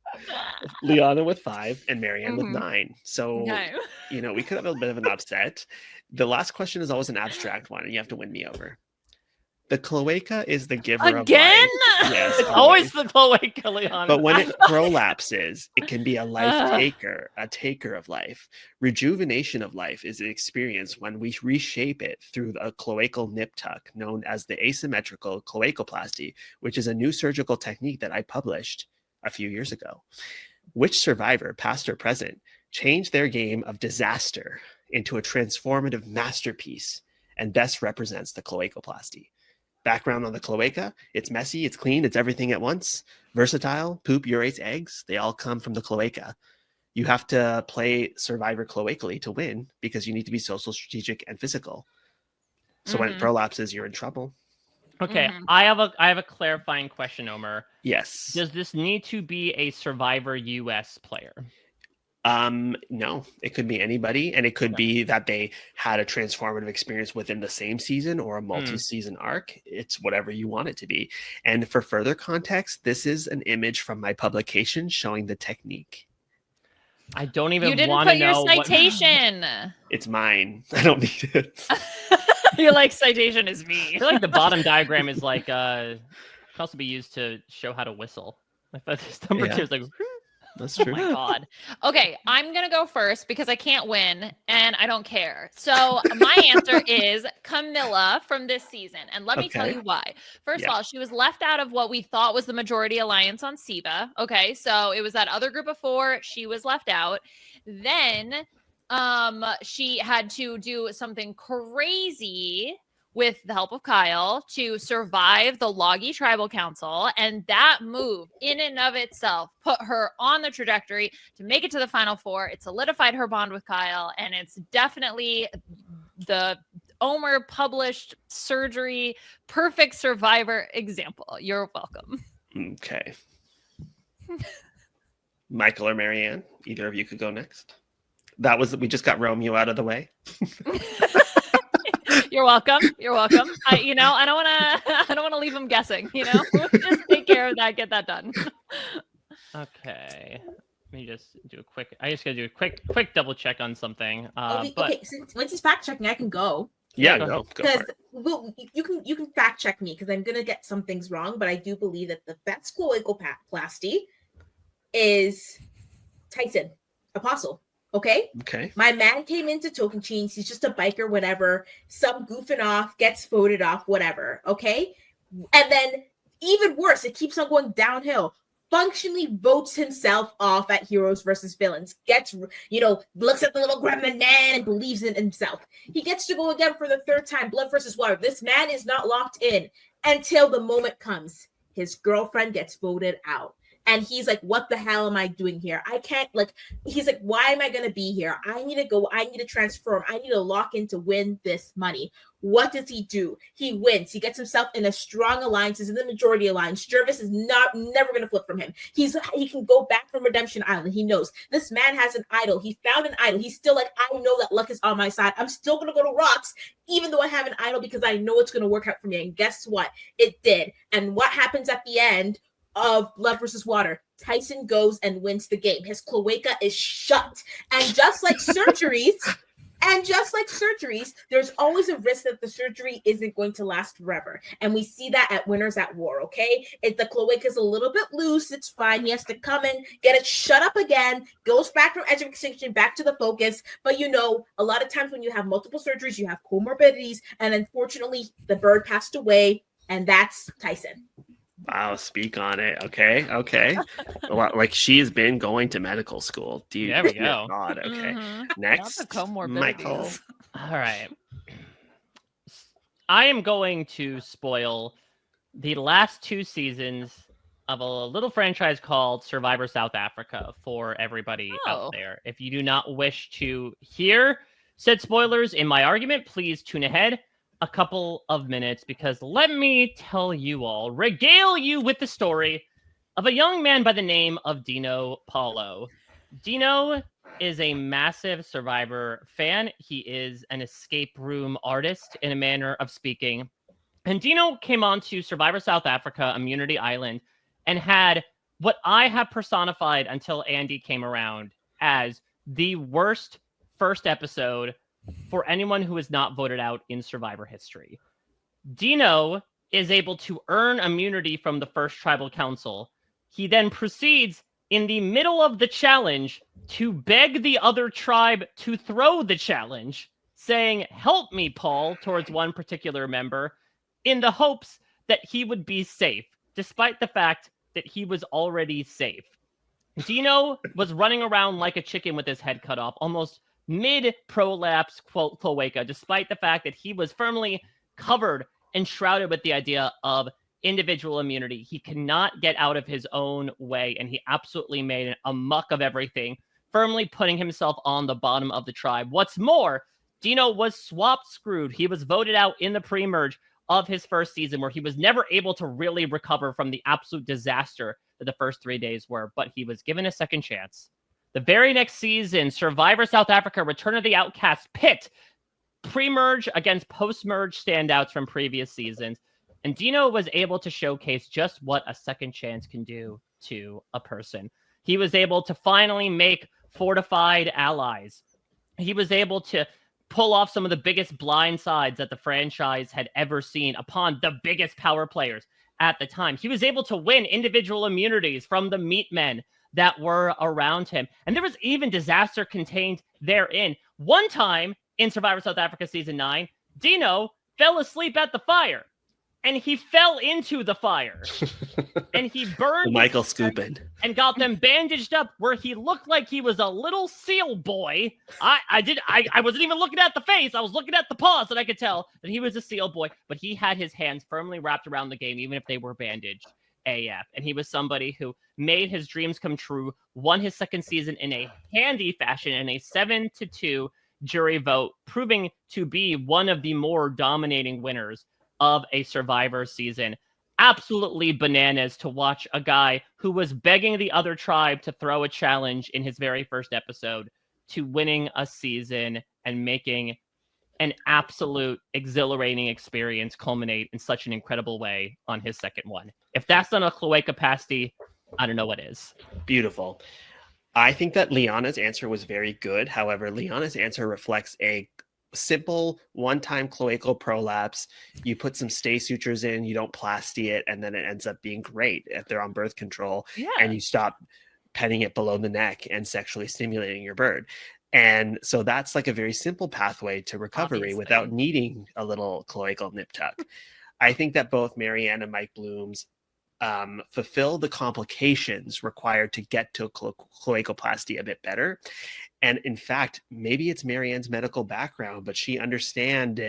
Liana with 5, and Marianne with Mhm. 9. So, Okay. we could have a bit of an upset. The last question is always an abstract one, and you have to win me over. The cloaca is the giver of Again? life. Yes, It's always the cloaca, Liana. But when it prolapses, it can be a life taker, a taker of life. Rejuvenation of life is an experience when we reshape it through a cloacal nip tuck known as the asymmetrical cloacoplasty, which is a new surgical technique that I published a few years ago. Which survivor, past or present, changed their game of disaster into a transformative masterpiece and best represents the cloacoplasty? Background on the cloaca: it's messy, it's clean, it's everything at once. Versatile, poop, urates, eggs, they all come from the cloaca. You have to play survivor cloacally to win because you need to be social, strategic, and physical. So when it prolapses, you're in trouble. Okay, Mhm. I have a clarifying question, Omer. Yes. Does this need to be a Survivor US player? No, it could be anybody, and it could be that they had a transformative experience within the same season or a multi-season arc. It's whatever you want it to be. And for further context, this is an image from my publication showing the technique. I don't You even didn't want to put your know what... citation. It's mine. I don't need it. You're like, citation is I me. feel like the bottom diagram is like can also be used to show how to whistle. Like this number Yeah. 2 is like That's Oh true. my God. Okay, I'm going to go first because I can't win and I don't care. So my answer is Camilla from this season. And let me tell Okay. you why. First Yeah. of all, she was left out of what we thought was the majority alliance on Siva. Okay, so it was that other group of 4. She was left out. Then she had to do something crazy with the help of Kyle to survive the Loggy Tribal Council. And that move in and of itself put her on the trajectory to make it to the Final 4. It solidified her bond with Kyle. And it's definitely the Omer published surgery, perfect survivor example. You're welcome. Okay. Michael or Marianne, either of you could go next. We just got Romeo out of the way. You're welcome. You're welcome. I don't want to leave them guessing, just take care of that, get that done. okay. Let me just do a quick. I just gotta do a quick double check on something. But Okay, once he's fact checking, I can go. Yeah, go go for Because it. you can fact check me because I'm gonna get some things wrong, but I do believe that the best cloacoplasty is Tyson Apostle. Okay, Okay. my man came into Token Chains. He's just a biker, whatever. Some goofing off, gets voted off, whatever. Okay, and then even worse, it keeps on going downhill. Functionally votes himself off at Heroes versus Villains. Looks at the little gremlin man and believes in himself. He gets to go again for the 3rd time. Blood versus Water. This man is not locked in until the moment comes. His girlfriend gets voted out. And he's like, what the hell am I doing here? I can't, like, he's like, why am I going to be here? I need to go. I need to transform. I need to lock in to win this money. What does he do? He wins. He gets himself in a strong alliance. He's in the majority alliance. Jervis is never going to flip from him. He can go back from Redemption Island. He knows this man has an idol. He found an idol. He's still like, I know that luck is on my side. I'm still going to go to Rocks, even though I have an idol, because I know it's going to work out for me. And guess what? It did. And what happens at the end of Blood versus Water? Tyson goes and wins the game. His cloaca is shut. And just like surgeries, there's always a risk that the surgery isn't going to last forever. And we see that at Winners at War, okay? If the cloaca is a little bit loose, it's fine. He has to come in, get it shut up again, goes back from edge of extinction, back to the focus. But you know, a lot of times when you have multiple surgeries, you have comorbidities. And unfortunately, the bird passed away, and that's Tyson. Wow, speak on it. Okay. Like she's been going to medical school. Dude, there we go. God, okay. Mm-hmm. Next, Not the comorbidities. Michael. All right. I am going to spoil the last 2 seasons of a little franchise called Survivor South Africa for everybody out there. If you do not wish to hear said spoilers in my argument, please tune ahead a couple of minutes, because let me tell you all, regale you with the story of a young man by the name of Dino Paulo. Dino is a massive Survivor fan. He is an escape room artist, in a manner of speaking. And Dino came on to Survivor South Africa, Immunity Island, and had what I have personified until Andy came around as the worst first episode for anyone who is not voted out in Survivor history. Dino is able to earn immunity from the first tribal council. He then proceeds in the middle of the challenge to beg the other tribe to throw the challenge, saying, "Help me, Paul," towards one particular member, in the hopes that he would be safe, despite the fact that he was already safe. Dino was running around like a chicken with his head cut off, almost mid-prolapse cloaca, despite the fact that he was firmly covered and shrouded with the idea of individual immunity. He cannot get out of his own way, and he absolutely made a muck of everything, firmly putting himself on the bottom of the tribe. What's more, Dino was swap screwed. He was voted out in the pre-merge of his first season, where he was never able to really recover from the absolute disaster that the first 3 days were, but he was given a second chance. The very next season, Survivor South Africa, Return of the Outcast pit pre-merge against post-merge standouts from previous seasons. And Dino was able to showcase just what a second chance can do to a person. He was able to finally make fortified allies. He was able to pull off some of the biggest blindsides that the franchise had ever seen upon the biggest power players at the time. He was able to win individual immunities from the meat men that were around him. And there was even disaster contained therein. One time in Survivor South Africa Season 9, Dino fell asleep at the fire. And he fell into the fire. And he burned Michael scooping. And got them bandaged up where he looked like he was a little seal boy. I wasn't even looking at the face. I was looking at the paws, and I could tell that he was a seal boy. But he had his hands firmly wrapped around the game, even if they were bandaged AF. And he was somebody who made his dreams come true, won his second season in a handy fashion in a 7-2 jury vote, proving to be one of the more dominating winners of a Survivor season. Absolutely bananas to watch a guy who was begging the other tribe to throw a challenge in his very first episode to winning a season and making an absolute exhilarating experience culminate in such an incredible way on his second one. If that's not a cloaca pasty, I don't know what is. Beautiful. I think that Liana's answer was very good. However, Liana's answer reflects a simple one-time cloacal prolapse. You put some stay sutures in, you don't plasty it, and then it ends up being great if they're on birth control. Yeah. And you stop petting it below the neck and sexually stimulating your bird. And so that's like a very simple pathway to recovery. Obviously. Without needing a little cloacal nip tuck. I think that both Marianne and Mike Bloom's fulfill the complications required to get to cloacoplasty a bit better. And in fact, maybe it's Marianne's medical background, but she understood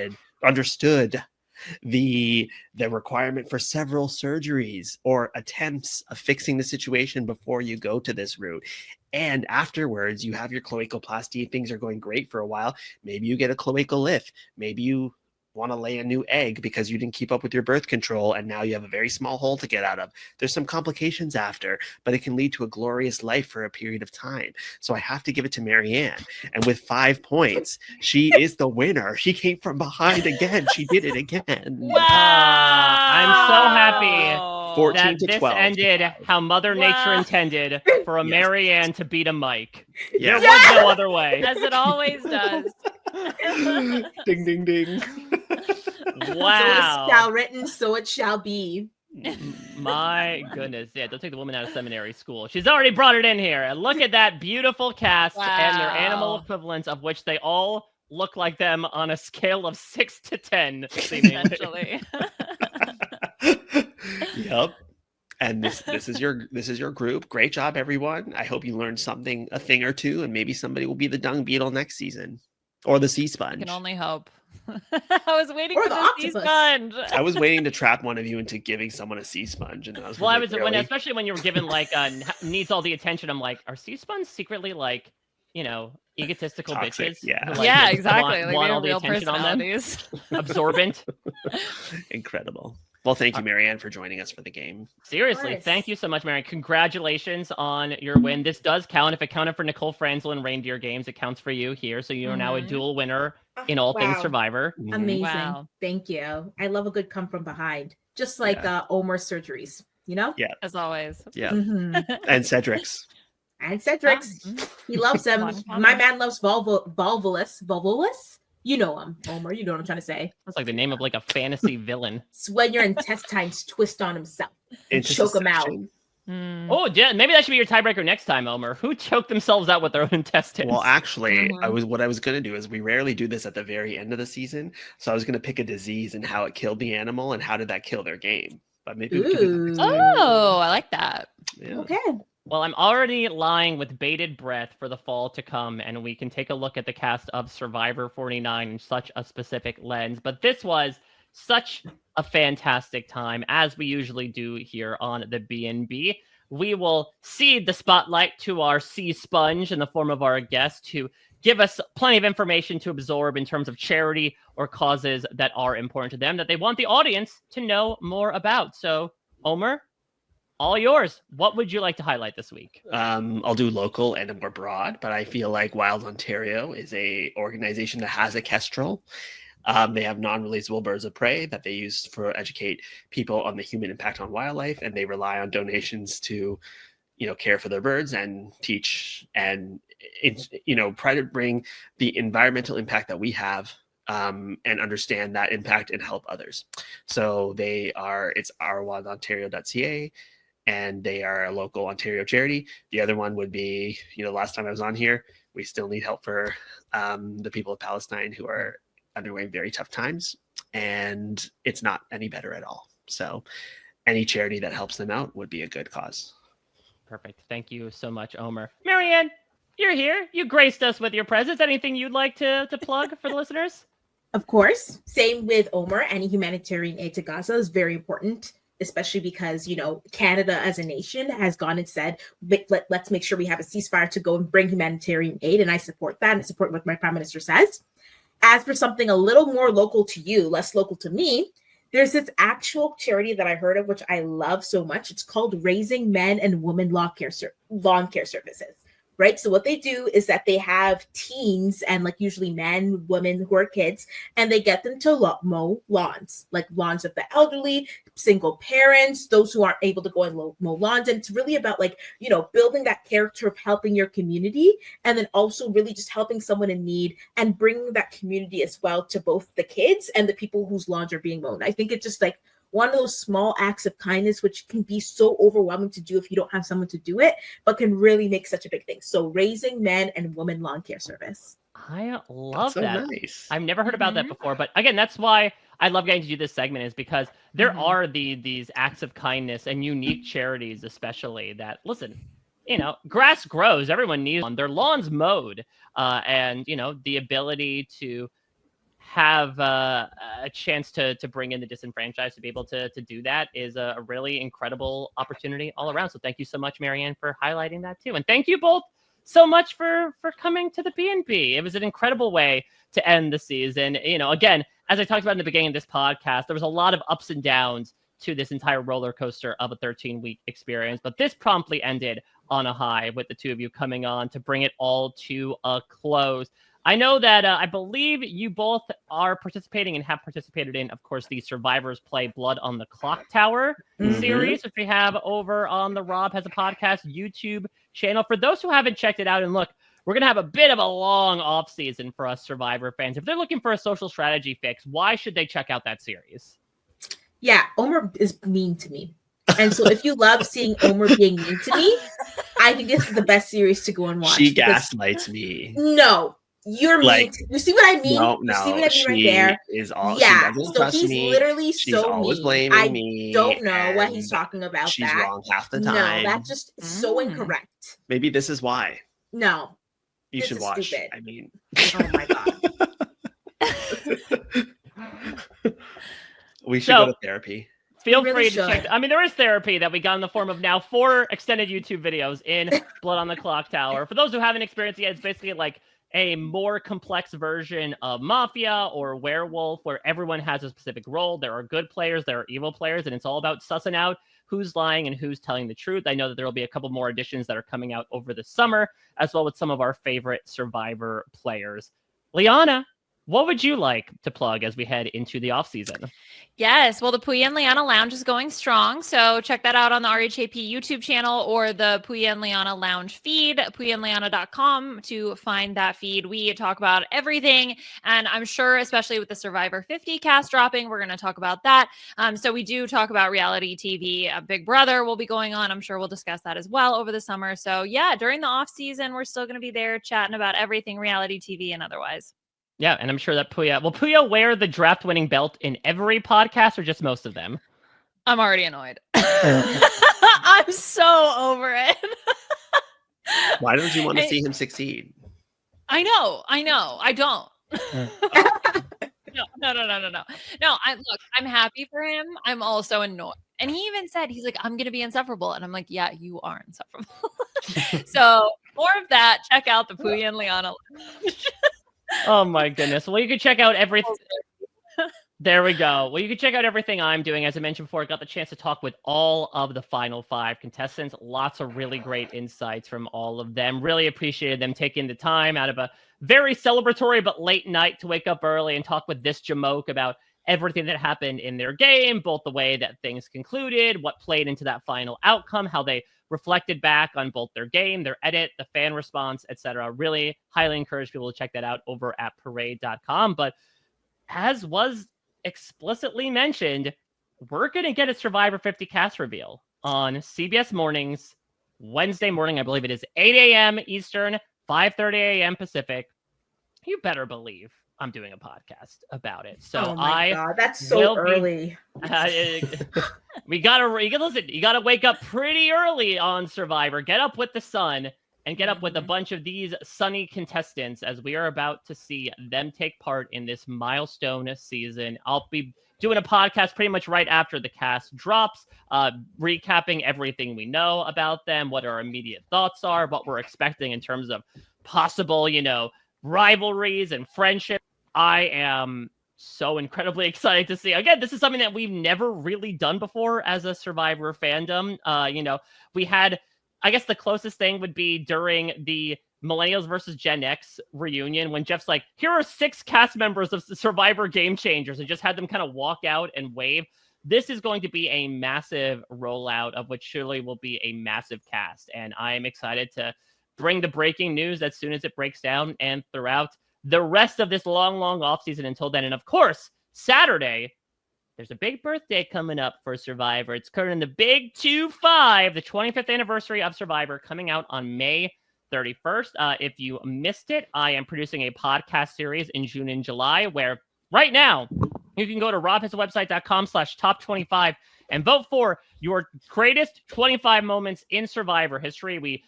the requirement for several surgeries or attempts of fixing the situation before you go to this route. And afterwards, you have your cloacoplasty. Things are going great for a while. Maybe you get a cloacal lift. Maybe you want to lay a new egg because you didn't keep up with your birth control and now you have a very small hole to get out of. There's some complications after, but it can lead to a glorious life for a period of time. So I have to give it to Marianne. And with 5 points, she is the winner. She came from behind again. She did it again. Wow. I'm so happy 14 that to this 12. ended how Mother Nature Wow. intended for a Yes. Marianne to beat a Mike. Yes. There was no other way. As it always does. Ding, ding, ding. Wow. So it shall written, so it shall be. My goodness. Yeah, don't take the woman out of seminary school. She's already brought it in here. And look at that beautiful cast and their animal Wow. equivalents, of which they all look like them on a scale of 6 to 10. seemingly. Essentially. Yep. And this is your group. Great job, everyone. I hope you learned a thing or two, and maybe somebody will be the dung beetle next season. Or the sea I sponge. can only hope. I was waiting Or for the the sea octopus. sponge. I was waiting to trap one of you into giving someone a sea sponge, and I was Well, I like, was when, really? especially when you were given like needs all the attention. I'm like, are sea sponges secretly like, egotistical Toxic, bitches? yeah. who, like, Yeah, just exactly. Like Want they all have the real attention on them. personalities. Absorbent. Incredible. Well, thank you, Marianne, for joining us for the game. Seriously, course. thank you so much, Marianne. Congratulations on your win. This does count. If it counted for Nicole Franzel and Reindeer Games, it counts for you here. So you are now a Mhm. dual winner in all things Wow. Survivor. Amazing. Wow. Thank you. I love a good come from behind. Just like Omar's surgeries, you know? Yeah. As always. Yeah. Mhm. And Cedric's. And Cedric's. He loves them. Come on. My man loves Volvulus. Volvulus? You know him, Omar. You know what I'm trying to say. That's like the name of like a fantasy villain. It's when your intestines twist on himself. Into Choke 'em out. secession. Mm. Oh, yeah, maybe that should be your tiebreaker next time, Omer. Who choked themselves out with their own intestines? Well, actually, Mhm. what I was going to do is we rarely do this at the very end of the season. So I was going to pick a disease and how it killed the animal and how did that kill their game. But maybe we can do that next time. Oh, I like that. Yeah. Okay. Well, I'm already lying with bated breath for the fall to come, and we can take a look at the cast of Survivor 49 in such a specific lens. But this was such a fantastic time, as we usually do here on the B&B. We will cede the spotlight to our sea sponge in the form of our guest to give us plenty of information to absorb in terms of charity or causes that are important to them, that they want the audience to know more about. So, Omer, all yours. What would you like to highlight this week? I'll do local and more broad, but I feel like Wild Ontario is a organization that has a kestrel. They have non-releasable birds of prey that they use for educate people on the human impact on wildlife, and they rely on donations to, care for their birds and teach and try to bring the environmental impact that we have and understand that impact and help others. So it's ourwildontario.ca. And they are a local Ontario charity. The other one would be, last time I was on here, we still need help for the people of Palestine who are undergoing very tough times, and it's not any better at all. So any charity that helps them out would be a good cause. Perfect. Thank you so much, Omer. Marianne, you're here. You graced us with your presence. Anything you'd like to plug for the listeners? Of course. Same with Omar. Any humanitarian aid to Gaza is very important, especially because, Canada as a nation has gone and said, let's make sure we have a ceasefire to go and bring humanitarian aid. And I support that and support what my prime minister says. As for something a little more local to you, less local to me, there's this actual charity that I heard of, which I love so much. It's called Raising Men and Women Lawn Care Services. Right. So what they do is that they have teens and like usually men, women who are kids, and they get them to mow lawns, like lawns of the elderly, single parents, those who aren't able to go and mow lawns. And it's really about building that character of helping your community, and then also really just helping someone in need and bringing that community as well to both the kids and the people whose lawns are being mown. I think it's just like one of those small acts of kindness, which can be so overwhelming to do if you don't have someone to do it, but can really make such a big thing. So Raising Men and Women Lawn Care Service. I love so that. Nice. I've never heard about that before, but again, that's why I love getting to do this segment, is because there are these acts of kindness and unique charities, especially that, listen, grass grows. Everyone needs their lawns mowed, and the ability to have a chance to bring in the disenfranchised to be able to do that is a really incredible opportunity all around. So thank you so much, Marianne, for highlighting that too. And thank you both so much for coming to the B&B. It was an incredible way to end the season. Again, as I talked about in the beginning of this podcast, there was a lot of ups and downs to this entire roller coaster of a 13-week experience, but this promptly ended on a high with the two of you coming on to bring it all to a close. I know that I believe you both are participating and have participated in, of course, the Survivors Play Blood on the Clock Tower series, which we have over on the Rob Has a Podcast YouTube channel. For those who haven't checked it out, and look, we're going to have a bit of a long off season for us Survivor fans. If they're looking for a social strategy fix, why should they check out that series? Yeah, Omar is mean to me. And so if you love seeing Omar being mean to me, I think this is the best series to go and watch. She gaslights me. No. You're mean. You see what I mean? No, you see what I mean right there? Is all, yeah. She doesn't so trust he's me. literally She's so always mean. blaming me. I don't know what he's talking about. She's wrong half the time. No, that's just so incorrect. Maybe this is why. No. You should watch. Stupid. I mean, oh my god. We should go to therapy. Feel free to check. I mean, there is therapy that we got in the form of now 4 extended YouTube videos in Blood on the Clock Tower. For those who haven't experienced it yet, it's basically like a more complex version of Mafia or Werewolf, where everyone has a specific role. There are good players, there are evil players, and it's all about sussing out who's lying and who's telling the truth. I know that there will be a couple more additions that are coming out over the summer, as well with some of our favorite Survivor players. Liana, what would you like to plug as we head into the off season? Yes, well, the Puya and Liana Lounge is going strong, so check that out on the RHAP YouTube channel or the Puya and Liana Lounge feed, puyaandliana.com to find that feed. We talk about everything, and I'm sure, especially with the Survivor 50 cast dropping, we're going to talk about that. So we do talk about reality TV. Big Brother will be going on. I'm sure we'll discuss that as well over the summer. So yeah, during the off season, we're still going to be there chatting about everything reality TV and otherwise. Yeah, and I'm sure that Puya... Will Puya wear the draft-winning belt in every podcast or just most of them? I'm already annoyed. I'm so over it. Why don't you want to see him succeed? I know. I don't. No. Look, I'm happy for him. I'm also annoyed. And he even said, he's like, I'm going to be insufferable. And I'm like, yeah, you are insufferable. So more of that. Check out the Puya and Liana. Oh my goodness. Well, you can check out everything. There we go. Well, you can check out everything I'm doing. As I mentioned before, I got the chance to talk with all of the final 5 contestants. Lots of really great insights from all of them. Really appreciated them taking the time out of a very celebratory but late night to wake up early and talk with this Jamoke about everything that happened in their game, both the way that things concluded, what played into that final outcome, how they reflected back on both their game, their edit, the fan response, etc. Really highly encourage people to check that out over at parade.com. But as was explicitly mentioned, we're going to get a Survivor 50 cast reveal on CBS Mornings, Wednesday morning. I believe it is 8 a.m. Eastern, 5:30 a.m. Pacific. You better believe I'm doing a podcast about it. So oh my God, that's so early. You gotta wake up pretty early on Survivor. Get up with the sun and get up with a bunch of these sunny contestants as we are about to see them take part in this milestone season. I'll be doing a podcast pretty much right after the cast drops, recapping everything we know about them, what our immediate thoughts are, what we're expecting in terms of possible, rivalries and friendship. I am so incredibly excited to see. Again, this is something that we've never really done before as a Survivor fandom. We had, I guess the closest thing would be during the Millennials versus Gen X reunion when Jeff's like, here are 6 cast members of Survivor Game Changers, and just had them kind of walk out and wave. This is going to be a massive rollout of what surely will be a massive cast. And I am excited to bring the breaking news as soon as it breaks down and throughout the rest of this long off season until then. And of course, Saturday, there's a big birthday coming up for Survivor. It's currently the Big 2-5, the 25th anniversary of Survivor, coming out on May 31st. If you missed it, I am producing a podcast series in June and July where right now you can go to robhasawebsite.com/top25 and vote for your greatest 25 moments in Survivor history. We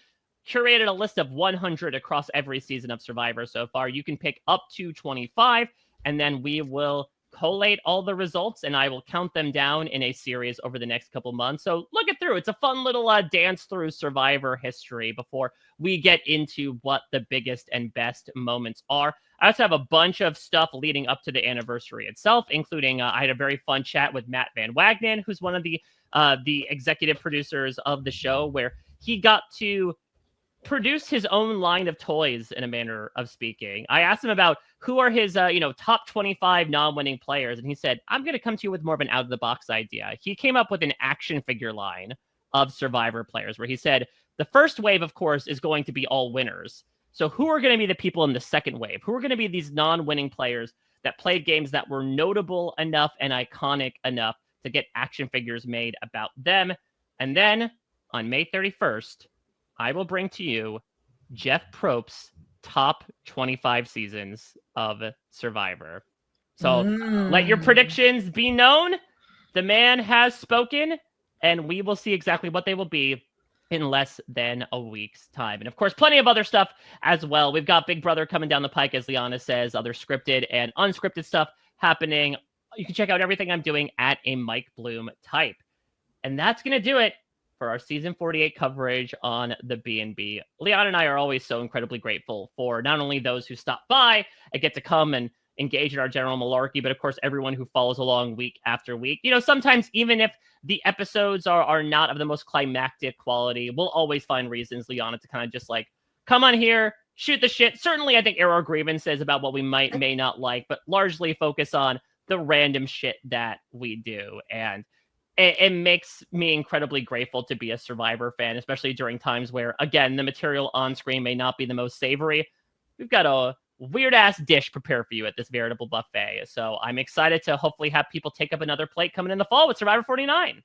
curated a list of 100 across every season of Survivor so far. You can pick up to 25, and then we will collate all the results, and I will count them down in a series over the next couple months. So look it through. It's a fun little dance through Survivor history before we get into what the biggest and best moments are. I also have a bunch of stuff leading up to the anniversary itself, including I had a very fun chat with Matt Van Wagenen, who's one of the executive producers of the show, where he got to produce his own line of toys, in a manner of speaking. I asked him about who are his top 25 non-winning players, and he said, I'm going to come to you with more of an out-of-the-box idea. He came up with an action figure line of Survivor players, where he said the first wave, of course, is going to be all winners. So who are going to be the people in the second wave? Who are going to be these non-winning players that played games that were notable enough and iconic enough to get action figures made about them? And then on May 31st, I will bring to you Jeff Probst's top 25 seasons of Survivor. So let your predictions be known. The man has spoken, and we will see exactly what they will be in less than a week's time. And of course, plenty of other stuff as well. We've got Big Brother coming down the pike, as Liana says, other scripted and unscripted stuff happening. You can check out everything I'm doing at a Mike Bloom type. And that's going to do it for our season 48 coverage on the B&B. Liana and I are always so incredibly grateful for not only those who stop by and get to come and engage in our general malarkey, but of course, everyone who follows along week after week. You know, sometimes even if the episodes are not of the most climactic quality, we'll always find reasons, Liana, to kind of just like, come on here, shoot the shit. Certainly, I think air our grievances about what we may not like, but largely focus on the random shit that we do. And it makes me incredibly grateful to be a Survivor fan, especially during times where, again, the material on screen may not be the most savory. We've got a weird-ass dish prepared for you at this veritable buffet. So I'm excited to hopefully have people take up another plate coming in the fall with Survivor 49.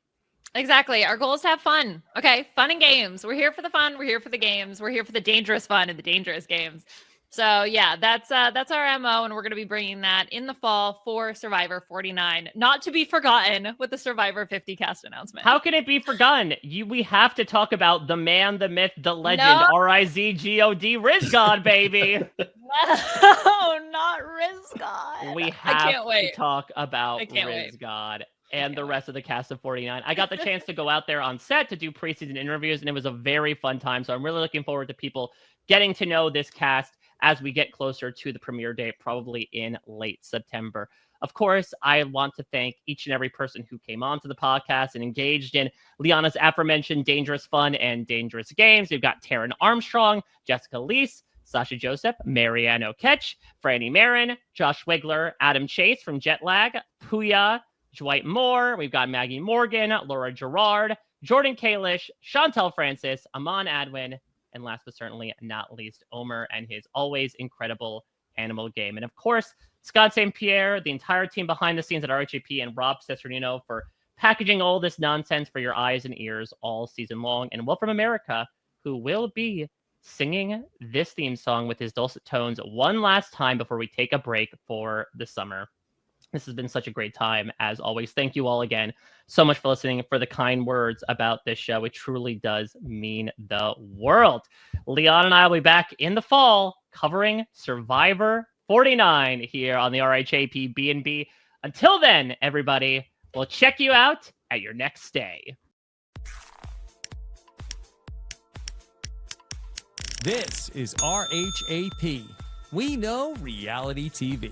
Exactly. Our goal is to have fun. Okay, fun and games. We're here for the fun. We're here for the games. We're here for the dangerous fun and the dangerous games. So yeah, that's our MO, and we're going to be bringing that in the fall for Survivor 49, not to be forgotten with the Survivor 50 cast announcement. How can it be forgotten? We have to talk about the man, the myth, the legend, RIZGOD, Rizgod, baby. No, not Rizgod. We have to talk about Rizgod and the rest of the cast of 49. I got the chance to go out there on set to do preseason interviews, and it was a very fun time. So I'm really looking forward to people getting to know this cast as we get closer to the premiere date, probably in late September. Of course, I want to thank each and every person who came onto the podcast and engaged in Liana's aforementioned dangerous fun and dangerous games. We've got Taryn Armstrong, Jessica Leese, Sasha Joseph, Marianne O'Ketch, Franny Marin, Josh Wigler, Adam Chase from Jetlag, Puya, Dwight Moore. We've got Maggie Morgan, Laura Gerard, Jordan Kalish, Chantel Francis, Aman Adwin, and last but certainly not least, Omer and his always incredible animal game. And of course, Scott St. Pierre, the entire team behind the scenes at RHAP, and Rob Cesternino for packaging all this nonsense for your eyes and ears all season long. And Will from America, who will be singing this theme song with his dulcet tones one last time before we take a break for the summer. This has been such a great time, as always. Thank you all again so much for listening, for the kind words about this show. It truly does mean the world. Liana and I will be back in the fall covering Survivor 49 here on the RHAP B&B. Until then, everybody, we'll check you out at your next stay. This is RHAP. We know reality TV.